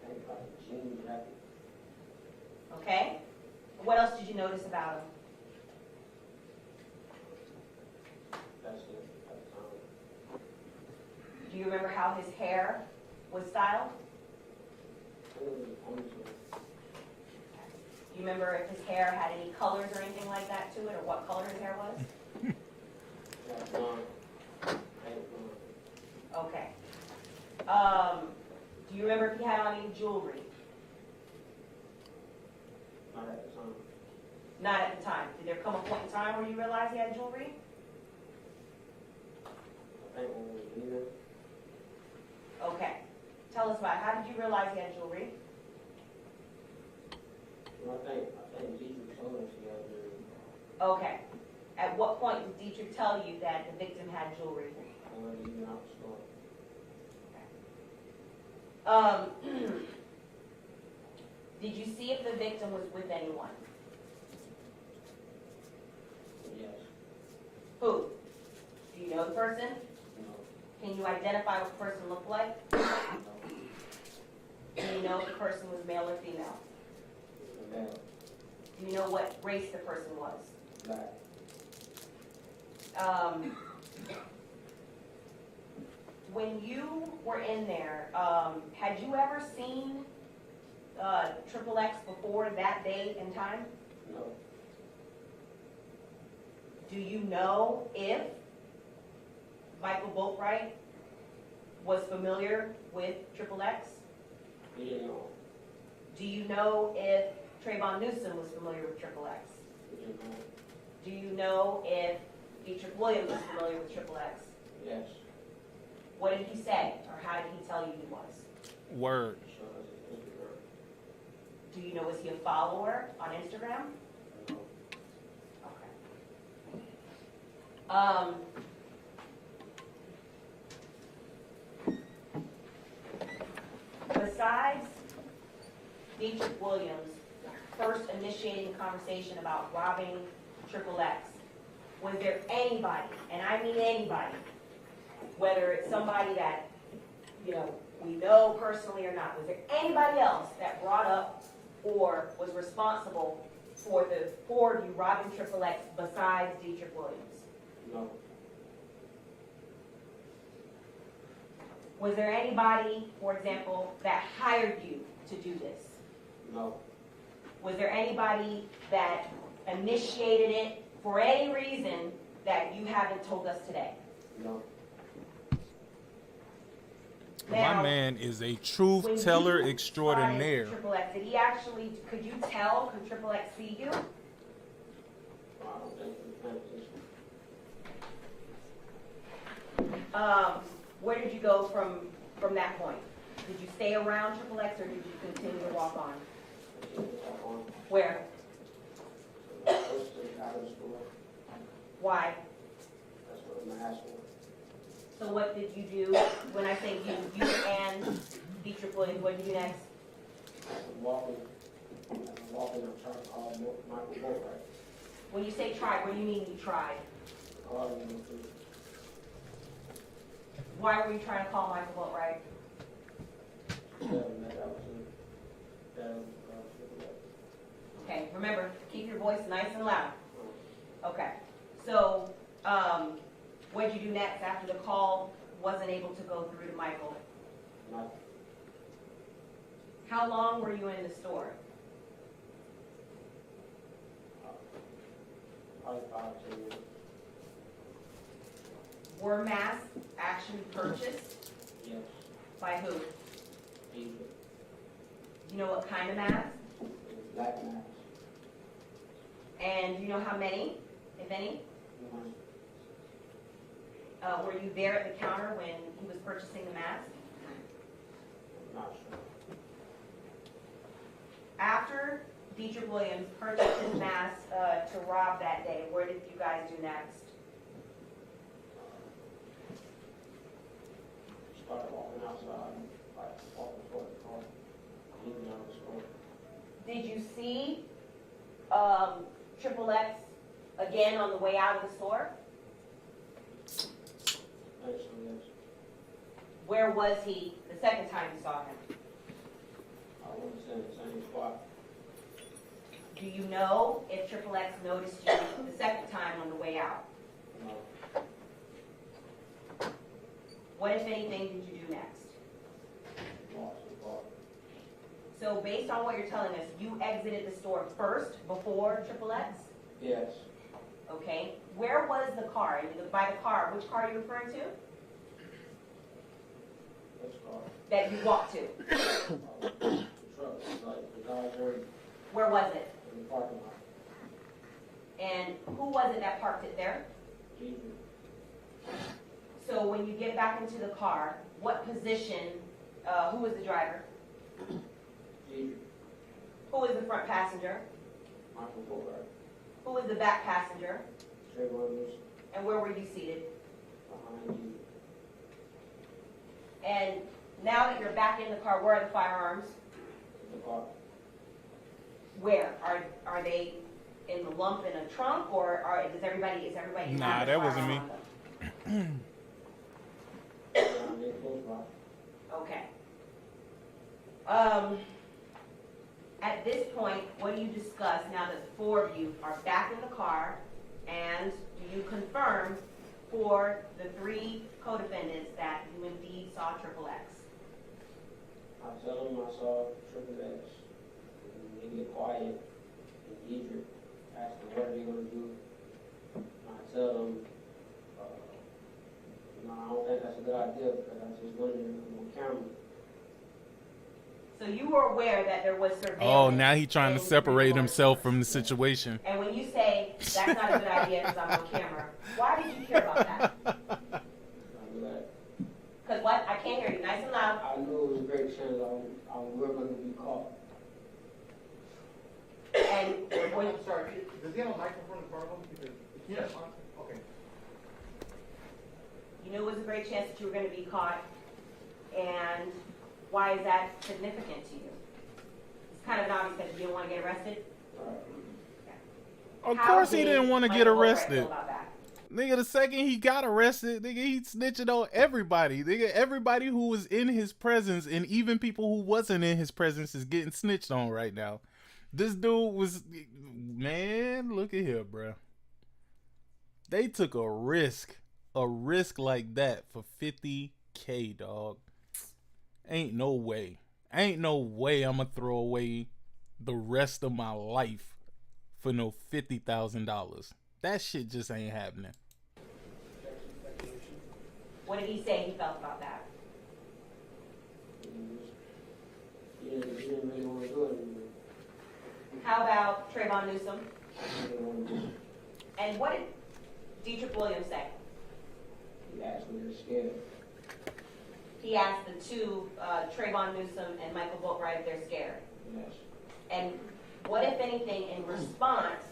I think like a jean jacket. Okay. What else did you notice about him? That's it at the time. Do you remember how his hair was styled? Ponytail. Do you remember if his hair had any colors or anything like that to it, or what color his hair was? Yeah, blonde. Pink blonde. Okay. Do you remember if he had on any jewelry? Not at the time. Not at the time. Did there come a point in time where you realized he had jewelry? I think when we were leaving, Okay. Tell us about it. How did you realize he had jewelry? I think Dietrich told us he had jewelry. Okay. At what point did Dietrich tell you that the victim had jewelry? When we were leaving out the store. Did you see if the victim was with anyone? Yes. Who? Do you know the person? No. Can you identify what the person looked like? No. Do you know if the person was male or female? Male. Do you know what race the person was? Black. When you were in there, had you ever seen X before that date and time? No. Do you know if Michael Boatwright was familiar with X? He didn't know. Do you know if Trayvon Newsom was familiar with X? He didn't know. Do you know if Dietrich Williams was familiar with X? Yes. What did he say, or how did he tell you he was? Word. He showed us his Instagram. Do you know, was he a follower on Instagram? No. Okay. Besides Dietrich Williams first initiating a conversation about robbing X, was there anybody, and I mean anybody, whether it's somebody that, you know, we know personally or not, was there anybody else that brought up or was responsible for the four of you robbing Triple X besides Dietrich Williams? No. Was there anybody, for example, that hired you to do this? No. Was there anybody that initiated it for any reason that you haven't told us today? No. My man is a truth teller extraordinaire. Triple X, did he actually? Could you tell? Could Triple X see you? I don't think it's in position. Where did you go from that point? Did you stay around Triple X or did you continue to walk on? Where? Out of the store. Why? That's what I'm asking. So what did you do? When I say you and Dietrich Williams, what did you do next? I'm walking, I'm trying to call Michael Boatwright. When you say tried, what do you mean you tried? Calling him to Why were you trying to call Michael Boatwright? tell him that I was Triple X. Okay, remember, keep your voice nice and loud. Okay, so what did you do next after the call wasn't able to go through to Michael? Nothing. How long were you in the store? Probably 5-10 minutes. Were masks actually purchased? Yes. By who? Egypt. You know what kind of mask? It was black mask. And do you know how many, if any? One. Were you there at the counter when he was purchasing the mask? I'm not sure. After Dietrich Williams purchased his mask to rob that day, where did you guys do next? Started walking outside, like walking toward the car, leaving out the store. Did you see Triple X again on the way out of the store? Actually, yes. Where was he the second time you saw him? I wouldn't say the same spot. Do you know if Triple X noticed you the second time on the way out? No. What, if anything, did you do next? Walked to the car. So based on what you're telling us, you exited the store first before Triple X? Yes. Okay. Where was the car? And by the car, which car are you referring to? Which car? That you walked to. The truck, like the Dodger Where was it? in the parking lot. And who was it that parked it there? Egypt. So when you get back into the car, what position, who was the driver? Egypt. Who was the front passenger? Michael Boatwright. Who was the back passenger? Trey Williams. And where were you seated? Behind you. And now that you're back in the car, where are the firearms? In the car. Where? Are they in the lump in a trunk, or is everybody Nah, that wasn't me. Around there close by. Okay. At this point, what do you discuss now that the four of you are back in the car, and do you confirm for the three co-defendants that you indeed saw Triple X? I tell them I saw Triple X. And they get quiet. And Egypt asked them what are they going to do. And I tell them, no, I don't think that's a good idea because I just went in there on camera. So you were aware that there was surveillance. Oh, now he trying to in separate Triple himself X's from the person. situation. And when you say that's not a good idea because I'm on camera, why did you care about that? I knew that. Because what? I can't hear you. Nice and loud. I knew it was a great chance we were going to be caught. And when, I'm sorry, does he have a microphone in front of him? Because Yes. Okay. you knew it was a great chance that you were going to be caught, and why is that significant to you? It's kind of obvious that you didn't want to get arrested. Of How course he did didn't want to get Michael Boatwright arrested. feel about that? Nigga, the second he got arrested, nigga, he snitching on everybody. Nigga, everybody who was in his presence and even people who wasn't in his presence is getting snitched on right now. This dude was man. Look at here, bro. They took a risk like that for $50K, dog. Ain't no way I'm gonna throw away the rest of my life for no $50,000. That shit just ain't happening. What did he say he felt about that? He didn't really want to do it anymore. How about Trayvon Newsom? He didn't want to do it. And what did Dietrich Williams say? He asked me to scared. He asked the two, Trayvon Newsom and Michael Boatwright, if they're scared. Yes. And what, if anything, in response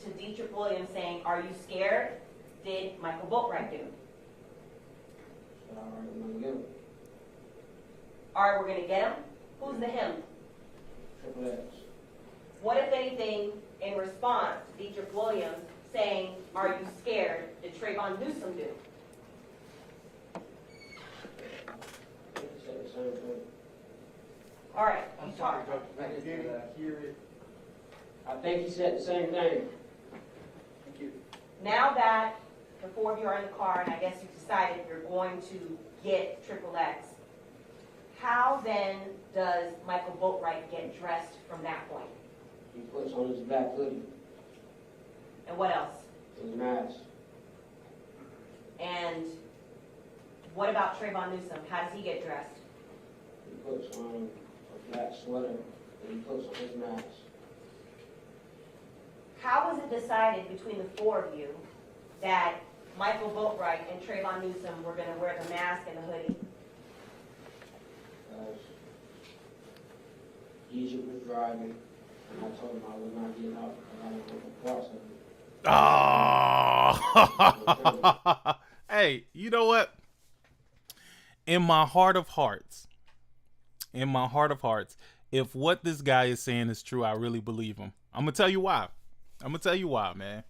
to Dietrich Williams saying, "Are you scared?" did Michael Boatwright do? So, all right, I'm going to get him. All right, we're going to get him. Who's the him? T.P.I.S. What, if anything, in response to Dietrich Williams saying, "Are you scared?" did Trayvon Newsom do? He said the same thing. All right, I'm you sorry, talk. Dr. I didn't hear it. I think he said the same thing. Thank you. Now that the four of you are in the car, and I guess you've decided you're going to get X, how then does Michael Boatwright get dressed from that point? He puts on his black hoodie, And what else? his mask. And what about Trayvon Newsom? How does he get dressed? He puts on a black sweater, and he puts on his mask. How was it decided between the four of you that Michael Boatwright and Trayvon Newsom were going to wear the mask and the hoodie? Because Egypt was driving, and I told him I would not get out because I didn't want no parts of it. Oh. Hey, you know what? In my heart of hearts, if what this guy is saying is true, I really believe him. I'm going to tell you why, man.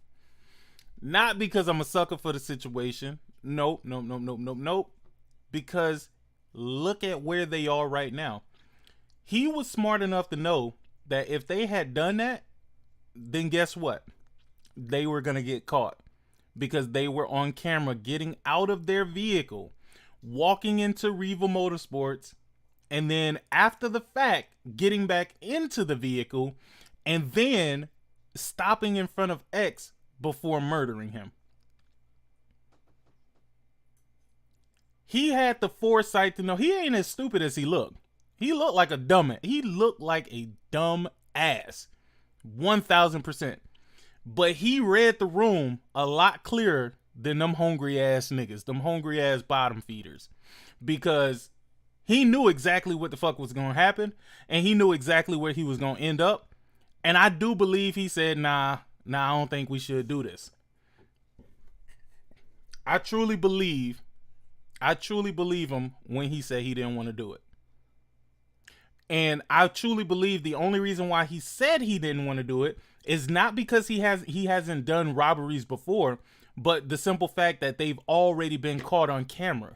Not because I'm a sucker for the situation. Nope. Because look at where they are right now. He was smart enough to know that if they had done that, then guess what? They were going to get caught because they were on camera getting out of their vehicle, walking into Riva Motorsports, and then after the fact, getting back into the vehicle and then stopping in front of X before murdering him. He had the foresight to know he ain't as stupid as he looked. He looked like a dumb. He looked like a dumb ass. 1000%. But he read the room a lot clearer than them hungry ass niggas, them hungry ass bottom feeders. Because he knew exactly what the fuck was going to happen. And he knew exactly where he was going to end up. And I do believe he said, nah, I don't think we should do this. I truly believe him when he said he didn't want to do it. And I truly believe the only reason why he said he didn't want to do it is not because he hasn't done robberies before, but the simple fact that they've already been caught on camera.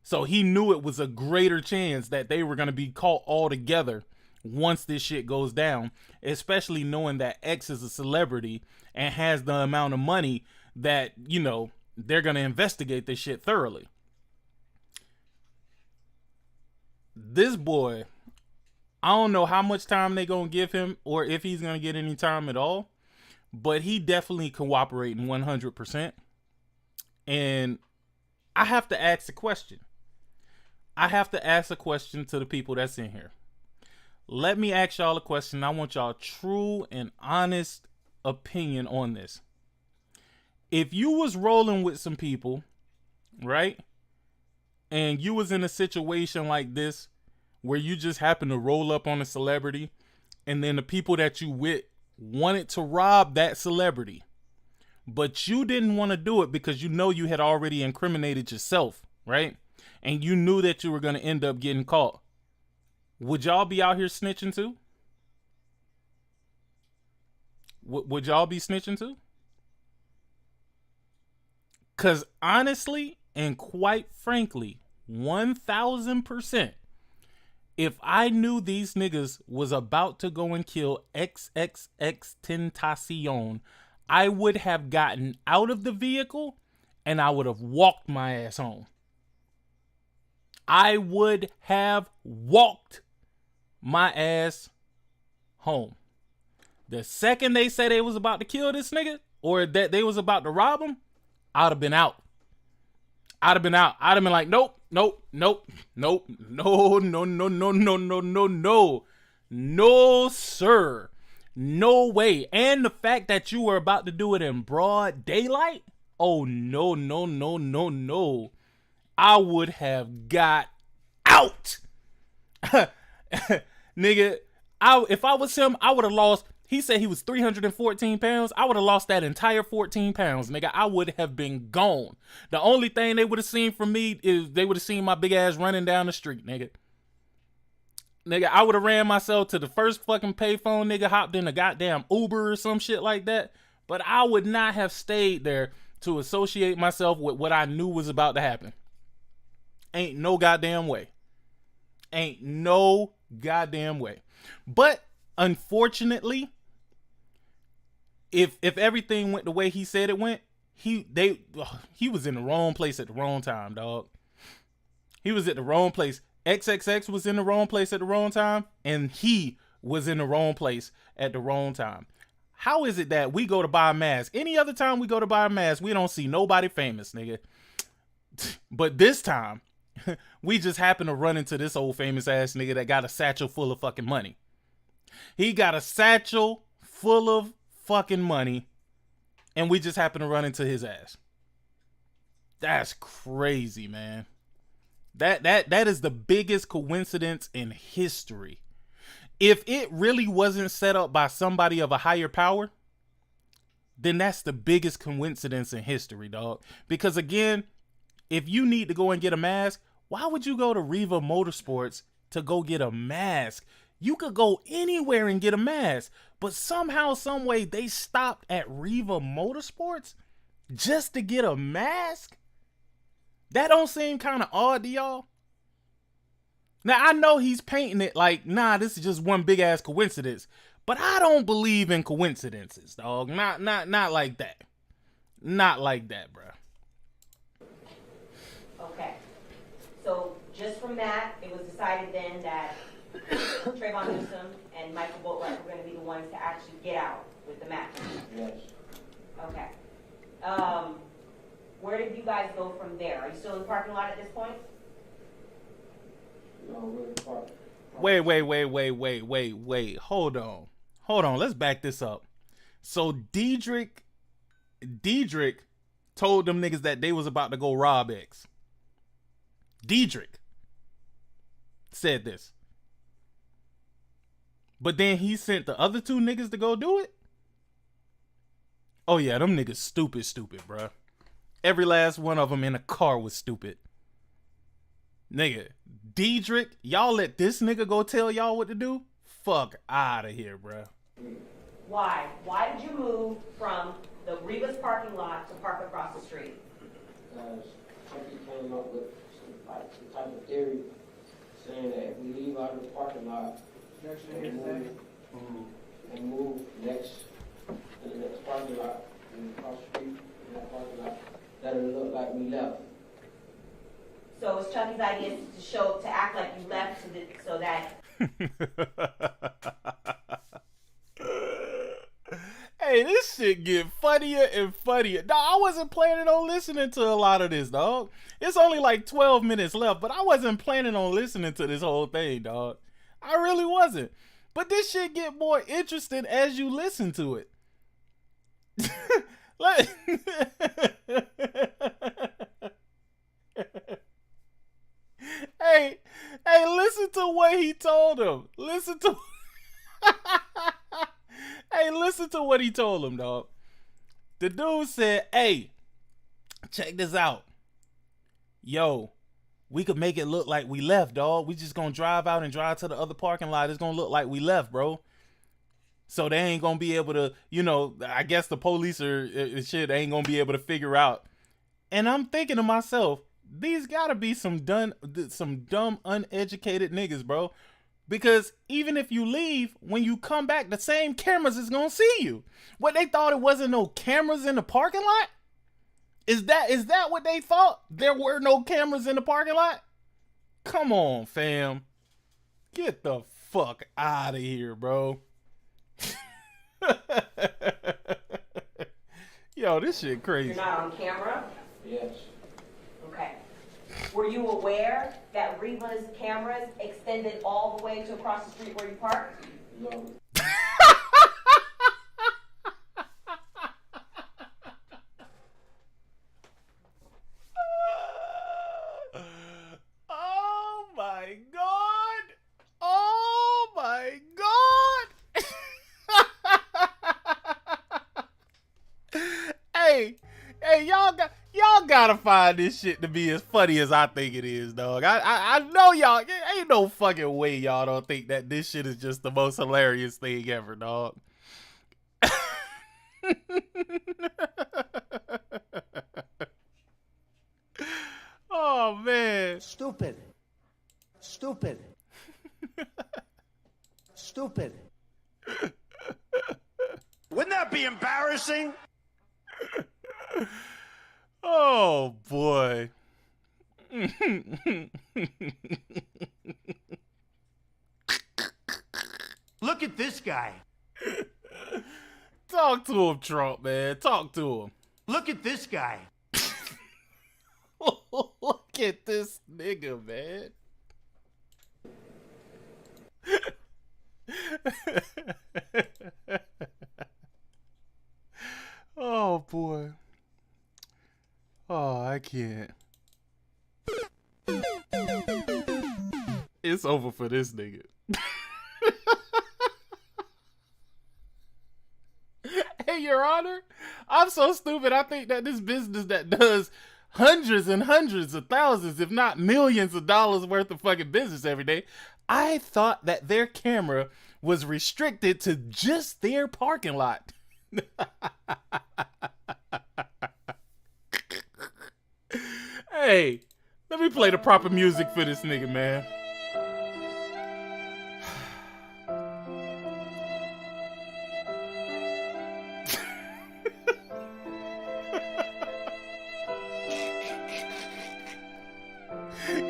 So he knew it was a greater chance that they were going to be caught all together once this shit goes down, especially knowing that X is a celebrity and has the amount of money that, you know, they're going to investigate this shit thoroughly. This boy, I don't know how much time they going to give him or if he's going to get any time at all, but he definitely cooperating 100%. And I have to ask a question. I have to ask a question to the people that's in here. Let me ask y'all a question. I want y'all true and honest opinion on this. If you was rolling with some people, right? And you was in a situation like this where you just happened to roll up on a celebrity and then the people that you with wanted to rob that celebrity, but you didn't want to do it because you know you had already incriminated yourself, right? And you knew that you were going to end up getting caught. Would y'all be out here snitching too? Would y'all be snitching too? Because honestly and quite frankly, 1000%, If I knew these niggas was about to go and kill XXX Tentacion, I would have gotten out of the vehicle and I would have walked my ass home. I would have walked my ass home. The second they said they was about to kill this nigga or that they was about to rob him, I'd have been out. I'd have been like, nope, no, sir. No way. And the fact that you were about to do it in broad daylight, oh, no. I would have got out. Nigga, if I was him, I would have lost. He said he was 314 pounds. I would have lost that entire 14 pounds, nigga. I would have been gone. The only thing they would have seen from me is they would have seen my big ass running down the street, nigga. Nigga, I would have ran myself to the first fucking payphone, nigga, hopped in a goddamn Uber or some shit like that. But I would not have stayed there to associate myself with what I knew was about to happen. Ain't no goddamn way. Ain't no goddamn way. But unfortunately, if everything went the way he said it went, he was in the wrong place at the wrong time, dog. He was at the wrong place. XXX was in the wrong place at the wrong time, and he was in the wrong place at the wrong time. How is it that we go to buy a mask? Any other time we go to buy a mask, we don't see nobody famous, nigga. But this time, we just happen to run into this old famous ass nigga that got a satchel full of fucking money. He got a satchel full of fucking money, and we just happen to run into his ass. That's crazy, man. That is the biggest coincidence in history. If it really wasn't set up by somebody of a higher power, then that's the biggest coincidence in history, dog. Because again, if you need to go and get a mask, why would you go to Riva Motorsports to go get a mask? You could go anywhere and get a mask, but somehow, some way, they stopped at Riva Motorsports just to get a mask? That don't seem kind of odd to y'all? Now, I know he's painting it like, nah, this is just one big ass coincidence, but I don't believe in coincidences, dog. Not like that. Not like that, bro. Okay. So just from that, it was decided then that Trayvon Newsom and Michael Boatwright were going to be the ones to actually get out with the match. Yes. Okay. Where did you guys go from there? Are you still in the parking lot at this point? No, we're in the park. Wait. Hold on. Let's back this up. So Diedrich told them niggas that they was about to go rob X. Diedrich said this. But then he sent the other two niggas to go do it? Oh yeah, them niggas stupid, bruh. Every last one of them in a car was stupid. Nigga, Diedrich, y'all let this nigga go tell y'all what to do? Fuck out of here, bruh. Why? Why did you move from the Rivas parking lot to park across the street? Because Chucky came up with some type of theory saying that if we leave out of the parking lot and move next to the next parking lot and across the street in that parking lot, that it'll look like we left. So it's Chucky's idea to act like you left so that. Hey, this shit get funnier and funnier. Dog, I wasn't planning on listening to a lot of this, dog. It's only like 12 minutes left, but I wasn't planning on listening to this whole thing, dog. I really wasn't. But this shit get more interesting as you listen to it. Like, hey, listen to what he told him. Listen to what he told him, dog. The dude said, hey, check this out. Yo, we could make it look like we left, dog. We just gonna drive out and drive to the other parking lot. It's gonna look like we left, bro. So they ain't gonna be able to, I guess the police or shit ain't gonna be able to figure out. And I'm thinking to myself, these gotta be some dumb, uneducated niggas, bro. Because even if you leave, when you come back, the same cameras is gonna see you. What, they thought it wasn't no cameras in the parking lot? Is that what they thought? There were no cameras in the parking lot? Come on, fam. Get the fuck out of here, bro. Yo, this shit crazy. You're not on camera? Yes. Okay. Were you aware that Reva's cameras extended all the way to across the street where you parked? No. Oh my God. Oh my God. Hey, y'all gotta find this shit to be as funny as I think it is, dog. I know y'all, ain't no fucking way y'all don't think that this shit is just the most hilarious thing ever, dog. Oh man. Stupid. Stupid. Stupid. Wouldn't that be embarrassing? Oh boy. Look at this guy. Talk to him, Trump, man. Talk to him. Look at this guy. Look at this nigga, man. Oh boy. Oh, I can't. It's over for this nigga. Hey, Your Honor, I'm so stupid. I think that this business that does hundreds and hundreds of thousands, if not millions of dollars worth of fucking business every day, I thought that their camera was restricted to just their parking lot. Hey, let me play the proper music for this nigga, man.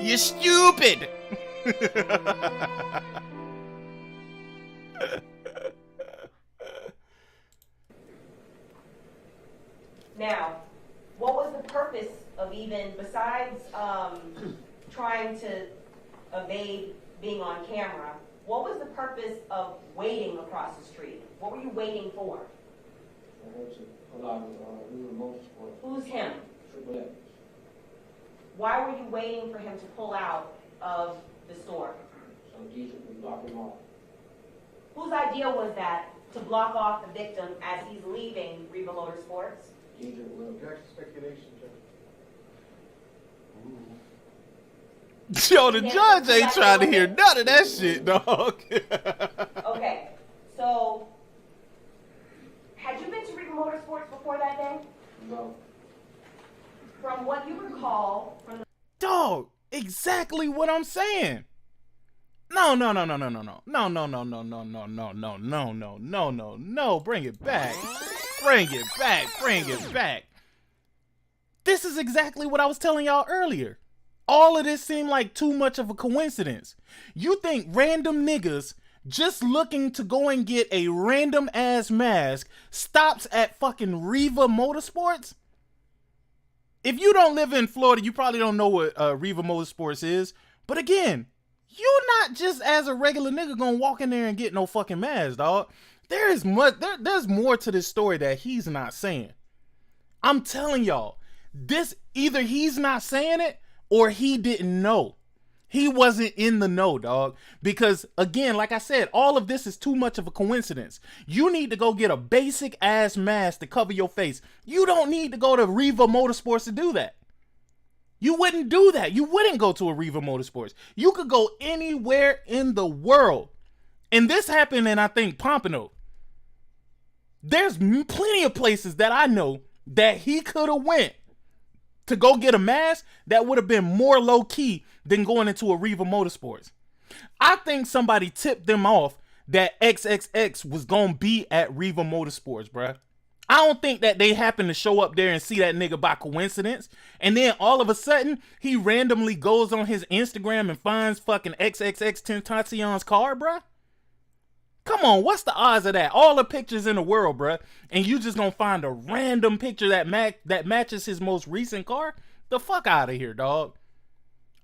You stupid. Now, what was the purpose of even, besides trying to evade being on camera, what was the purpose of waiting across the street? What were you waiting for? I heard you pull out of Riva Motorsport. Who's him? Triple X. Why were you waiting for him to pull out of the store? So Deidre would block him off. Whose idea was that to block off the victim as he's leaving Riva Motorsports? Deidre will. Objection, speculation, Judge. Yo, the judge ain't trying to hear none of that shit, dog. Okay, so had you been to Riva Motorsports before that day? No. From what you recall, from the Dog, exactly what I'm saying. No. Bring it back. Bring it back. This is exactly what I was telling y'all earlier. All of this seemed like too much of a coincidence. You think random niggas just looking to go and get a random ass mask stops at fucking Riva Motorsports? If you don't live in Florida, you probably don't know what Riva Motorsports is. But again, you're not just as a regular nigga gonna walk in there and get no fucking mask, dog. There's more to this story that he's not saying. I'm telling y'all, this either he's not saying it or he didn't know. He wasn't in the know, dog. Because again, like I said, all of this is too much of a coincidence. You need to go get a basic ass mask to cover your face. You don't need to go to Riva Motorsports to do that. You wouldn't do that. You wouldn't go to a Riva Motorsports. You could go anywhere in the world. And this happened in, I think, Pompano. There's plenty of places that I know that he could have went to go get a mask that would have been more low key than going into a Riva Motorsports. I think somebody tipped them off that XXX was gonna be at Riva Motorsports, bruh. I don't think that they happened to show up there and see that nigga by coincidence. And then all of a sudden, he randomly goes on his Instagram and finds fucking XXX Tentacion's car, bruh. Come on, what's the odds of that? All the pictures in the world, bruh. And you just gonna find a random picture that matches his most recent car? The fuck out of here, dog.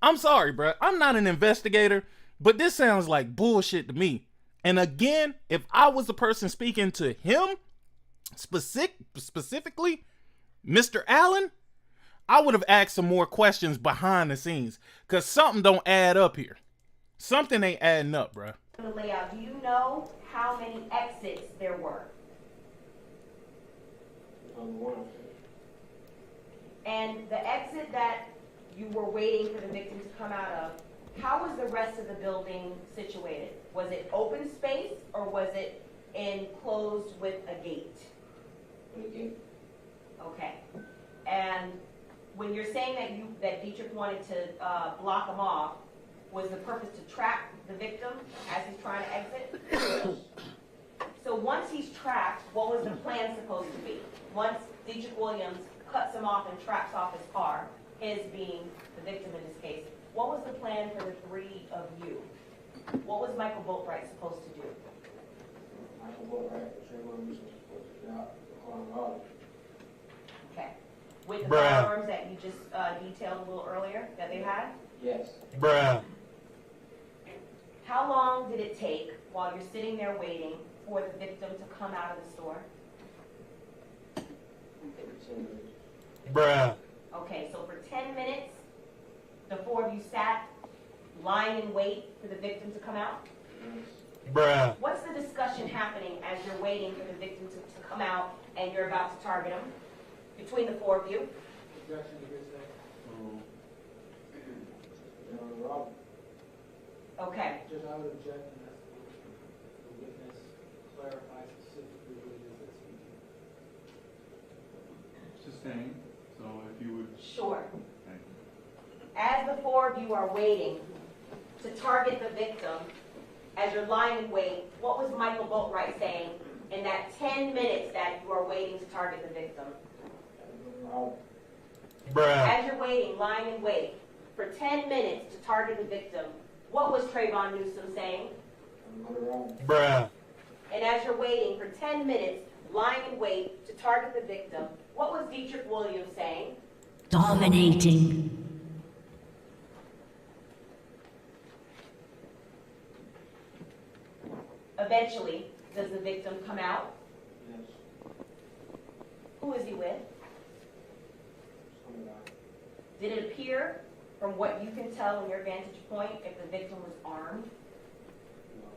I'm sorry, bruh. I'm not an investigator, but this sounds like bullshit to me. And again, if I was the person speaking to him, specifically Mr. Allen, I would have asked some more questions behind the scenes, because something don't add up here. Something ain't adding up, bruh. The layout, do you know how many exits there were? One. And the exit that you were waiting for the victim to come out of, how was the rest of the building situated? Was it open space or was it enclosed with a gate? Okay. And when you're saying that Dietrich wanted to block him off, was the purpose to trap the victim as he's trying to exit? So once he's trapped, what was the plan supposed to be? Once Dietrich Williams cuts him off and traps off his car, his being the victim in this case, what was the plan for the three of you? What was Michael Boatwright supposed to do? Michael Boatwright and Trayvon was supposed to get out the car and rob him. Okay. With the firearms that you just detailed a little earlier that they had? Yes. Bruh. How long did it take while you're sitting there waiting for the victim to come out of the store? 10 minutes. Bruh. Okay, so for 10 minutes, the four of you sat lying in wait for the victim to come out? Bruh. What's the discussion happening as you're waiting for the victim to come out and you're about to target him between the four of you? Objection to hearsay. Okay. Judge, I would object and ask the witness clarify specifically what it is that's speaking. Sustained. So if you would. Sure. Thank you. As the four of you are waiting to target the victim, as you're lying in wait, what was Michael Boatwright saying in that 10 minutes that you are waiting to target the victim? Bruh. As you're waiting, lying in wait, for 10 minutes to target the victim, what was Trayvon Newsom saying? Bruh. And as you're waiting for 10 minutes, lying in wait to target the victim, what was Dietrich Williams saying? Dominating. Eventually, does the victim come out? Yes. Who is he with? Some guy. Did it appear, from what you can tell in your vantage point, if the victim was armed? No.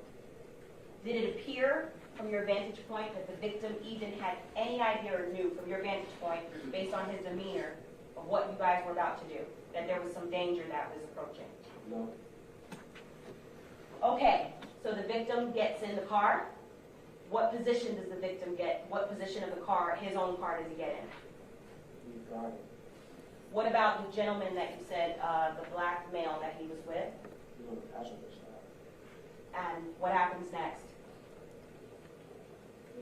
Did it appear, from your vantage point, that the victim even had any idea or knew, from your vantage point, based on his demeanor, of what you guys were about to do? That there was some danger that was approaching? No. Okay, so the victim gets in the car. What position does the victim get? What position of the car, his own car, does he get in? He's driving. What about the gentleman that you said, the black male that he was with? He's on the passenger side. And what happens next? They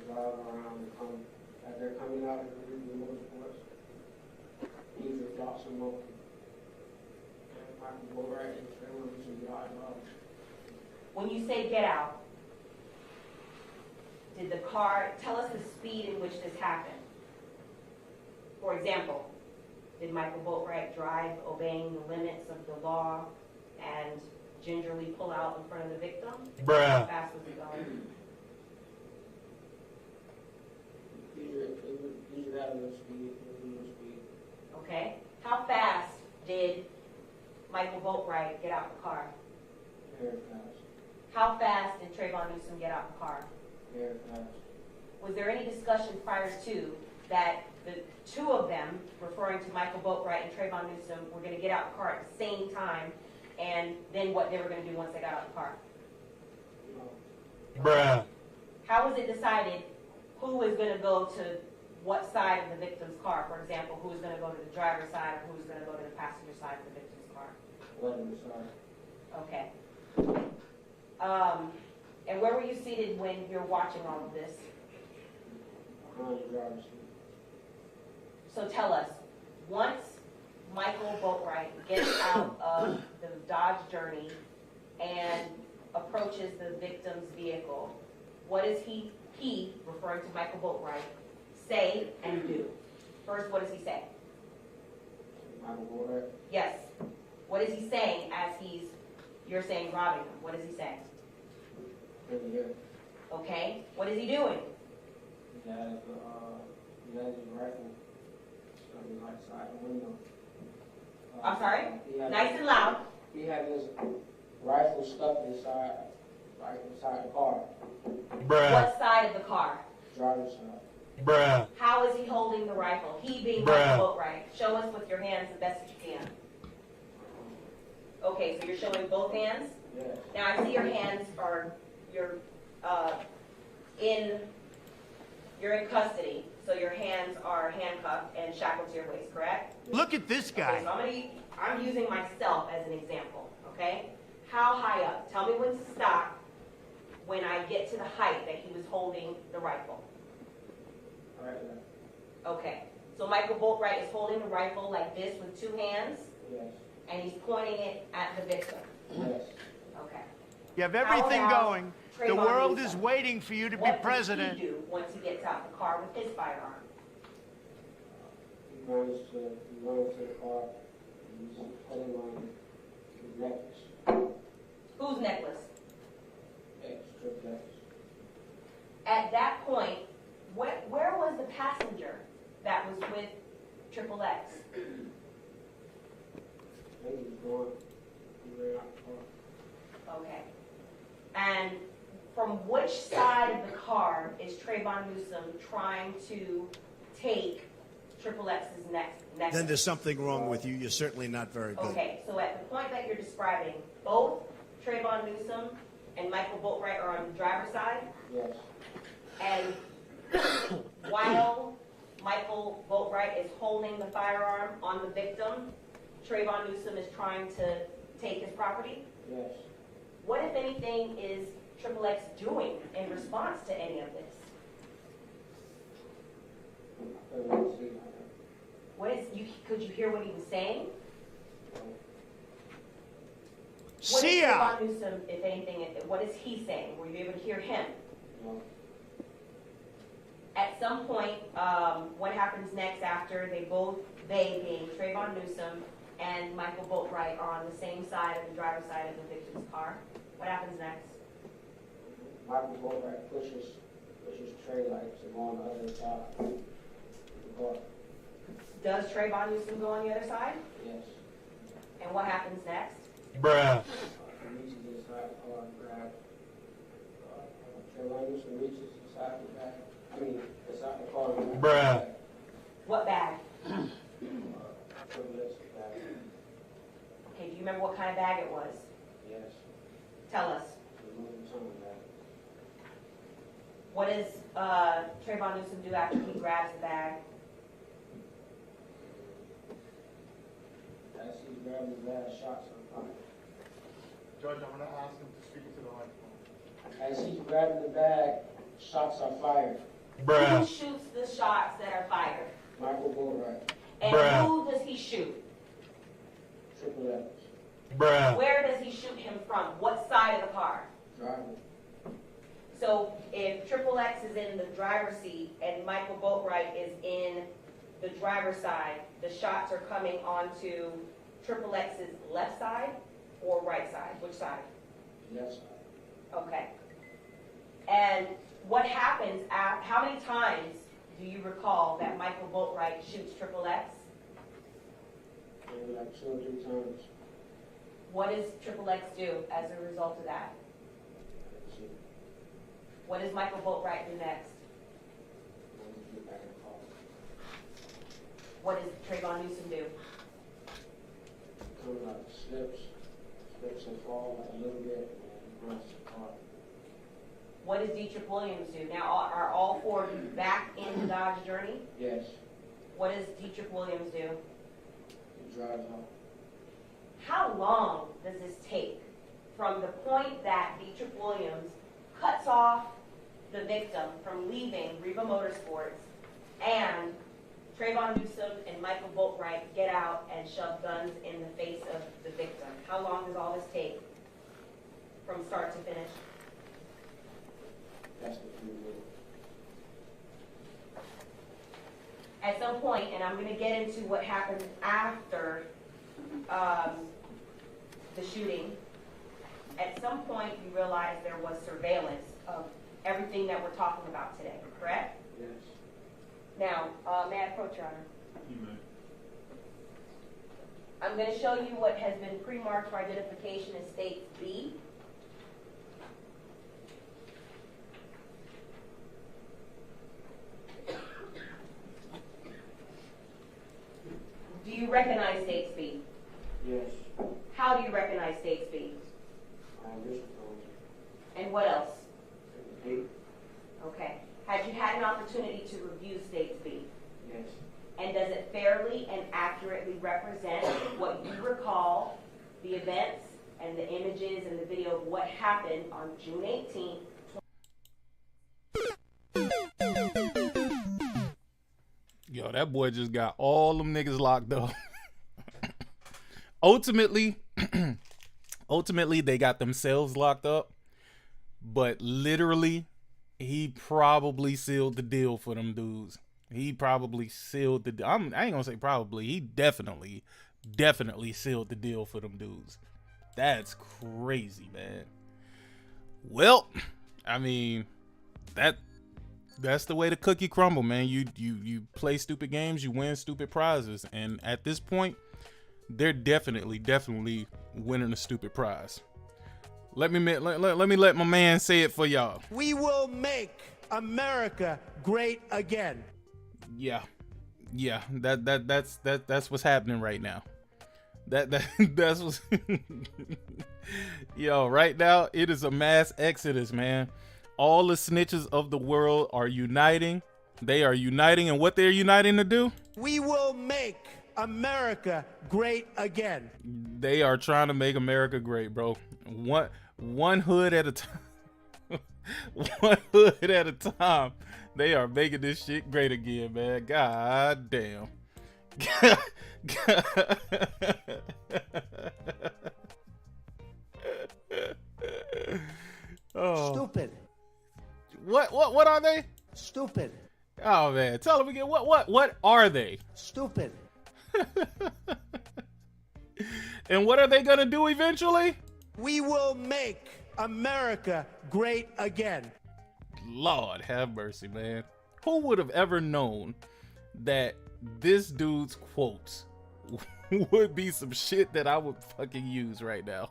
drive around and come, as they're coming out of the motorsports, Dietrich drops him off. And Michael Boatwright and Trayvon Newsom drive off. When you say get out, did the car, tell us the speed in which this happened. For example, did Michael Boatwright drive obeying the limits of the law and gingerly pull out in front of the victim? Bruh. How fast was he going? Dietrich had a little speed, Okay. How fast did Michael Boatwright get out the car? Very fast. How fast did Trayvon Newsom get out the car? Very fast. Was there any discussion prior to that the two of them, referring to Michael Boatwright and Trayvon Newsom, were going to get out the car at the same time, and then what they were going to do once they got out the car? No. Bruh. How was it decided who was going to go to what side of the victim's car? For example, who's going to go to the driver's side or who's going to go to the passenger side of the victim's car? Okay. And where were you seated when you're watching all of this? Behind the driver's seat. So tell us, once Michael Boatwright gets out of the Dodge Journey and approaches the victim's vehicle, what does he, referring to Michael Boatwright, say and do? First, what does he say? Michael Boatwright? Yes. What is he saying as you're saying robbing him? What is he saying? Okay. What is he doing? He has his rifle outside the window. I'm sorry? Nice and loud. He had his rifle stuck inside the car. Bruh. What side of the car? Driver's side. Bruh. How is he holding the rifle? He being Bruh. Michael Boatwright. Show us with your hands the best that you can. Okay, so you're showing both hands? Yes. Now I see your hands are, you're in custody, so your hands are handcuffed and shackled to your waist, correct? Look at this guy. Okay, so I'm using myself as an example, okay? How high up? Tell me when to stop when I get to the height that he was holding the rifle. Right there. Okay, so Michael Boatwright is holding the rifle like this with two hands, Yes. and he's pointing it at the victim. Yes. Okay. You have everything How about going. The Trayvon world Newsom? is waiting for you to be What president. does he do once he gets out the car with his firearm? He runs to the car. He's putting on his necklace. Whose necklace? Triple X. At that point, where was the passenger that was with Triple X? He was going. He ran out the car. Okay. And from which side of the car is Trayvon Newsom trying to take Triple X's necklace? Then there's something wrong with you. You're certainly not very good. Okay, so at the point that you're describing, both Trayvon Newsom and Michael Boatwright are on the driver's side? Yes. And while Michael Boatwright is holding the firearm on the victim, Trayvon Newsom is trying to take his property? Yes. What, if anything, is Triple X doing in response to any of this? I couldn't really see. Could you hear what he was saying? See What is ya. Trayvon Newsom, if anything, what is he saying? Were you able to hear him? No. At some point, what happens next after they being Trayvon Newsom and Michael Boatwright are on the same side of the driver's side of the victim's car? What happens next? Michael Boatwright pushes Trey like to go on the other side of the car. Does Trayvon Newsom go on the other side? Yes. And what happens next? Bruh. He reaches inside the car and grabs. Trayvon Newsom reaches inside the bag. Inside the car and grabs. Bruh. What bag? Triple X bag. Okay, do you remember what kind of bag it was? Yes. Tell us. The Louis Vuitton bag. What does Trayvon Newsom do after he grabs the bag? As he's grabbing the bag, shots are fired. Judge, I'm going to ask him to speak to the microphone. As he's grabbing the bag, shots are fired. Who Bruh. shoots the shots that are fired? Michael Boatwright. And Bruh. who does he shoot? Triple X. Bruh. Where does he shoot him from? What side of the car? Driving. So if Triple X is in the driver's seat and Michael Boatwright is in the driver's side, the shots are coming onto Triple X's left side or right side? Which side? Left side. Okay. And what happens how many times do you recall that Michael Boatwright shoots Triple X? Maybe like 2 or 3 times. What does Triple X do as a result of that? What does Michael Boatwright do next? What does Trayvon Newsom do? Kind of like slips and falls like a little bit and runs to the car. What does Dietrich Williams do? Now, are all 4 of you back in the Dodge Journey? Yes. What does Dietrich Williams do? He drives off. How long does this take from the point that Dietrich Williams cuts off the victim from leaving Reba Motorsports and Trayvon Newsom and Michael Boatwright get out and shove guns in the face of the victim? How long does all this take from start to finish? That's the few minutes. At some point, and I'm going to get into what happened after the shooting, at some point you realize there was surveillance of everything that we're talking about today, correct? Yes. Now, may I approach, Your Honor? You may. I'm going to show you what has been pre-marked for identification in States B. Do you recognize States B? Yes. How do you recognize States B? I am Mr. Jones. And what else? The date? Okay. Had you had an opportunity to review States B? Yes. And does it fairly and accurately represent what you recall, the events and the images and the video of what happened on June 18th? Yo, that boy just got all them niggas locked up. Ultimately, they got themselves locked up. But literally, he probably sealed the deal for them dudes. He probably sealed the deal. I ain't gonna say probably. He definitely sealed the deal for them dudes. That's crazy, man. Well, I mean, that's the way the cookie crumble, man. You play stupid games, you win stupid prizes, and at this point, they're definitely winning a stupid prize. Let me let my man say it for y'all. We will make America great again. Yeah. That's what's happening right now. That's what's yo, right now it is a mass exodus, man. All the snitches of the world are uniting. They are uniting, and what they're uniting to do? We will make America great again. They are trying to make America great, bro. One hood at a time. One hood at a time. They are making this shit great again, man. God damn. Oh. Stupid. What are they? Stupid. Oh man, tell them again. What are they? Stupid. And what are they gonna do eventually? We will make America great again. Lord have mercy, man. Who would have ever known that this dude's quotes would be some shit that I would fucking use right now?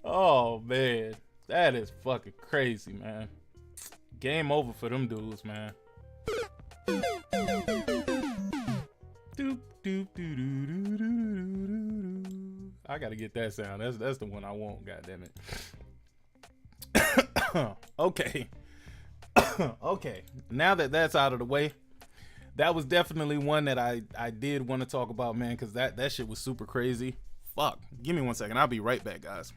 Oh man, that is fucking crazy, man. Game over for them dudes, man. I gotta get that sound. That's the one I want. God damn it. Okay. Okay. Now that that's out of the way, that was definitely one that I did want to talk about, man, because that shit was super crazy. Fuck. Give me 1 second. I'll be right back, guys.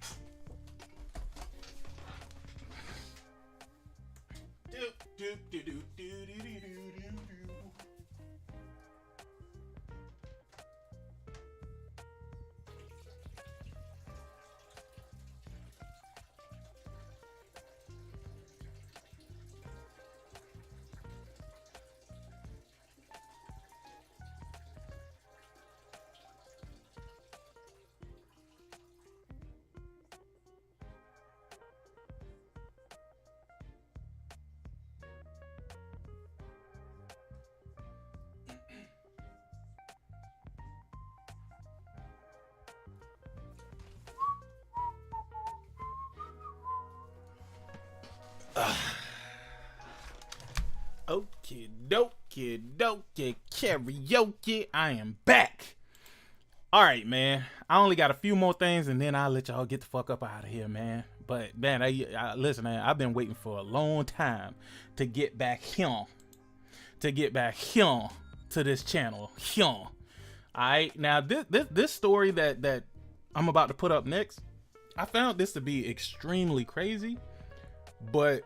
Okie dokie karaoke. I am back. All right, man. I only got a few more things and then I'll let y'all get the fuck up out of here, man. But man, listen, man, I've been waiting for a long time to get back here, to this channel here. All right, now this story that I'm about to put up next, I found this to be extremely crazy, but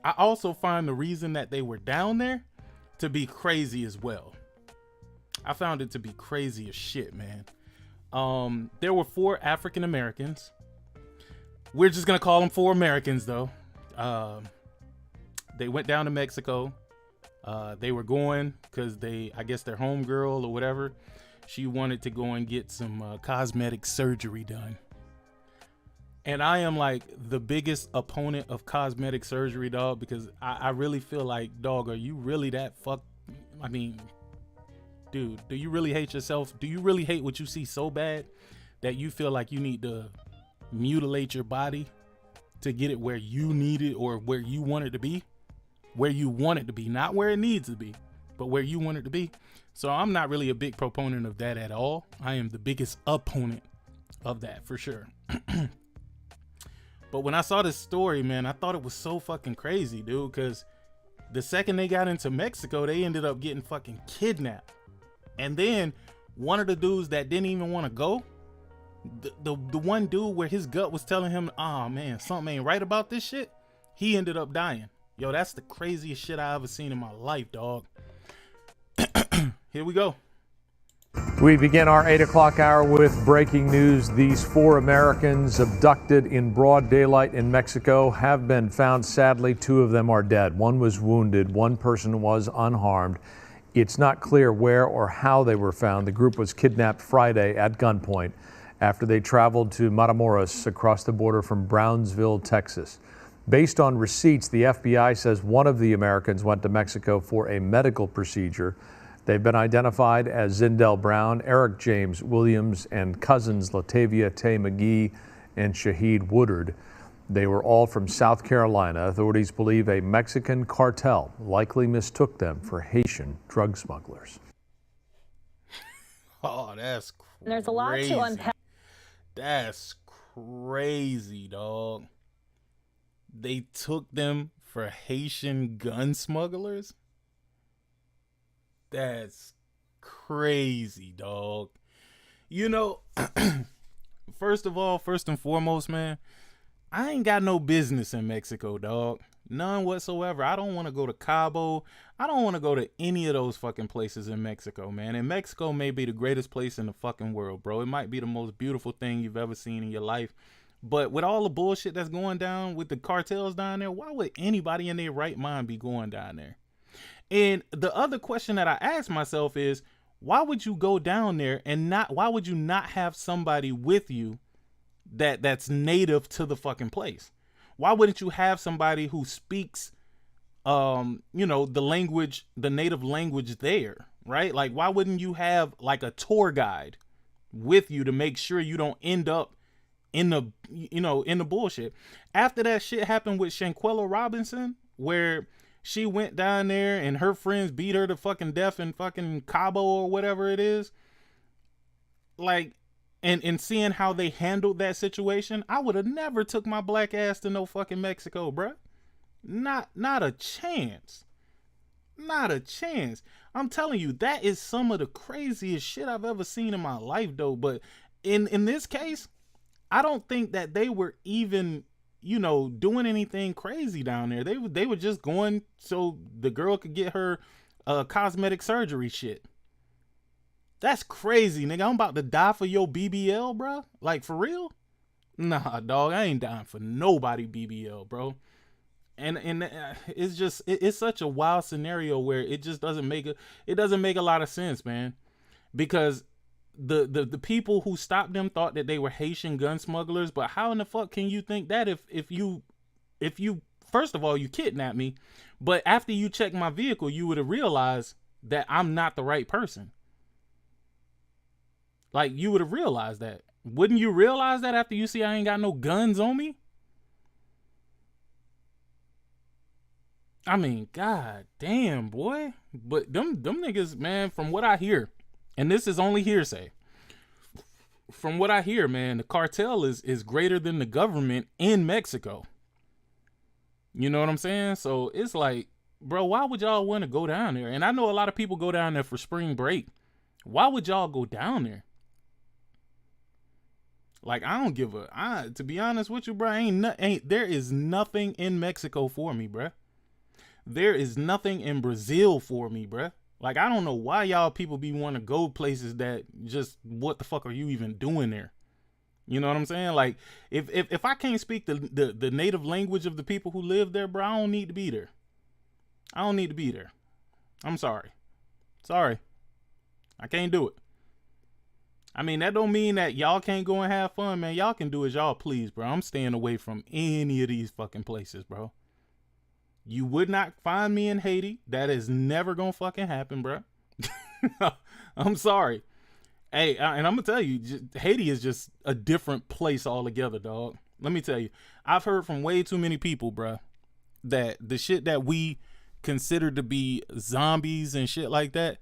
I also find the reason that they were down there to be crazy as well. I found it to be crazy as shit, man. There were 4 African Americans. We're just gonna call them 4 Americans though. They went down to Mexico. They were going because I guess their homegirl or whatever, she wanted to go and get some cosmetic surgery done. And I am like the biggest opponent of cosmetic surgery, dog, because I really feel like, dog, are you really that I mean, dude, do you really hate yourself? Do you really hate what you see so bad that you feel like you need to mutilate your body to get it where you need it or where you want it to be? Where you want it to be, not where it needs to be, but where you want it to be. So I'm not really a big proponent of that at all. I am the biggest opponent of that for sure. But when I saw this story, man, I thought it was so fucking crazy, dude, because the second they got into Mexico, they ended up getting fucking kidnapped. And then one of the dudes that didn't even want to go, the one dude where his gut was telling him, oh man, something ain't right about this shit, he ended up dying. Yo, that's the craziest shit I ever seen in my life, dog. Here we go. We begin our 8 o'clock hour with breaking news. These 4 Americans abducted in broad daylight in Mexico have been found. Sadly, 2 of them are dead. One was wounded. One person was unharmed. It's not clear where or how they were found. The group was kidnapped Friday at gunpoint after they traveled to Matamoros across the border from Brownsville, Texas. Based on receipts, the FBI says one of the Americans went to Mexico for a medical procedure. They've been identified as Zindell Brown, Eric James Williams, and cousins Latavia Tay McGee and Shaheed Woodard. They were all from South Carolina. Authorities believe a Mexican cartel likely mistook them for Haitian drug smugglers. Oh, that's crazy. There's a lot to unpack. That's crazy, dog. They took them for Haitian gun smugglers? That's crazy, dog. You know, first and foremost, man, I ain't got no business in Mexico, dog. None whatsoever. I don't want to go to Cabo. I don't want to go to any of those fucking places in Mexico, man. And Mexico may be the greatest place in the fucking world, bro. It might be the most beautiful thing you've ever seen in your life. But with all the bullshit that's going down with the cartels down there, why would anybody in their right mind be going down there? And the other question that I ask myself is, why would you go down there and why would you not have somebody with you that's native to the fucking place? Why wouldn't you have somebody who speaks, the language, the native language there, right? Like, why wouldn't you have like a tour guide with you to make sure you don't end up in the bullshit? After that shit happened with Shanquella Robinson, where she went down there and her friends beat her to fucking death in fucking Cabo or whatever it is, like, and seeing how they handled that situation, I would have never took my black ass to no fucking Mexico, bruh. Not a chance. Not a chance. I'm telling you, that is some of the craziest shit I've ever seen in my life, though. But in this case, I don't think that they were even, doing anything crazy down there. They were just going so the girl could get her cosmetic surgery shit. That's crazy, nigga. I'm about to die for your BBL, bro. Like, for real? Nah, dog. I ain't dying for nobody BBL, bro. And it's just it's such a wild scenario where it just doesn't make a lot of sense, man. Because the people who stopped them thought that they were Haitian gun smugglers, but how in the fuck can you think that if you first of all, you kidnapped me, but after you checked my vehicle, you would have realized that I'm not the right person. Like, you would have realized that. Wouldn't you realize that after you see I ain't got no guns on me? I mean, god damn, boy. But them niggas, man, from what I hear, and this is only hearsay, from what I hear, man, the cartel is greater than the government in Mexico. You know what I'm saying? So it's like, bro, why would y'all want to go down there? And I know a lot of people go down there for spring break. Why would y'all go down there? Like, I don't give to be honest with you, bro, there is nothing in Mexico for me, bro. There is nothing in Brazil for me, bro. Like, I don't know why y'all people be want to go places that just, what the fuck are you even doing there? You know what I'm saying? Like, if I can't speak the native language of the people who live there, bro, I don't need to be there. I don't need to be there. I'm sorry. Sorry. I can't do it. I mean, that don't mean that y'all can't go and have fun, man. Y'all can do as y'all please, bro. I'm staying away from any of these fucking places, bro. You would not find me in Haiti. That is never gonna fucking happen, bro. I'm sorry. Hey, and I'm gonna tell you, Haiti is just a different place altogether, dog. Let me tell you, I've heard from way too many people, bro, that the shit that we consider to be zombies and shit like that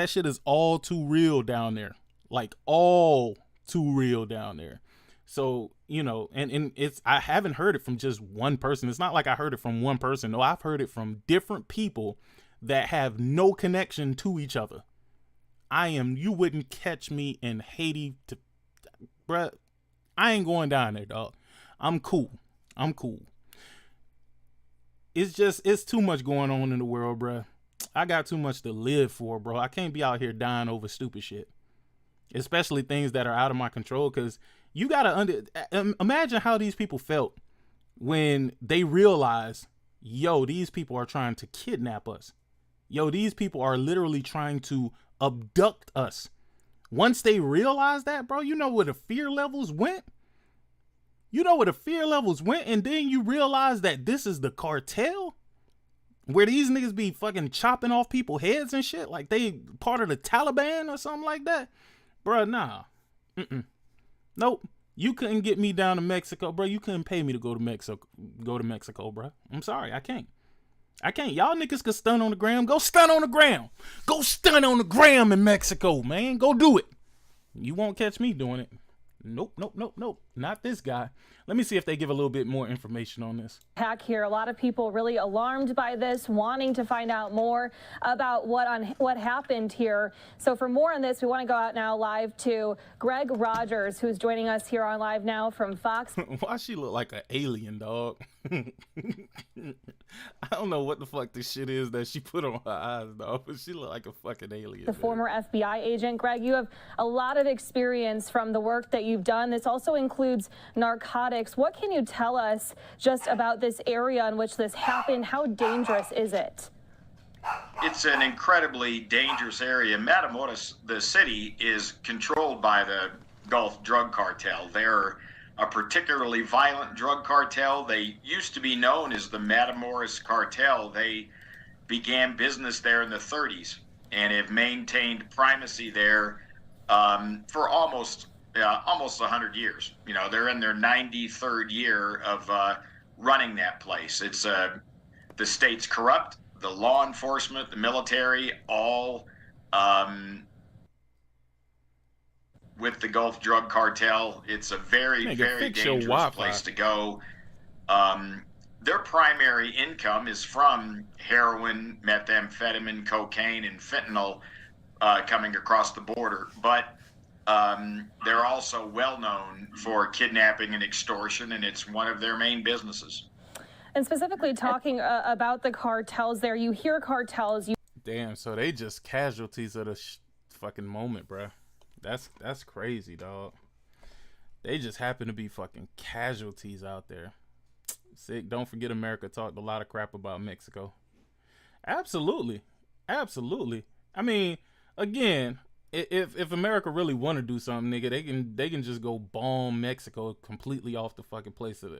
shit is all too real down there. Like, all too real down there. So, you know, and I haven't heard it from just one person. It's not like I heard it from one person. No, I've heard it from different people that have no connection to each other. You wouldn't catch me in Haiti bruh. I ain't going down there, dog. I'm cool. It's too much going on in the world, bruh. I got too much to live for, bro. I can't be out here dying over stupid shit. Especially things that are out of my control, because you gotta imagine how these people felt when they realized, yo, these people are trying to kidnap us. Yo, these people are literally trying to abduct us. Once they realized that, bro, you know where the fear levels went? And then you realize that this is the cartel? Where these niggas be fucking chopping off people's heads and shit? Like they part of the Taliban or something like that? Bruh, nah. Nope. You couldn't get me down to Mexico, bro. You couldn't pay me to go to Mexico, bro. I'm sorry, I can't. Y'all niggas can stunt on the gram. Go stunt on the gram. Go stunt on the gram in Mexico, man. Go do it. You won't catch me doing it. Nope. Not this guy. Let me see if they give a little bit more information on this. Hack here. A lot of people really alarmed by this, wanting to find out more about what happened here. So for more on this, we want to go out now live to Greg Rogers, who's joining us here on Live Now from Fox. Why she look like an alien, dog? I don't know what the fuck this shit is that she put on her eyes, dog, but she look like a fucking alien. The former FBI agent. Greg, you have a lot of experience from the work that you've done. This also includes narcotics. What can you tell us just about this area in which this happened? How dangerous is it? It's an incredibly dangerous area. Matamoros, the city, is controlled by the Gulf Drug Cartel. They're a particularly violent drug cartel. They used to be known as the Matamoros Cartel. They began business there in the 30s and have maintained primacy there for almost 100 years. You know, they're in their 93rd year of running that place. It's the state's corrupt, the law enforcement, the military, all with the Gulf Drug Cartel. It's a very, very dangerous place to go. Their primary income is from heroin, methamphetamine, cocaine, and fentanyl coming across the border. But they're also well known for kidnapping and extortion, and it's one of their main businesses. And specifically talking about the cartels there, you hear cartels. Damn, so they just casualties of the fucking moment, bruh. That's crazy, dog. They just happen to be fucking casualties out there. Sick. Don't forget America talked a lot of crap about Mexico. Absolutely. I mean, again, if America really want to do something, nigga, they can just go bomb Mexico completely off the fucking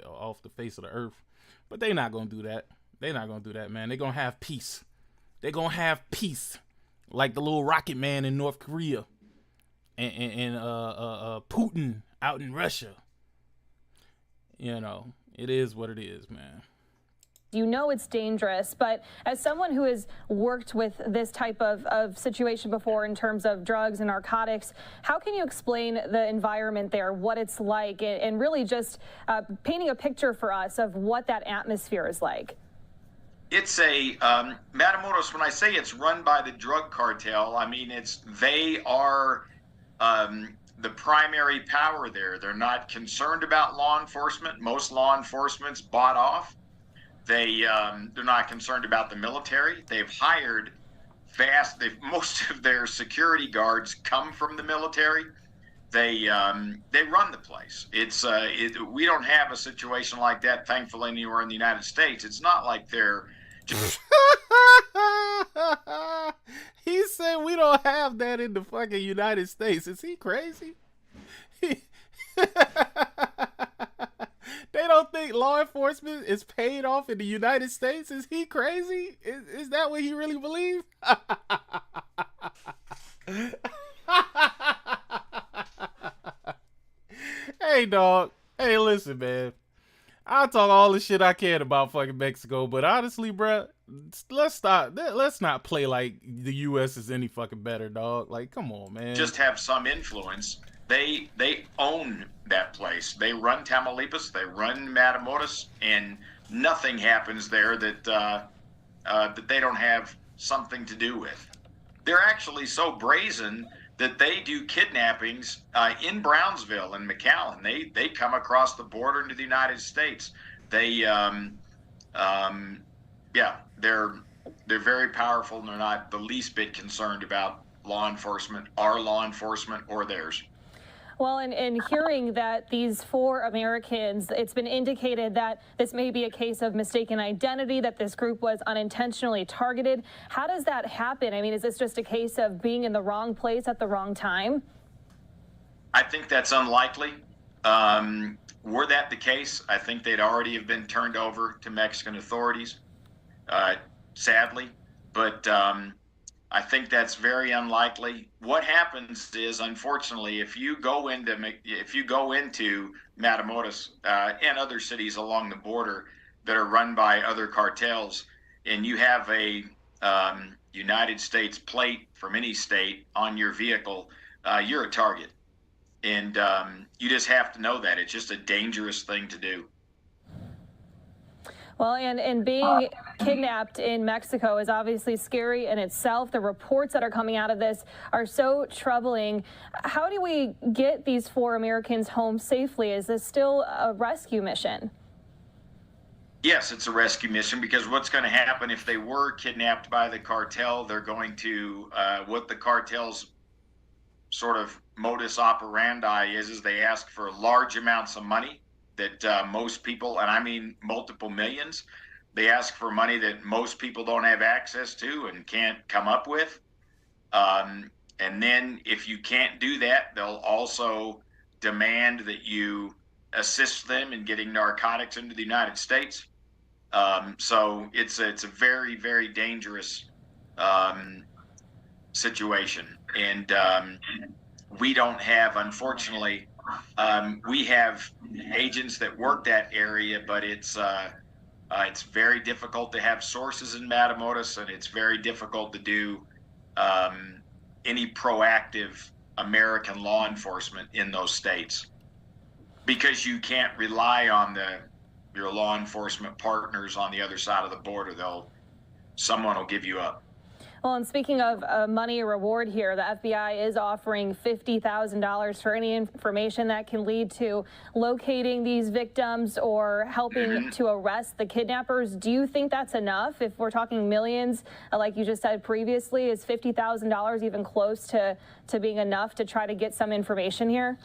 off the face of the earth. But they not gonna do that. Man. They gonna have peace. Like the little rocket man in North Korea. And Putin out in Russia. You know, it is what it is, man. You know it's dangerous, but as someone who has worked with this type of situation before in terms of drugs and narcotics, how can you explain the environment there, what it's like, and really just painting a picture for us of what that atmosphere is like? It's a, Matamoros, when I say it's run by the drug cartel, I mean, they are the primary power there. They're not concerned about law enforcement. Most law enforcement's bought off. They're not concerned about the military. They've hired most of their security guards come from the military. They run the place. We don't have a situation like that, thankfully, anywhere in the United States. It's not like they're just... He said we don't have that in the fucking United States. Is he crazy? They don't think law enforcement is paid off in the United States? Is he crazy? Is that what he really believes? Hey, dog. Hey, listen, man. I'll talk all the shit I can about fucking Mexico, but honestly, bruh, let's not play like the U.S. is any fucking better, dog. Like, come on, man. Just have some influence. They own that place. They run Tamaulipas. They run Matamoros, and nothing happens there that that they don't have something to do with. They're actually so brazen that they do kidnappings in Brownsville and McAllen. They come across the border into the United States. They're very powerful, and they're not the least bit concerned about law enforcement, our law enforcement, or theirs. Well, and hearing that these 4 Americans, it's been indicated that this may be a case of mistaken identity, that this group was unintentionally targeted. How does that happen? I mean, is this just a case of being in the wrong place at the wrong time? I think that's unlikely. Were that the case, I think they'd already have been turned over to Mexican authorities, sadly. But I think that's very unlikely. What happens is, unfortunately, if you go into Matamoros and other cities along the border that are run by other cartels, and you have a United States plate from any state on your vehicle, you're a target. And you just have to know that. It's just a dangerous thing to do. Well, and being kidnapped in Mexico is obviously scary in itself. The reports that are coming out of this are so troubling. How do we get these 4 Americans home safely? Is this still a rescue mission? Yes, it's a rescue mission, because what's going to happen if they were kidnapped by the cartel, they're going to, what the cartel's sort of modus operandi is they ask for large amounts of money that most people, and I mean multiple millions, they ask for money that most people don't have access to and can't come up with. And then if you can't do that, they'll also demand that you assist them in getting narcotics into the United States. So it's a very, very dangerous situation. And we don't have, unfortunately, we have agents that work that area, but it's very difficult to have sources in Matamoros, and it's very difficult to do any proactive American law enforcement in those states, because you can't rely on your law enforcement partners on the other side of the border. Someone will give you up. Well, and speaking of money reward here, the FBI is offering $50,000 for any information that can lead to locating these victims or helping to arrest the kidnappers. Do you think that's enough? If we're talking millions, like you just said previously, is $50,000 even close to being enough to try to get some information here?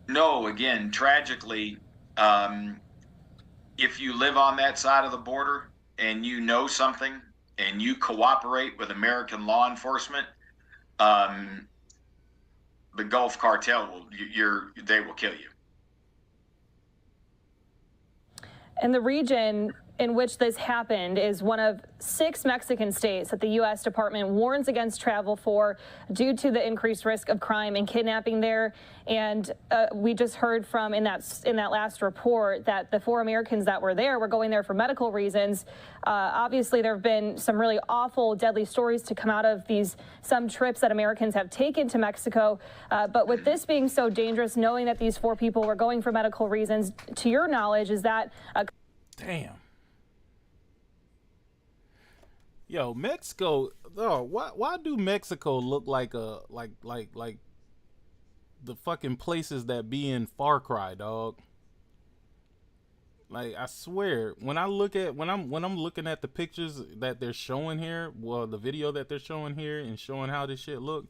No, again, tragically, if you live on that side of the border and you know something, and you cooperate with American law enforcement, the Gulf Cartel they will kill you. And the region in which this happened is one of 6 Mexican states that the U.S. Department warns against travel for due to the increased risk of crime and kidnapping there. And we just heard from in that last report that the 4 Americans that were there were going there for medical reasons. Obviously, there have been some really awful, deadly stories to come out of some trips that Americans have taken to Mexico. But with this being so dangerous, knowing that these 4 people were going for medical reasons, to your knowledge, is that damn. Yo, Mexico. Oh, why do Mexico look like like the fucking places that be in Far Cry, dog? Like, I swear, when I'm looking at the pictures that they're showing here, well, the video that they're showing here and showing how this shit look,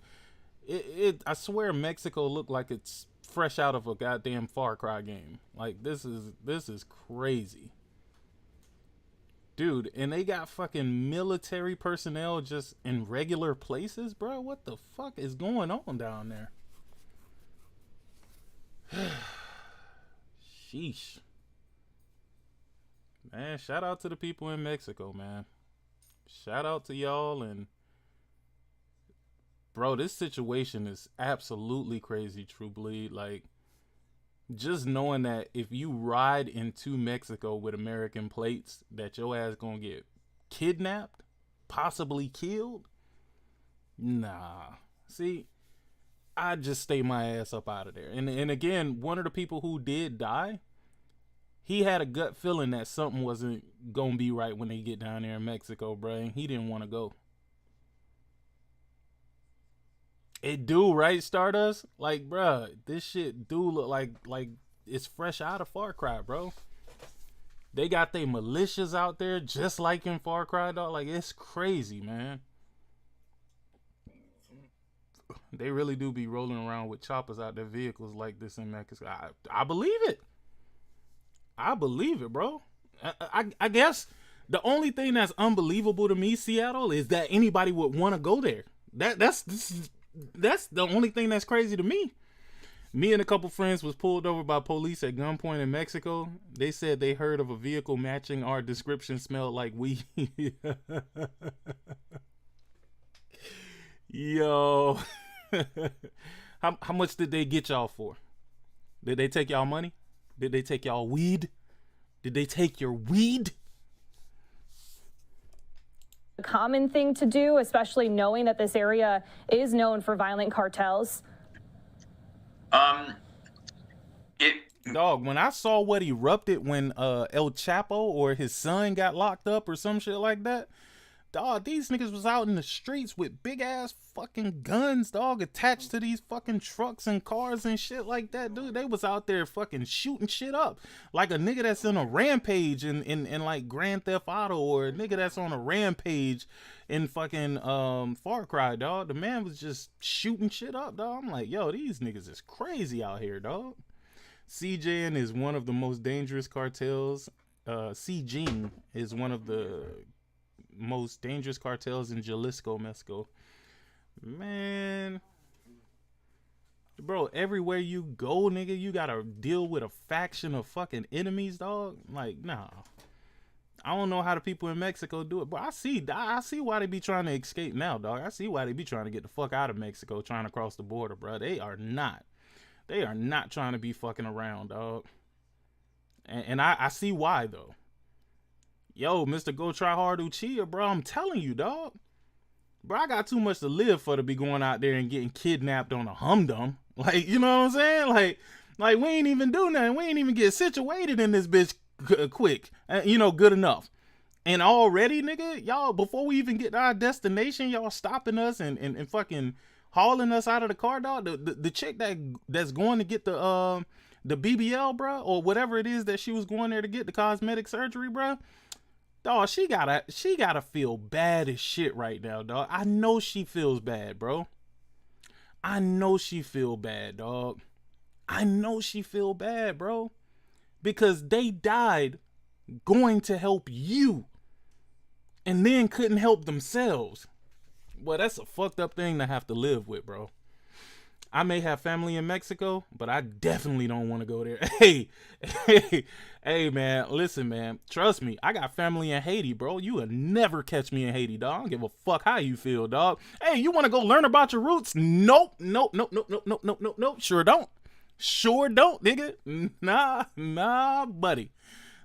I swear Mexico look like it's fresh out of a goddamn Far Cry game. Like, this is crazy. Dude, and they got fucking military personnel just in regular places, bro. What the fuck is going on down there? Sheesh. Man, shout out to the people in Mexico, man. Shout out to y'all. And bro, this situation is absolutely crazy, True Bleed. Like, just knowing that if you ride into Mexico with American plates, that your ass gonna get kidnapped, possibly killed. Nah. See, I just stay my ass up out of there. And again, one of the people who did die, he had a gut feeling that something wasn't gonna be right when they get down there in Mexico, bro. And he didn't want to go. It do, right, Stardust? Like, bro, this shit do look like it's fresh out of Far Cry, bro. They got they militias out there just like in Far Cry, dog. Like, it's crazy, man. They really do be rolling around with choppers out their vehicles like this in Mexico. I believe it. I believe it, bro. I guess the only thing that's unbelievable to me, Seattle, is that anybody would want to go there. That's the only thing that's crazy to me. Me and a couple friends was pulled over by police at gunpoint in Mexico. They said they heard of a vehicle matching our description smelled like weed. Yo. How much did they get y'all for? Did they take y'all money? Did they take y'all weed? Did they take your weed? A common thing to do, especially knowing that this area is known for violent cartels? Dog, when I saw what erupted when El Chapo or his son got locked up or some shit like that, dog, these niggas was out in the streets with big ass fucking guns, dog, attached to these fucking trucks and cars and shit like that, dude. They was out there fucking shooting shit up like a nigga that's in a rampage in like Grand Theft Auto, or a nigga that's on a rampage in fucking Far Cry, dog. The man was just shooting shit up, dog. I'm like, yo, these niggas is crazy out here, dog. CJN is one of the most dangerous cartels. CJN is one of the most dangerous cartels in Jalisco, Mexico. Man, bro, everywhere you go, nigga, you gotta deal with a faction of fucking enemies, dog. Like, nah, I don't know how the people in Mexico do it, but I see why they be trying to escape now, dog. I see why they be trying to get the fuck out of Mexico, trying to cross the border, bro. They are not trying to be fucking around, dog. And I see why, though. Yo, Mr. Go Try Hard Uchia, bro, I'm telling you, dog. Bro, I got too much to live for to be going out there and getting kidnapped on a humdum. Like, you know what I'm saying? Like we ain't even do nothing. We ain't even get situated in this bitch quick. Good enough. And already, nigga, y'all, before we even get to our destination, y'all stopping us and fucking hauling us out of the car, dog. The chick that's going to get the BBL, bro, or whatever it is that she was going there to get, the cosmetic surgery, bro. Dog, she gotta feel bad as shit right now, dog. I know she feels bad, bro. I know she feel bad, dog. I know she feel bad, bro. Because they died going to help you and then couldn't help themselves. Well, that's a fucked up thing to have to live with, bro. I may have family in Mexico, but I definitely don't want to go there. Hey, man, listen, man. Trust me, I got family in Haiti, bro. You will never catch me in Haiti, dog. I don't give a fuck how you feel, dog. Hey, you want to go learn about your roots? Nope. Sure don't, nigga. Nah, buddy.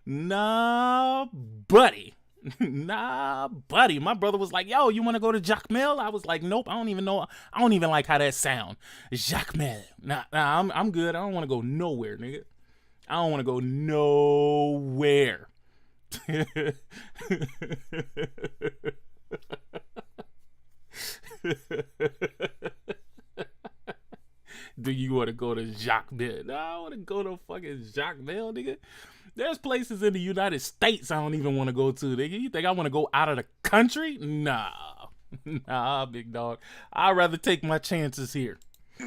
Nah, buddy. My brother was like, yo, you want to go to Jacmel? I was like, nope, I don't even know. I don't even like how that sound. Jacmel. Nah, I'm good. I don't want to go nowhere, nigga. I don't want to go nowhere. Do you want to go to Jacmel? No, I want to go to fucking Jacmel, nigga. There's places in the United States I don't even want to go to, nigga. You think I want to go out of the country? Nah, big dog. I'd rather take my chances here.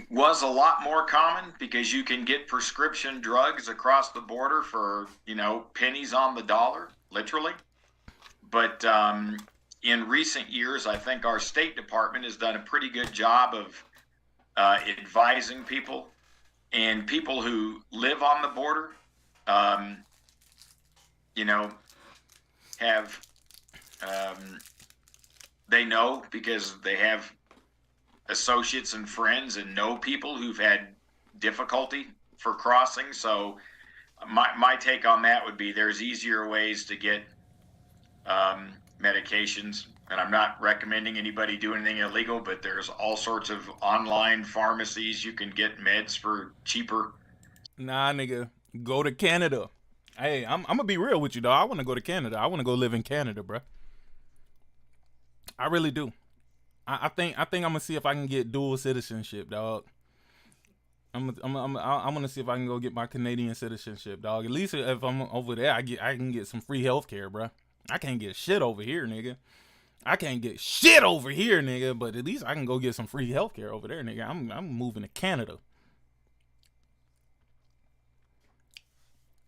Was a lot more common because you can get prescription drugs across the border for, pennies on the dollar, literally. But in recent years, I think our State Department has done a pretty good job of advising people, and people who live on the border, have, they know because they have associates and friends and know people who've had difficulty for crossing. So my take on that would be there's easier ways to get medications. And I'm not recommending anybody do anything illegal, but there's all sorts of online pharmacies you can get meds for cheaper. Nah, nigga, go to Canada. Hey, I'm gonna be real with you, dog. I want to go to Canada. I want to go live in Canada, bro. I really do. I think I'm gonna see if I can get dual citizenship, dog. I'm gonna see if I can go get my Canadian citizenship, dog. At least if I'm over there, I can get some free healthcare, bro. I can't get shit over here, nigga. But at least I can go get some free healthcare over there, nigga. I'm moving to Canada.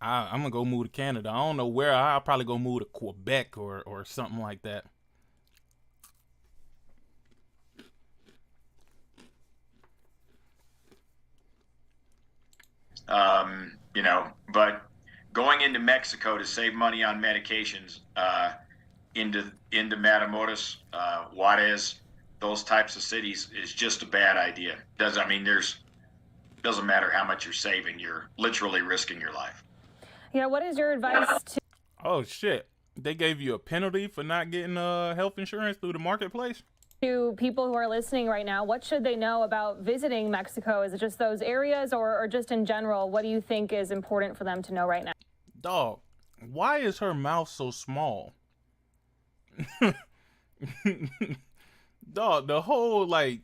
I'm gonna go move to Canada. I don't know where. I'll probably go move to Quebec or something like that. But going into Mexico to save money on medications, into Matamoros, Juarez, those types of cities is just a bad idea. Doesn't matter how much you're saving, you're literally risking your life. Yeah, what is your advice to... Oh, shit. They gave you a penalty for not getting health insurance through the marketplace? To people who are listening right now, what should they know about visiting Mexico? Is it just those areas or just in general? What do you think is important for them to know right now? Dog, why is her mouth so small? Dog, the whole, I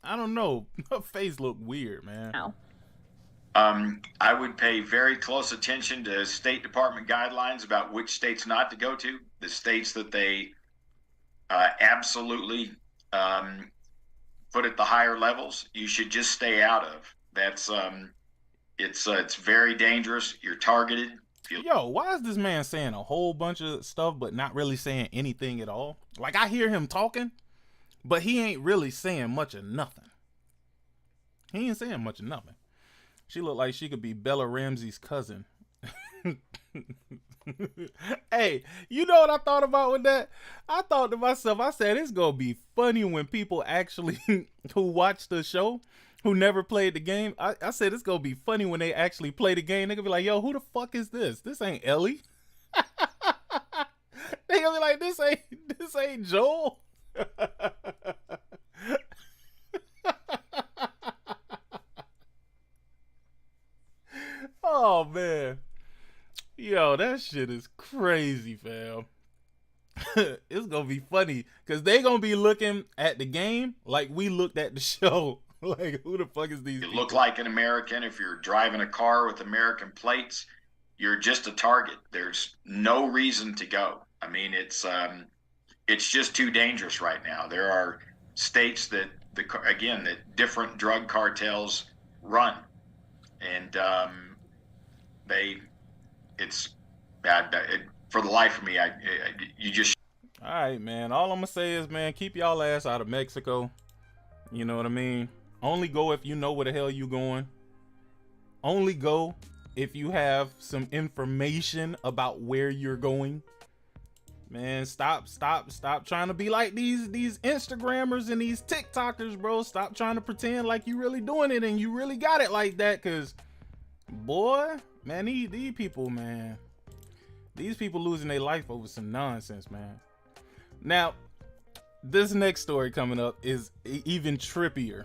don't know. Her face look weird, man. Ow. I would pay very close attention to State Department guidelines about which states not to go to. The states that they absolutely put at the higher levels, you should just stay out of. That's it's very dangerous. You're targeted. Yo, why is this man saying a whole bunch of stuff but not really saying anything at all? Like, I hear him talking, but he ain't really saying much of nothing. He ain't saying much of nothing. She looked like she could be Bella Ramsey's cousin. Hey, you know what I thought about with that? I thought to myself, I said, it's going to be funny when people actually who watch the show, who never played the game. I said, it's going to be funny when they actually play the game. They're going to be like, yo, who the fuck is this? This ain't Ellie. They're going to be like, this ain't Joel. Oh, man. Yo, that shit is crazy, fam. It's gonna be funny because they gonna be looking at the game like we looked at the show. Like, who the fuck is these You people? look like an American. If you're driving a car with American plates, you're just a target. There's no reason to go. I mean, it's just too dangerous right now. There are states that that different drug cartels run, and it's bad. For the life of me, you just. All right, man. All I'm gonna say is, man, keep y'all ass out of Mexico. You know what I mean? Only go if you know where the hell you going. Only go if you have some information about where you're going. Man, stop trying to be like these Instagrammers and these TikTokers, bro. Stop trying to pretend like you really doing it and you really got it like that, cause boy, man, these people, man. These people losing their life over some nonsense, man. Now, this next story coming up is even trippier.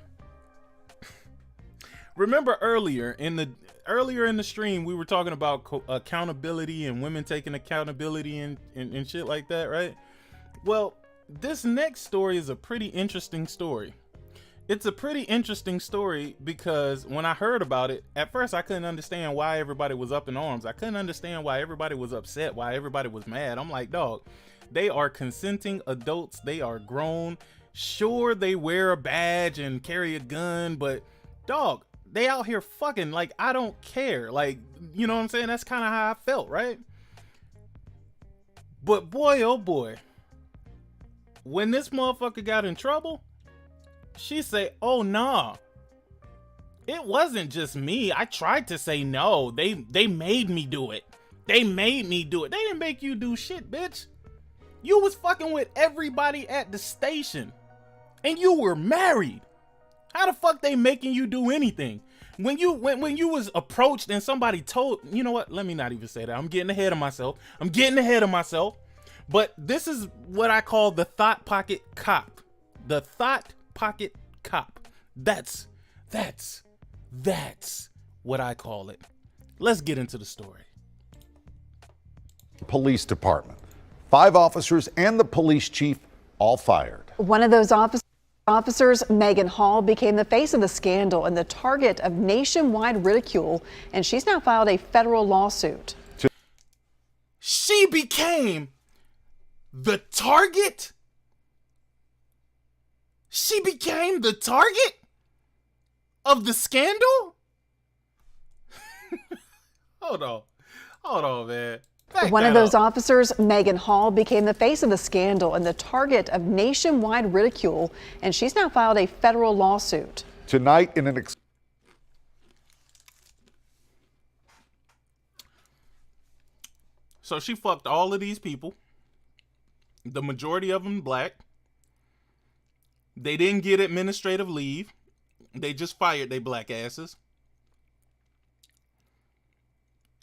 Remember earlier in the stream, we were talking about accountability and women taking accountability and shit like that, right? Well, this next story is a pretty interesting story. It's a pretty interesting story because when I heard about it, at first I couldn't understand why everybody was up in arms. I couldn't understand why everybody was upset, why everybody was mad. I'm like, dog, they are consenting adults. They are grown. Sure, they wear a badge and carry a gun, but dog, they out here fucking. Like, I don't care. Like, you know what I'm saying? That's kind of how I felt, right? But boy, oh boy, when this motherfucker got in trouble, she say, oh nah, it wasn't just me. I tried to say no. They made me do it. They made me do it. They didn't make you do shit, bitch. You was fucking with everybody at the station and you were married. How the fuck they making you do anything? When you was approached and somebody told, you know what? Let me not even say that. I'm getting ahead of myself. But this is what I call the Thot Pocket Cop. The Thot Pocket Cop. That's what I call it. Let's get into the story. Police department. 5 officers and the police chief all fired. One of those officers, Megan Hall, became the face of the scandal and the target of nationwide ridicule, and she's now filed a federal lawsuit. She became the target? She became the target of the scandal? Hold on, man. One of those officers, Megan Hall, became the face of the scandal and the target of nationwide ridicule, and she's now filed a federal lawsuit. Tonight in an So she fucked all of these people. The majority of them black. They didn't get administrative leave. They just fired they black asses.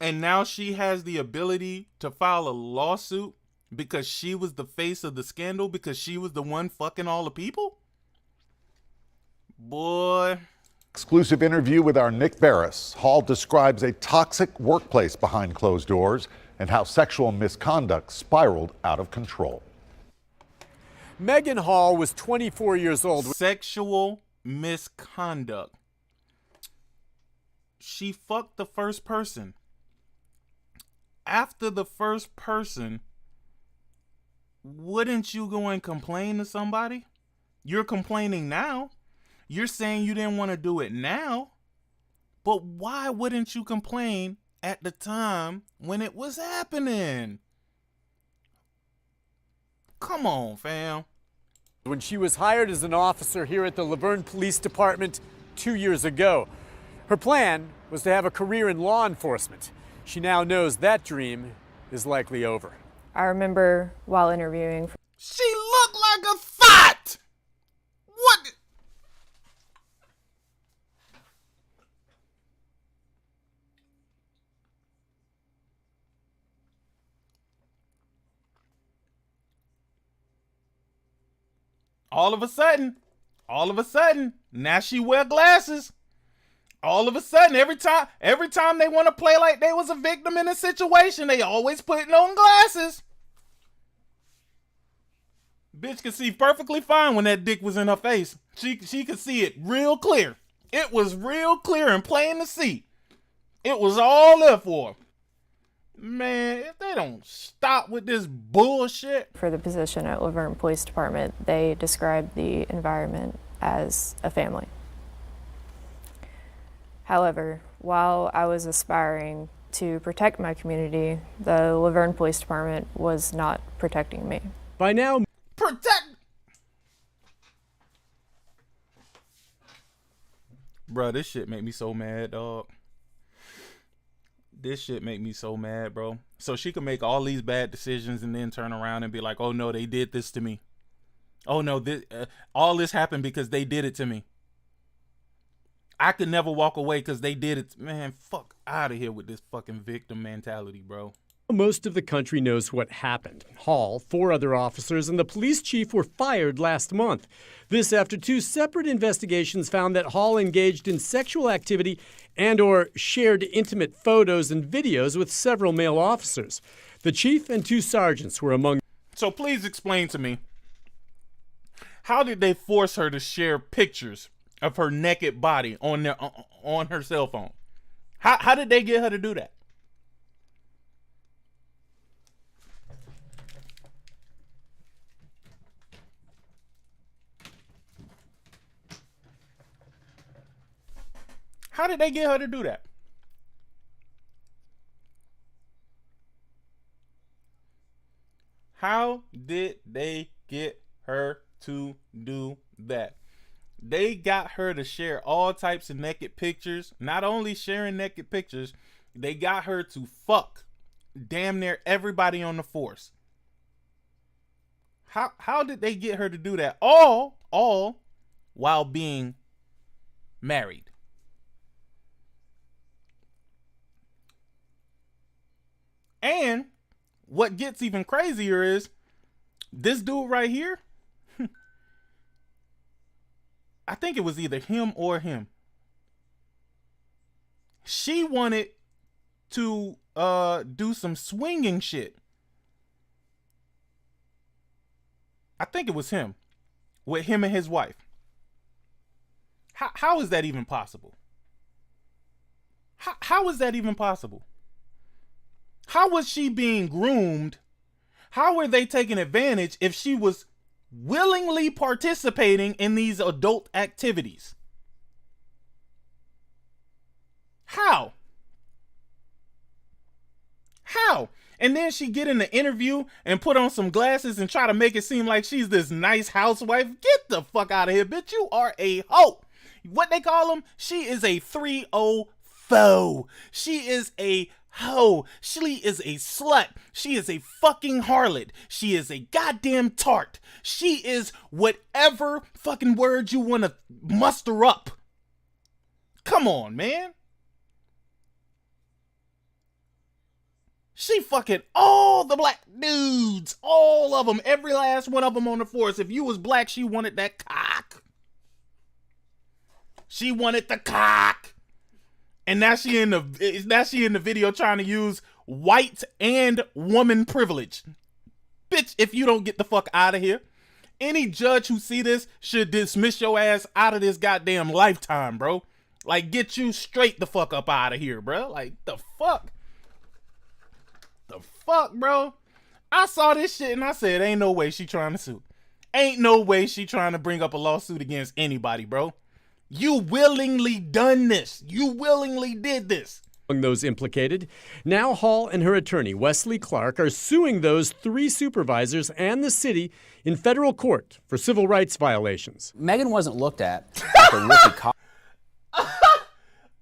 And now she has the ability to file a lawsuit because she was the face of the scandal, because she was the one fucking all the people? Boy. exclusive interview with our Nick Barris. Hall describes a toxic workplace behind closed doors and how sexual misconduct spiraled out of control. Megan Hall was 24 years old. Sexual misconduct. She fucked the first person. After the first person, wouldn't you go and complain to somebody? You're complaining now. You're saying you didn't want to do it now. But why wouldn't you complain at the time when it was happening? Come on, fam. When she was hired as an officer here at the Laverne Police Department 2 years ago, her plan was to have a career in law enforcement. She now knows that dream is likely over. I remember while interviewing. She looked like a thot! What? All of a sudden, now she wear glasses. All of a sudden, every time they want to play like they was a victim in a situation, they always putting on glasses. Bitch could see perfectly fine when that dick was in her face. She could see it real clear. It was real clear and plain to see. It was all there for her. Man, if they don't stop with this bullshit. For the position at Laverne Police Department, they described the environment as a family. However, while I was aspiring to protect my community, the Laverne Police Department was not protecting me. By now, Bro, this shit make me so mad, dog. This shit make me so mad, bro. So she could make all these bad decisions and then turn around and be like, oh no, they did this to me. Oh no, all this happened because they did it to me. I could never walk away because they did it. Man, fuck out of here with this fucking victim mentality, bro. Most of the country knows what happened. Hall, 4 other officers, and the police chief were fired last month. This after 2 separate investigations found that Hall engaged in sexual activity and or shared intimate photos and videos with several male officers. The chief and 2 sergeants were among. So please explain to me, how did they force her to share pictures of her naked body on her cell phone? How did they get her to do that? How did they get her to do that? How did they get her to do that? They got her to share all types of naked pictures. Not only sharing naked pictures, they got her to fuck damn near everybody on the force. How did they get her to do that? All while being married. And what gets even crazier is this dude right here. I think it was either him or him. She wanted to do some swinging shit. I think it was him. With him and his wife. How is that even possible? How is that even possible? How was she being groomed? How were they taking advantage if she was willingly participating in these adult activities? How? And then she get in the interview and put on some glasses and try to make it seem like she's this nice housewife. Get the fuck out of here, bitch. You are a hoe. What they call them? She is a 304. She is a hoe. She is a slut. She is a fucking harlot. She is a goddamn tart. She is whatever fucking word you want to muster up. Come on, man. She fucking all the black dudes. All of them. Every last one of them on the force. If you was black, she wanted that cock. She wanted the cock. And now she in the video trying to use white and woman privilege. Bitch, if you don't get the fuck out of here, any judge who see this should dismiss your ass out of this goddamn lifetime, bro. Like, get you straight the fuck up out of here, bro. Like, the fuck? The fuck, bro? I saw this shit and I said, ain't no way she trying to sue. Ain't no way she trying to bring up a lawsuit against anybody, bro. You willingly done this. You willingly did this. Among those implicated, now Hall and her attorney, Wesley Clark, are suing those 3 supervisors and the city in federal court for civil rights violations. Megan wasn't looked at like a rookie cop.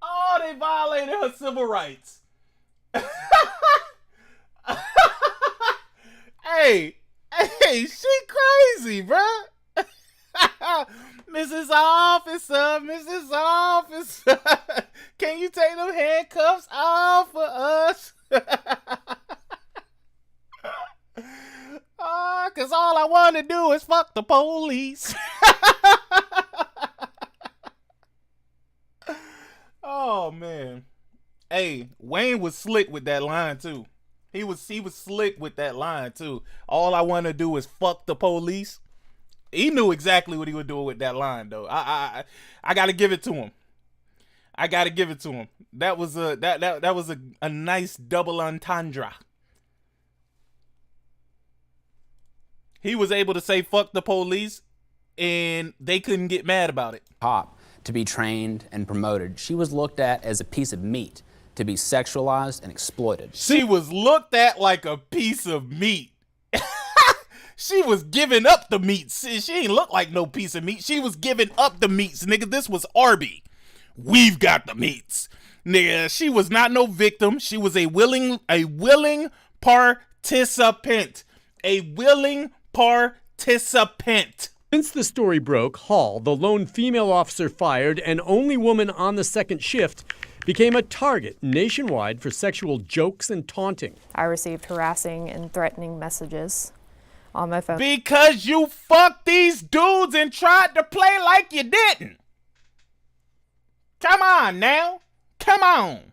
Oh, they violated her civil rights. Hey, she crazy, bruh. Mrs. Officer, can you take them handcuffs off for us? Cause all I want to do is fuck the police. Oh man. Hey, Wayne was slick with that line too. He was slick with that line too. All I want to do is fuck the police. He knew exactly what he would do with that line though. I gotta give it to him. That was a nice double entendre. He was able to say fuck the police and they couldn't get mad about it. Cop to be trained and promoted. She was looked at as a piece of meat to be sexualized and exploited. She was looked at like a piece of meat. She was giving up the meats. She ain't look like no piece of meat. She was giving up the meats, nigga. This was Arby. We've got the meats. Nigga, she was not no victim. She was a willing participant. A willing participant. Since the story broke, Hall, the lone female officer fired and only woman on the second shift, became a target nationwide for sexual jokes and taunting. I received harassing and threatening messages on my phone. Because you fucked these dudes and tried to play like you didn't. Come on now. Come on.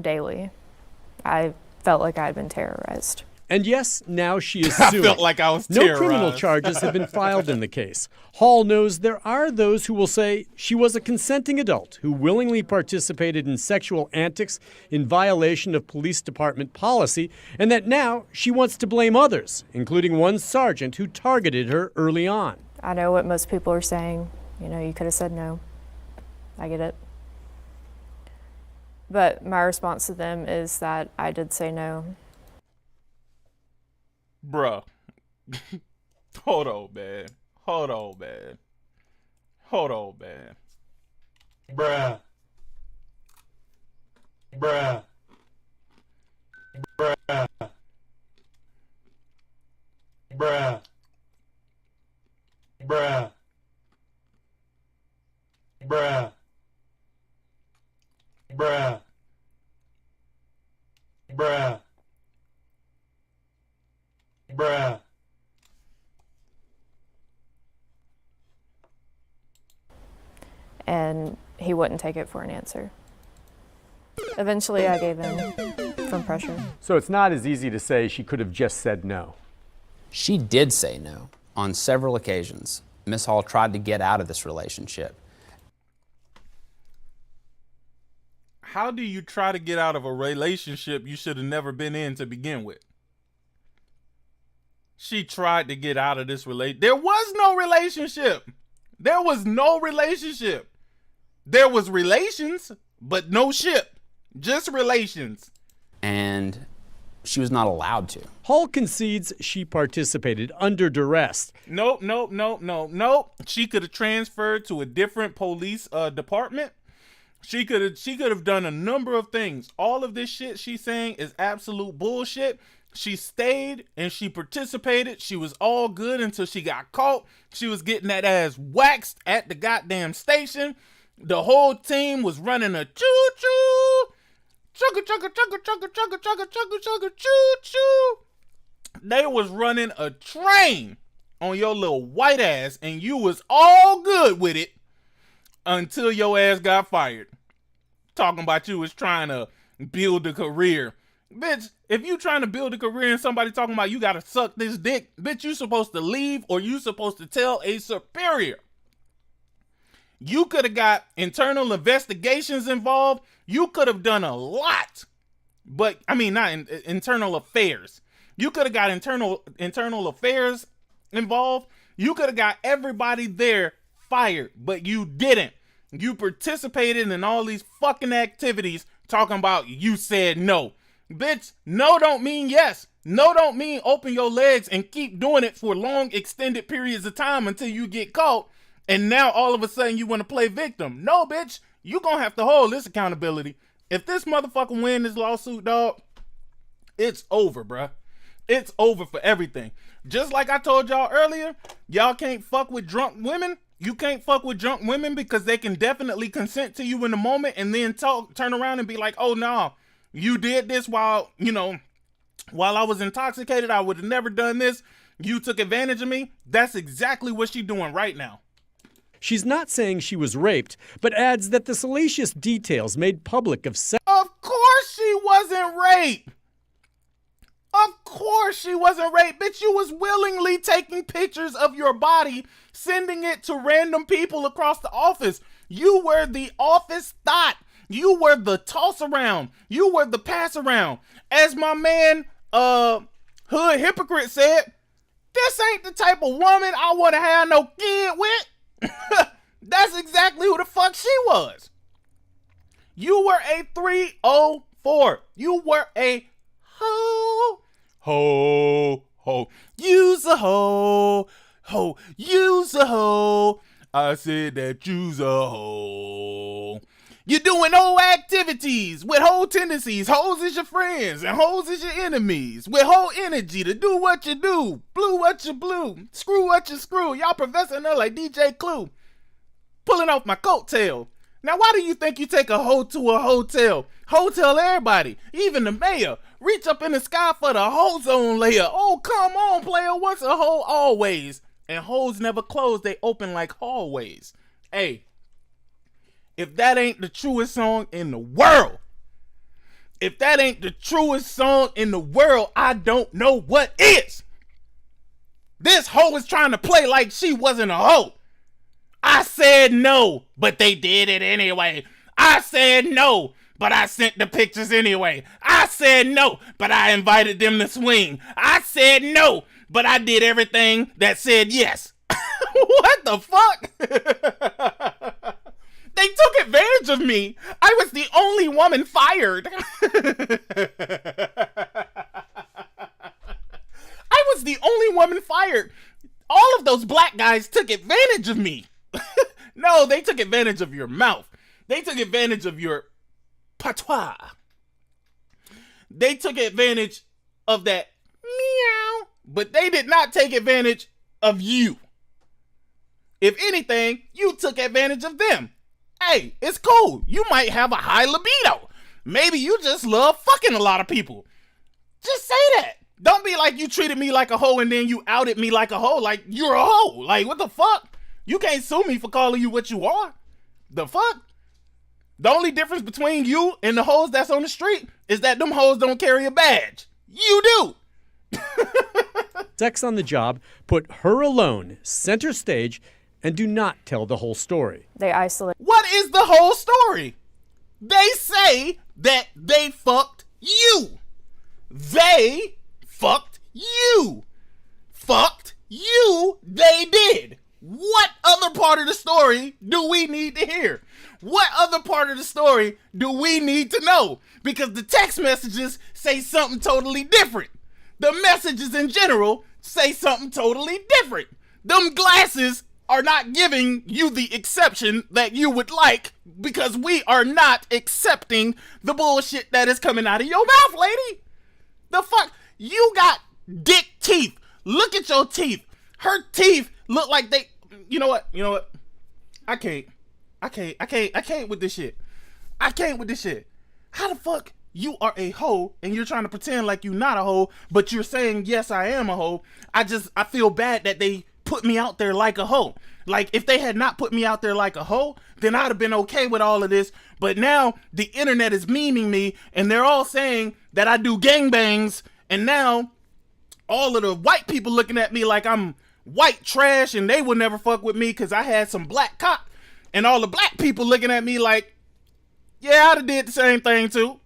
Daily. I felt like I'd been terrorized. And yes, now she is I suing. felt like I was No terrorized. criminal charges have been filed in the case. Hall knows there are those who will say she was a consenting adult who willingly participated in sexual antics in violation of police department policy, and that now she wants to blame others, including one sergeant who targeted her early on. I know what most people are saying. You know, you could have said no. I get it. But my response to them is that I did say no. Bruh. Hold on, man. Hold on, man. Hold on, man. Bruh. Bruh. Bruh. Bruh. Bruh. Bruh. Bruh. Bruh. Bruh. And he wouldn't take it for an answer. Eventually, I gave in from pressure. So it's not as easy to say she could have just said no. She did say no on several occasions. Miss Hall tried to get out of this relationship. How do you try to get out of a relationship you should have never been in to begin with? She tried to get out of this relationship. There was no relationship. There was no relationship. There was relations, but no ship. Just relations. And she was not allowed to. Hall concedes she participated under duress. Nope. She could have transferred to a different police department. She could have done a number of things. All of this shit she's saying is absolute bullshit. She stayed and she participated. She was all good until she got caught. She was getting that ass waxed at the goddamn station. The whole team was running a choo-choo. Chugga, chugga, chugga, chugga, chugga, chugga, chugga, chugga, choo-choo. They was running a train on your little white ass and you was all good with it until your ass got fired. Talking about you was trying to build a career. Bitch, if you trying to build a career and somebody talking about you gotta suck this dick, bitch, you supposed to leave or you supposed to tell a superior. You could have got internal investigations involved. You could have done a lot. But, I mean, not internal affairs. You could have got internal affairs involved. You could have got everybody there fired, but you didn't. You participated in all these fucking activities talking about you said no. Bitch, no don't mean yes. No don't mean open your legs and keep doing it for long extended periods of time until you get caught. And now all of a sudden you want to play victim. No, bitch, you gonna have to hold this accountability. If this motherfucker win this lawsuit, dog, it's over, bruh. It's over for everything. Just like I told y'all earlier, y'all can't fuck with drunk women. You can't fuck with drunk women because they can definitely consent to you in the moment and then turn around and be like, oh, no, you did this while I was intoxicated. I would have never done this. You took advantage of me. That's exactly what she's doing right now. She's not saying she was raped, but adds that the salacious details made public of sex. Of course she wasn't raped. Of course she wasn't raped. Bitch, you was willingly taking pictures of your body, sending it to random people across the office. You were the office thot. You were the toss around. You were the pass around. As my man, Hood Hypocrite said, this ain't the type of woman I want to have no kid with. That's exactly who the fuck she was. You were a 304. You were a hoe. Ho. Use a hoe. Use a hoe. I said that you's a hoe. You're doing whole activities with whole tendencies. Hoes is your friends and hoes is your enemies. With whole energy to do what you do. Blue what you blue. Screw what you screw. Y'all professing her like DJ Clue. Pulling off my coattail. Now why do you think you take a hoe to a hotel? Hotel everybody, even the mayor. Reach up in the sky for the ozone layer. Oh, come on, player. Once a hoe, always. And hoes never close. They open like hallways. Hey. If that ain't the truest song in the world, if that ain't the truest song in the world, I don't know what is. This hoe is trying to play like she wasn't a hoe. I said no, but they did it anyway. I said no, but I sent the pictures anyway. I said no, but I invited them to swing. I said no, but I did everything that said yes. What the fuck? They took advantage of me. I was the only woman fired. I was the only woman fired. All of those black guys took advantage of me. No, they took advantage of your mouth. They took advantage of your patois. They took advantage of that meow, but they did not take advantage of you. If anything, you took advantage of them. Hey, it's cool. You might have a high libido. Maybe you just love fucking a lot of people. Just say that. Don't be like you treated me like a hoe and then you outed me like a hoe. Like you're a hoe. Like what the fuck? You can't sue me for calling you what you are. The fuck? The only difference between you and the hoes that's on the street is that them hoes don't carry a badge. You do. Sex on the Job put her alone center stage and do not tell the whole story. They isolate. What is the whole story? They say that they fucked you. They fucked you. Fucked you, they did. What other part of the story do we need to hear? What other part of the story do we need to know? Because the text messages say something totally different. The messages in general say something totally different. Them glasses are not giving you the exception that you would like because we are not accepting the bullshit that is coming out of your mouth, lady. The fuck? You got dick teeth. Look at your teeth. Her teeth look like they... You know what? I can't with this shit. I can't with this shit. How the fuck you are a hoe and you're trying to pretend like you're not a hoe, but you're saying, yes, I am a hoe. I feel bad that they put me out there like a hoe. Like if they had not put me out there like a hoe, then I'd have been okay with all of this. But now the internet is memeing me and they're all saying that I do gangbangs. And now all of the white people looking at me like I'm white trash and they would never fuck with me because I had some black cock. And all the black people looking at me like, yeah, I'd have did the same thing too.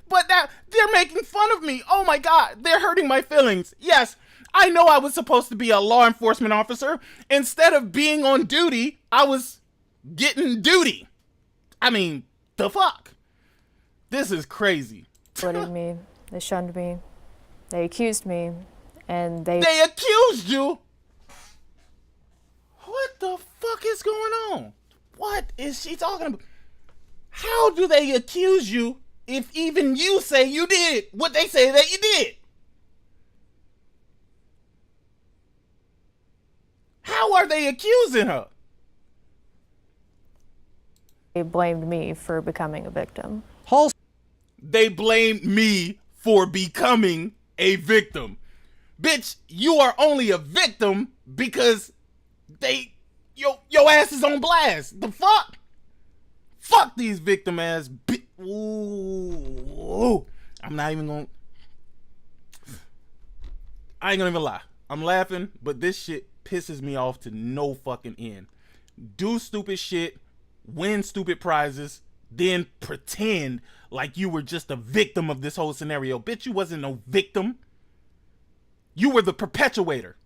But now they're making fun of me. Oh my God, they're hurting my feelings. Yes, I know I was supposed to be a law enforcement officer. Instead of being on duty, I was getting duty. I mean, the fuck? This is crazy. They bullied me. They shunned me. They accused me. And they accused you? What the fuck is going on? What is she talking about? How do they accuse you if even you say you did what they say that you did? How are they accusing her? They blamed me for becoming a victim. They blamed me for becoming a victim. Bitch, you are only a victim because your ass is on blast. The fuck? Fuck these victim ass Ooh. I ain't gonna even lie. I'm laughing, but this shit pisses me off to no fucking end. Do stupid shit, win stupid prizes, then pretend like you were just a victim of this whole scenario. Bitch, you wasn't no victim. You were the perpetuator.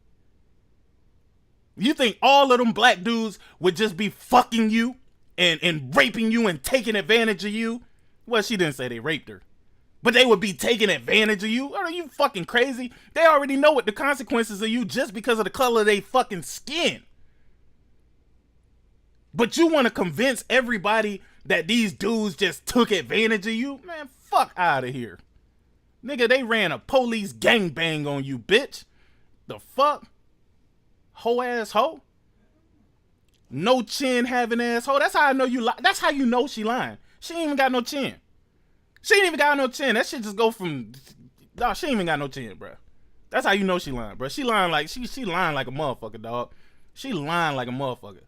You think all of them black dudes would just be fucking you and raping you and taking advantage of you? Well, she didn't say they raped her. But they would be taking advantage of you? Are you fucking crazy? They already know what the consequences of you just because of the color of their fucking skin. But you want to convince everybody that these dudes just took advantage of you? Man, fuck out of here. Nigga, they ran a police gangbang on you, bitch. The fuck? Hoe-ass hoe? No chin having asshole. That's how I know you lie. That's how you know she lying. She ain't even got no chin. She ain't even got no chin. That shit just go from... Dog, she ain't even got no chin, bro. That's how you know she lying, bro. She lying like... She lying like a motherfucker, dog. She lying like a motherfucker.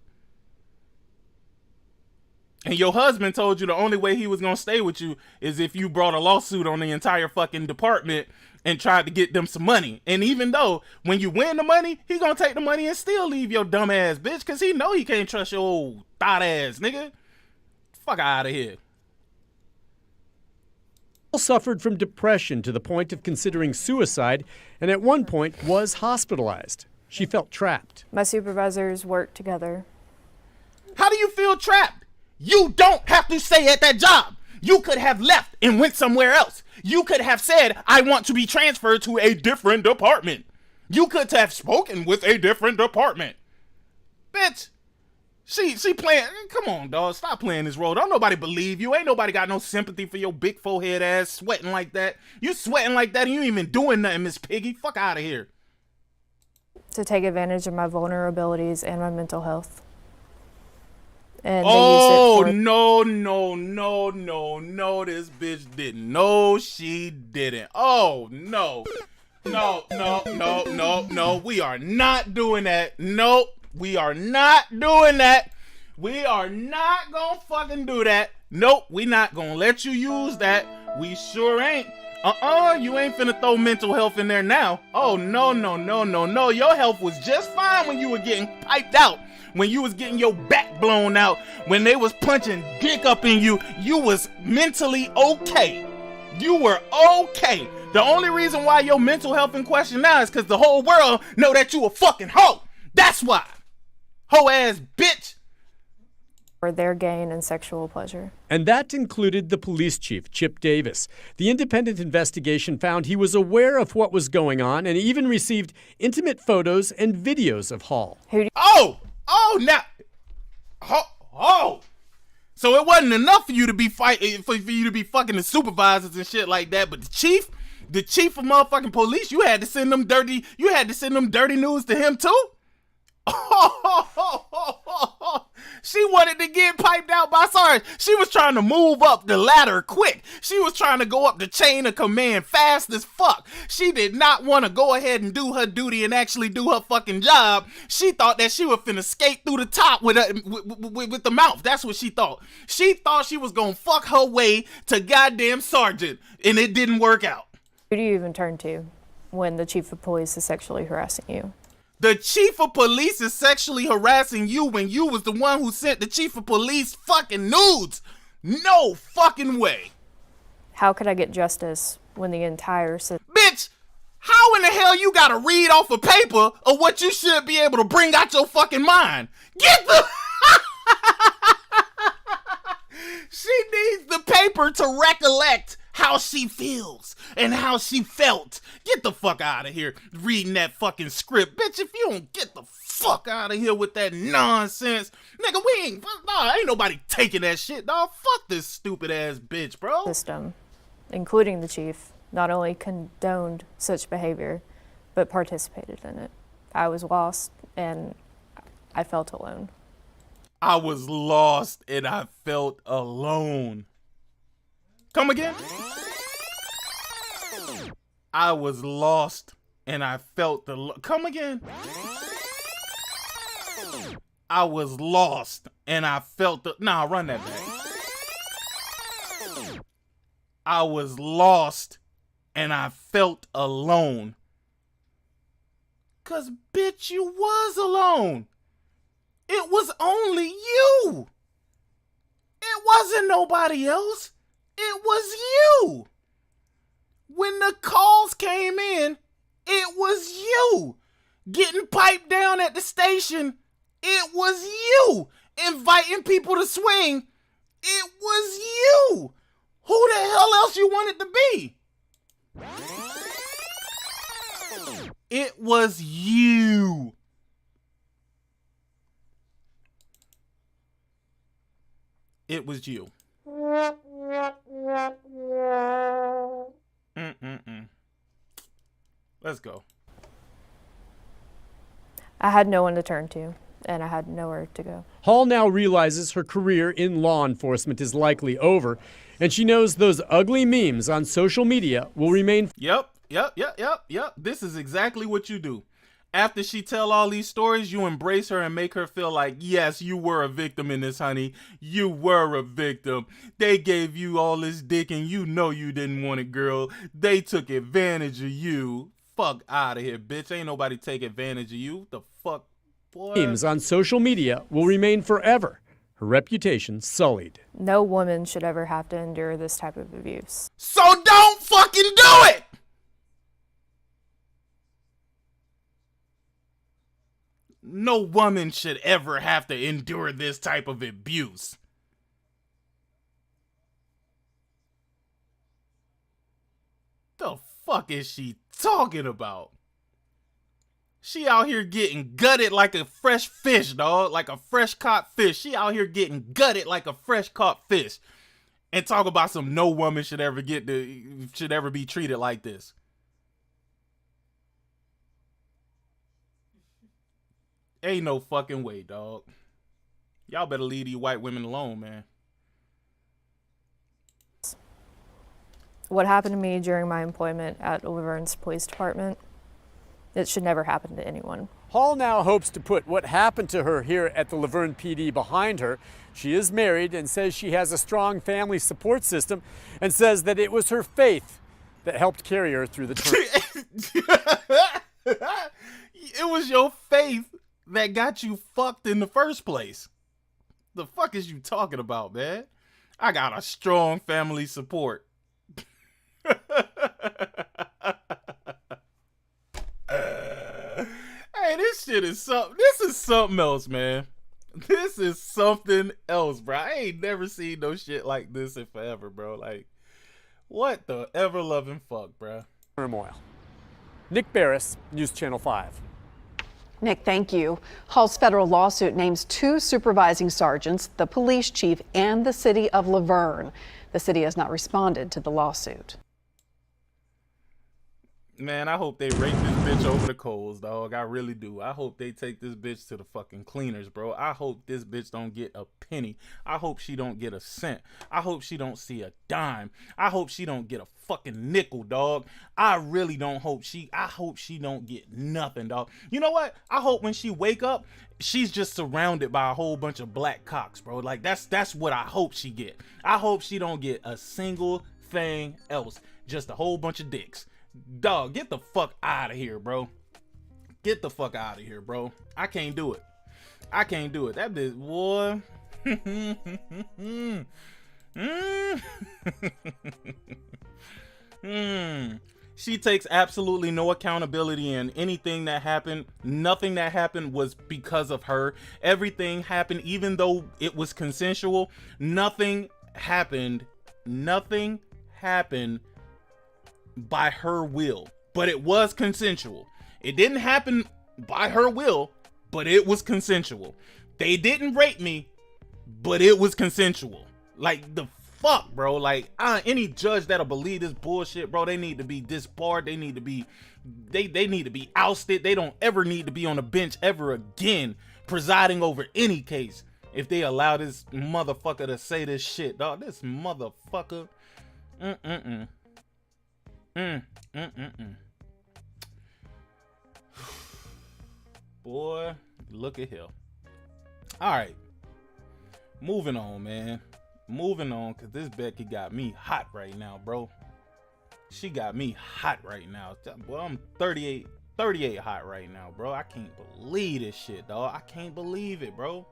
And your husband told you the only way he was gonna stay with you is if you brought a lawsuit on the entire fucking department and tried to get them some money. And even though when you win the money, he gonna take the money and still leave your dumb ass bitch because he know he can't trust your old thought ass nigga. Fuck out of here. Suffered from depression to the point of considering suicide and at one point was hospitalized. She felt trapped. My supervisors worked together. How do you feel trapped? You don't have to stay at that job. You could have left and went somewhere else. You could have said, I want to be transferred to a different department. You could have spoken with a different department. Bitch, she playing, come on, dog, stop playing this role. Don't nobody believe you. Ain't nobody got no sympathy for your big forehead ass sweating like that. You sweating like that and you ain't even doing nothing, Miss Piggy. Fuck out of here. To take advantage of my vulnerabilities and my mental health. And oh, no, this bitch didn't. No, she didn't. Oh, no. No. We are not doing that. Nope. We are not doing that. We are not gonna fucking do that. Nope. We not gonna let you use that. We sure ain't. You ain't finna throw mental health in there now. Oh, no. Your health was just fine when you were getting piped out. When you was getting your back blown out, when they was punching dick up in you, you was mentally okay. You were okay. The only reason why your mental health in question now is because the whole world know that you a fucking hoe. That's why. Hoe ass bitch. For their gain and sexual pleasure. And that included the police chief, Chip Davis. The independent investigation found he was aware of what was going on and even received intimate photos and videos of Hall. So it wasn't enough for you to be fighting, for you to be fucking the supervisors and shit like that, but the chief of motherfucking police, you had to send them dirty news to him too? She wanted to get piped out by Sarge. She was trying to move up the ladder quick. She was trying to go up the chain of command fast as fuck. She did not want to go ahead and do her duty and actually do her fucking job. She thought that she was finna skate through the top with the mouth. That's what she thought. She thought she was gonna fuck her way to goddamn sergeant, and it didn't work out. Who do you even turn to when the chief of police is sexually harassing you? The chief of police is sexually harassing you when you was the one who sent the chief of police fucking nudes. No fucking way. How could I get justice when the entire system... Bitch, how in the hell you gotta read off a paper of what you should be able to bring out your fucking mind? Get the... She needs the paper to recollect how she feels and how she felt. Get the fuck out of here reading that fucking script. Bitch, if you don't get the fuck out of here with that nonsense, nigga, ain't nobody taking that shit, dog. Fuck this stupid ass bitch, bro. System, including the chief, not only condoned such behavior, but participated in it. I was lost and I felt alone. I was lost and I felt alone. Come again? I was lost and I felt come again? I was lost and I felt nah, run that back. I was lost and I felt alone. 'Cause bitch, you was alone. It was only you. It wasn't nobody else. It was you. When the calls came in, it was you. Getting piped down at the station, it was you. Inviting people to swing, it was you. Who the hell else you wanted to be? It was you. it was you. Let's go. I had no one to turn to, and I had nowhere to go. Hall now realizes her career in law enforcement is likely over, and she knows those ugly memes on social media will remain. Yep. This is exactly what you do. After she tell all these stories, you embrace her and make her feel like, yes, you were a victim in this, honey. You were a victim. They gave you all this dick and you know you didn't want it, girl. They took advantage of you. Fuck out of here, bitch. Ain't nobody take advantage of you. The fuck, boy. Memes on social media will remain forever. Her reputation sullied. No woman should ever have to endure this type of abuse. So don't fucking do it! No woman should ever have to endure this type of abuse. The fuck is she talking about? She out here getting gutted like a fresh fish, dog. Like a fresh caught fish. She out here getting gutted like a fresh caught fish. And talk about some no woman should ever be treated like this. Ain't no fucking way, dog. Y'all better leave these white women alone, man. What happened to me during my employment at Laverne's police department, it should never happen to anyone. Hall now hopes to put what happened to her here at the Laverne PD behind her. She is married and says she has a strong family support system and says that it was her faith that helped carry her through the It was your faith that got you fucked in the first place. The fuck is you talking about, man? I got a strong family support. Hey, this shit is something. This is something else, man. This is something else, bro. I ain't never seen no shit like this in forever, bro. Like, what the ever-loving fuck, bro? Turmoil. Nick Barris, News Channel 5. Nick, thank you. Hall's federal lawsuit names 2 supervising sergeants, the police chief, and the city of Laverne. The city has not responded to the lawsuit. Man, I hope they rake this bitch over the coals, dog. I really do. I hope they take this bitch to the fucking cleaners, bro. I hope this bitch don't get a penny. I hope she don't get a cent. I hope she don't see a dime. I hope she don't get a fucking nickel, dog. I really don't hope I hope she don't get nothing, dog. You know what? I hope when she wake up, she's just surrounded by a whole bunch of black cocks, bro. Like, that's what I hope she get. I hope she don't get a single thing else. Just a whole bunch of dicks. Dog, get the fuck out of here, bro. Get the fuck out of here, bro. I can't do it. I can't do it. That bitch, boy. She takes absolutely no accountability in anything that happened. Nothing that happened was because of her. Everything happened, even though it was consensual. Nothing happened by her will, but it was consensual. It didn't happen by her will, but it was consensual. They didn't rape me, but it was consensual. Like, the fuck, bro? Like, any judge that'll believe this bullshit, bro, they need to be disbarred. They need to be ousted. They don't ever need to be on the bench ever again presiding over any case if they allow this motherfucker to say this shit, dog. This motherfucker. Boy, look at him. All right, moving on, man. Moving on, because this Becky got me hot right now, bro. She got me hot right now. Well, I'm 38 hot right now, bro. I can't believe this shit, dog. I can't believe it, bro.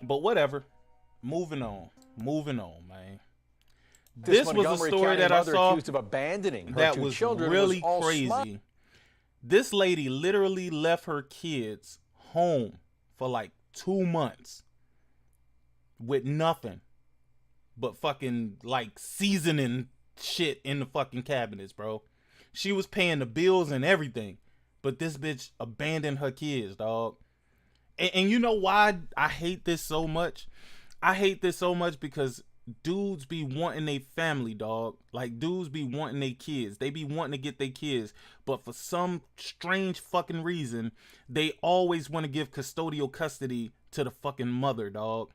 But whatever. Moving on, man. This was a story that I saw accused of abandoning her that 2 was children really was crazy. This lady literally left her kids home for like 2 months with nothing but fucking like seasoning shit in the fucking cabinets, bro. She was paying the bills and everything, but this bitch abandoned her kids, dog. And you know why I hate this so much? I hate this so much because dudes be wanting their family, dog. Like, dudes be wanting their kids. They be wanting to get their kids. But for some strange fucking reason, they always want to give custodial custody to the fucking mother, dog.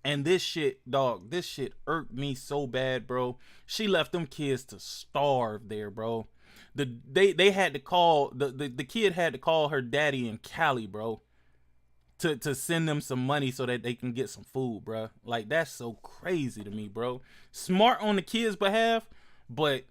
And this shit, dog, this shit irked me so bad, bro. She left them kids to starve there, bro. They had to call, the kid had to call her daddy in Cali, bro. To send them some money so that they can get some food, bro. Like, that's so crazy to me, bro. Smart on the kids' behalf, but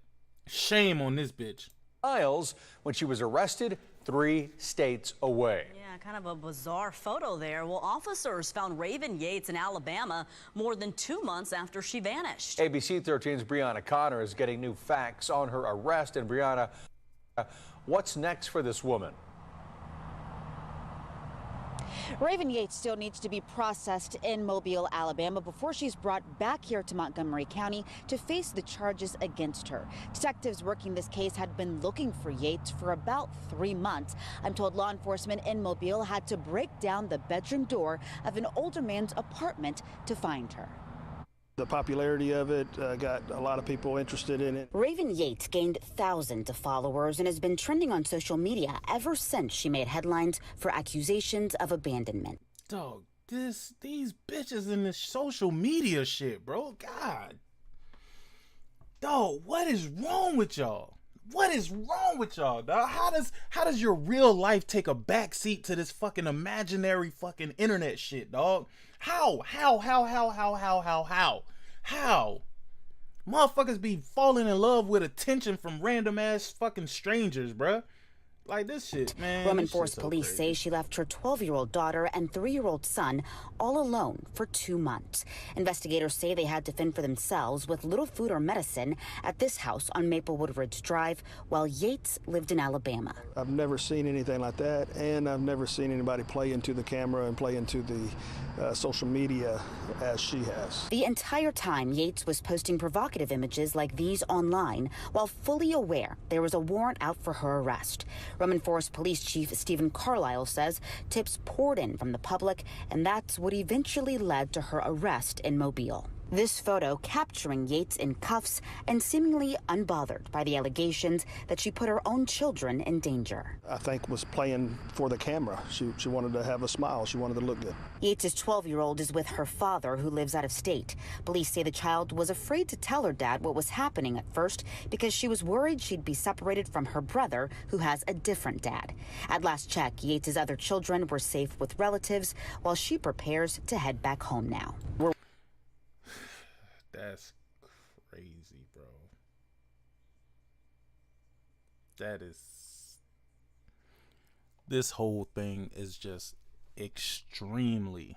shame on this bitch. Miles when she was arrested 3 states away. Yeah, kind of a bizarre photo there. Well, officers found Raven Yates in Alabama more than 2 months after she vanished. ABC 13's Brianna Connor is getting new facts on her arrest. And Brianna, what's next for this woman? Raven Yates still needs to be processed in Mobile, Alabama before she's brought back here to Montgomery County to face the charges against her. Detectives working this case had been looking for Yates for about 3 months. I'm told law enforcement in Mobile had to break down the bedroom door of an older man's apartment to find her. The popularity of it got a lot of people interested in it. Raven Yates gained thousands of followers and has been trending on social media ever since she made headlines for accusations of abandonment. Dog, these bitches in this social media shit, bro. God. Dog, what is wrong with y'all? What is wrong with y'all, dog? How does your real life take a backseat to this fucking imaginary fucking internet shit, dog? How? Motherfuckers be falling in love with attention from random ass fucking strangers, bruh. Like, this shit, man. Roman Forest police say she left her 12-year-old daughter and 3-year-old son all alone for 2 months. Investigators say they had to fend for themselves with little food or medicine at this house on Maplewood Ridge Drive while Yates lived in Alabama. I've never seen anything like that, and I've never seen anybody play into the camera and play into the social media as she has. The entire time, Yates was posting provocative images like these online while fully aware there was a warrant out for her arrest. Roman Forest Police Chief Stephen Carlisle says tips poured in from the public, and that's what eventually led to her arrest in Mobile. This photo capturing Yates in cuffs and seemingly unbothered by the allegations that she put her own children in danger. I think was playing for the camera. She wanted to have a smile. She wanted to look good. Yates' 12-year-old is with her father, who lives out of state. Police say the child was afraid to tell her dad what was happening at first because she was worried she'd be separated from her brother, who has a different dad. At last check, Yates' other children were safe with relatives while she prepares to head back home now. That's crazy, bro. This whole thing is just extremely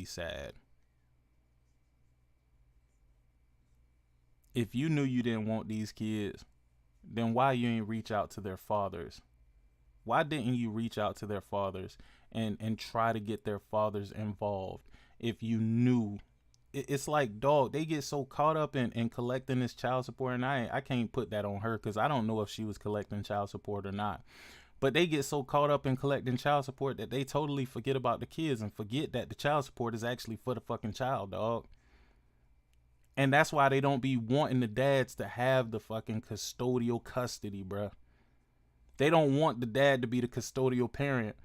sad. If you knew you didn't want these kids, then why you ain't reach out to their fathers? Why didn't you reach out to their fathers and try to get their fathers involved if you knew? It's like, dog, they get so caught up in collecting this child support, and I can't put that on her because I don't know if she was collecting child support or not. But they get so caught up in collecting child support that they totally forget about the kids and forget that the child support is actually for the fucking child, dog. And that's why they don't be wanting the dads to have the fucking custodial custody, bruh. They don't want the dad to be the custodial parent,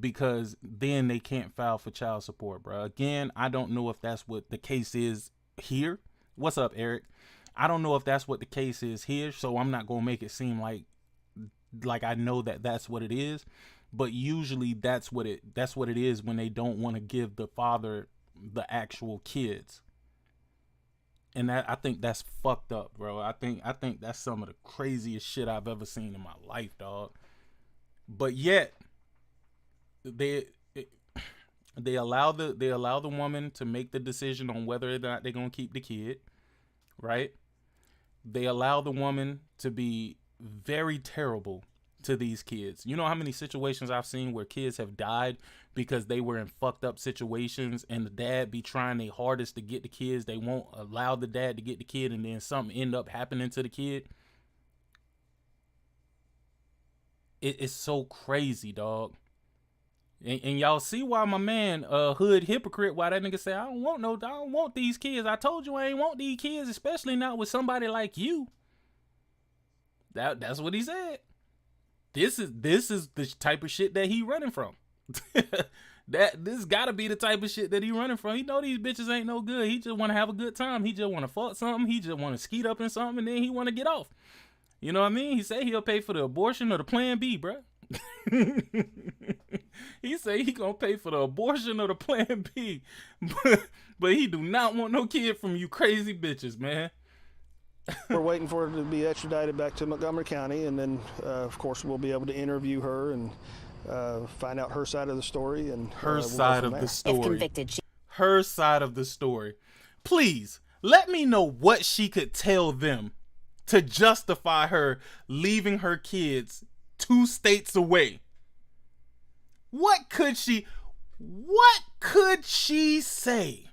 because then they can't file for child support, bro. Again, I don't know if that's what the case is here. What's up, Eric? I don't know if that's what the case is here, so I'm not going to make it seem like I know that that's what it is. But usually that's what it is when they don't want to give the father the actual kids. And I think that's fucked up, bro. I think that's some of the craziest shit I've ever seen in my life, dog. But yet they allow the woman to make the decision on whether or not they're gonna keep the kid, right? They allow the woman to be very terrible to these kids. You know how many situations I've seen where kids have died because they were in fucked up situations, and the dad be trying their hardest to get the kids. They won't allow the dad to get the kid, and then something end up happening to the kid. It's so crazy, dog. And y'all see why my man, Hood Hypocrite, why that nigga say, I don't want these kids. I told you I ain't want these kids, especially not with somebody like you. That's what he said. This is the type of shit that he running from. This gotta be the type of shit that he running from. He know these bitches ain't no good. He just want to have a good time. He just want to fuck something. He just want to skeet up in something, and then he want to get off. You know what I mean? He say he'll pay for the abortion or the Plan B, bruh. He say he gonna pay for the abortion or the Plan B, but he do not want no kid from you crazy bitches, man. We're waiting for her to be extradited back to Montgomery County, and then, of course, we'll be able to interview her and find out her side of the story. And her we'll side of there. the story. Her side of the story. Please let me know what she could tell them to justify her leaving her kids 2 states away. What could she say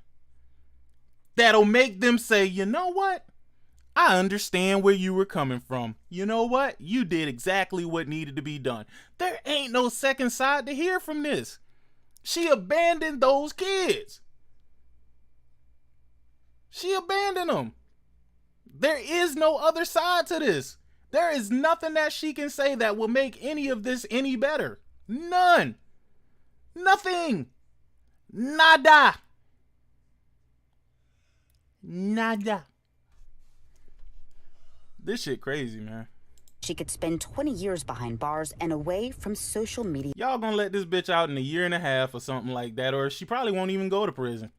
that'll make them say, you know what? I understand where you were coming from. You know what? You did exactly what needed to be done. There ain't no second side to hear from this. She abandoned those kids. She abandoned them. There is no other side to this. There is nothing that she can say that will make any of this any better. None. Nothing. Nada. Nada. This shit crazy, man. She could spend 20 years behind bars and away from social media. Y'all gonna let this bitch out in 1.5 years or something like that, or she probably won't even go to prison.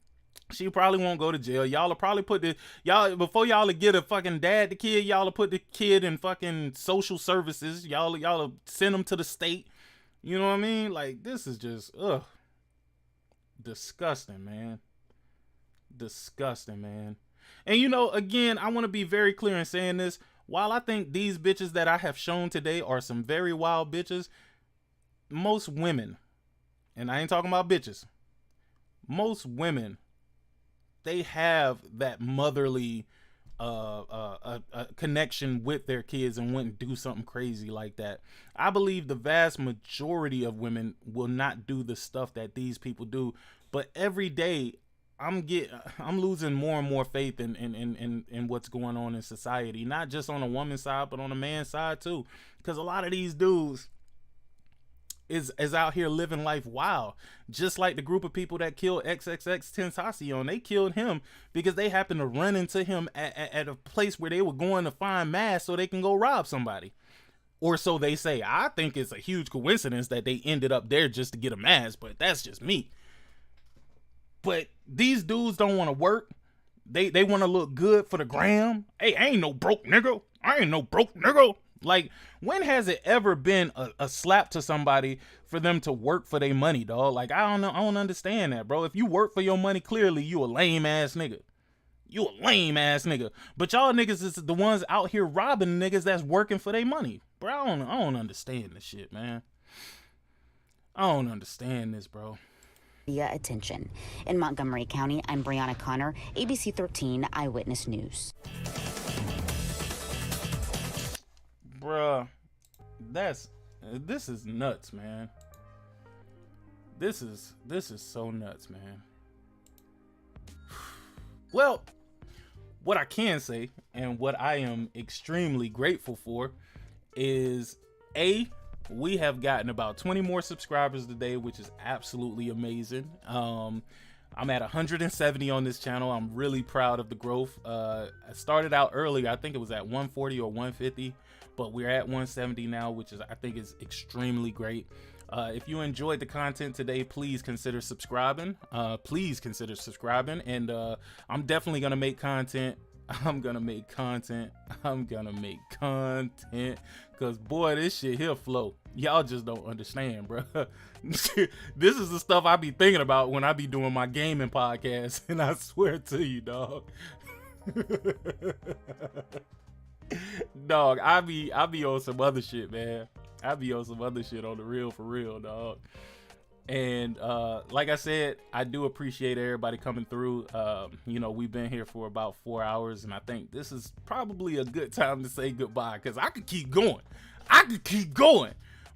She probably won't go to jail. Y'all will probably put before y'all will get a fucking dad to kid, y'all will put the kid in fucking social services. Y'all will send them to the state. You know what I mean? Like, this is just, disgusting, man. Disgusting, man. And you know, again, I want to be very clear in saying this. While I think these bitches that I have shown today are some very wild bitches, most women, and I ain't talking about bitches, most women, they have that motherly connection with their kids and wouldn't do something crazy like that. I believe the vast majority of women will not do the stuff that these people do, but every day I'm losing more and more faith in what's going on in society, not just on a woman's side, but on a man's side too. Because a lot of these dudes is out here living life wild, just like the group of people that killed XXXTentacion. They killed him because they happened to run into him at a place where they were going to find masks so they can go rob somebody. Or so they say. I think it's a huge coincidence that they ended up there just to get a mask, but that's just me. But these dudes don't want to work. They want to look good for the gram. Hey, I ain't no broke nigga. I ain't no broke nigga. Like, when has it ever been a slap to somebody for them to work for their money, dog? Like, I don't know. I don't understand that, bro. If you work for your money, clearly you a lame ass nigga. You a lame ass nigga. But y'all niggas is the ones out here robbing niggas that's working for their money. Bro, I don't understand this shit, man. I don't understand this, bro. Attention. In Montgomery County, I'm Brianna Connor, ABC 13 Eyewitness News. Bruh, this is nuts, man. This is so nuts, man. Well, what I can say and what I am extremely grateful for is we have gotten about 20 more subscribers today, which is absolutely amazing. I'm at 170 on this channel. I'm really proud of the growth. I started out earlier, I think it was at 140 or 150, but we're at 170 now, which I think is extremely great. If you enjoyed the content today, please consider subscribing. And I'm definitely gonna make content. I'm gonna make content because boy, this shit here flow. Y'all just don't understand, bro. This is the stuff I be thinking about when I be doing my gaming podcast, and I swear to you, dog. Dog, I be on some other shit, man. I be on some other shit on the real, for real, dog. And like I said, I do appreciate everybody coming through. You know, we've been here for about 4 hours, and I think this is probably a good time to say goodbye, because I could keep going.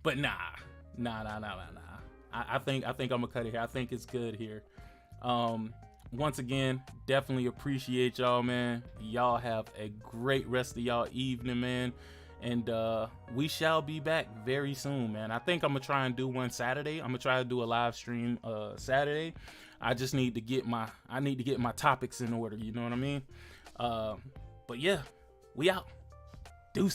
But nah. I think I'm gonna cut it here. I think it's good here. Once again, definitely appreciate y'all, man. Y'all have a great rest of y'all evening, man. And we shall be back very soon, man. I think I'm gonna try and do one Saturday. I'm gonna try to do a live stream Saturday. I just need to get my topics in order, you know what I mean? But yeah, we out. Deuces.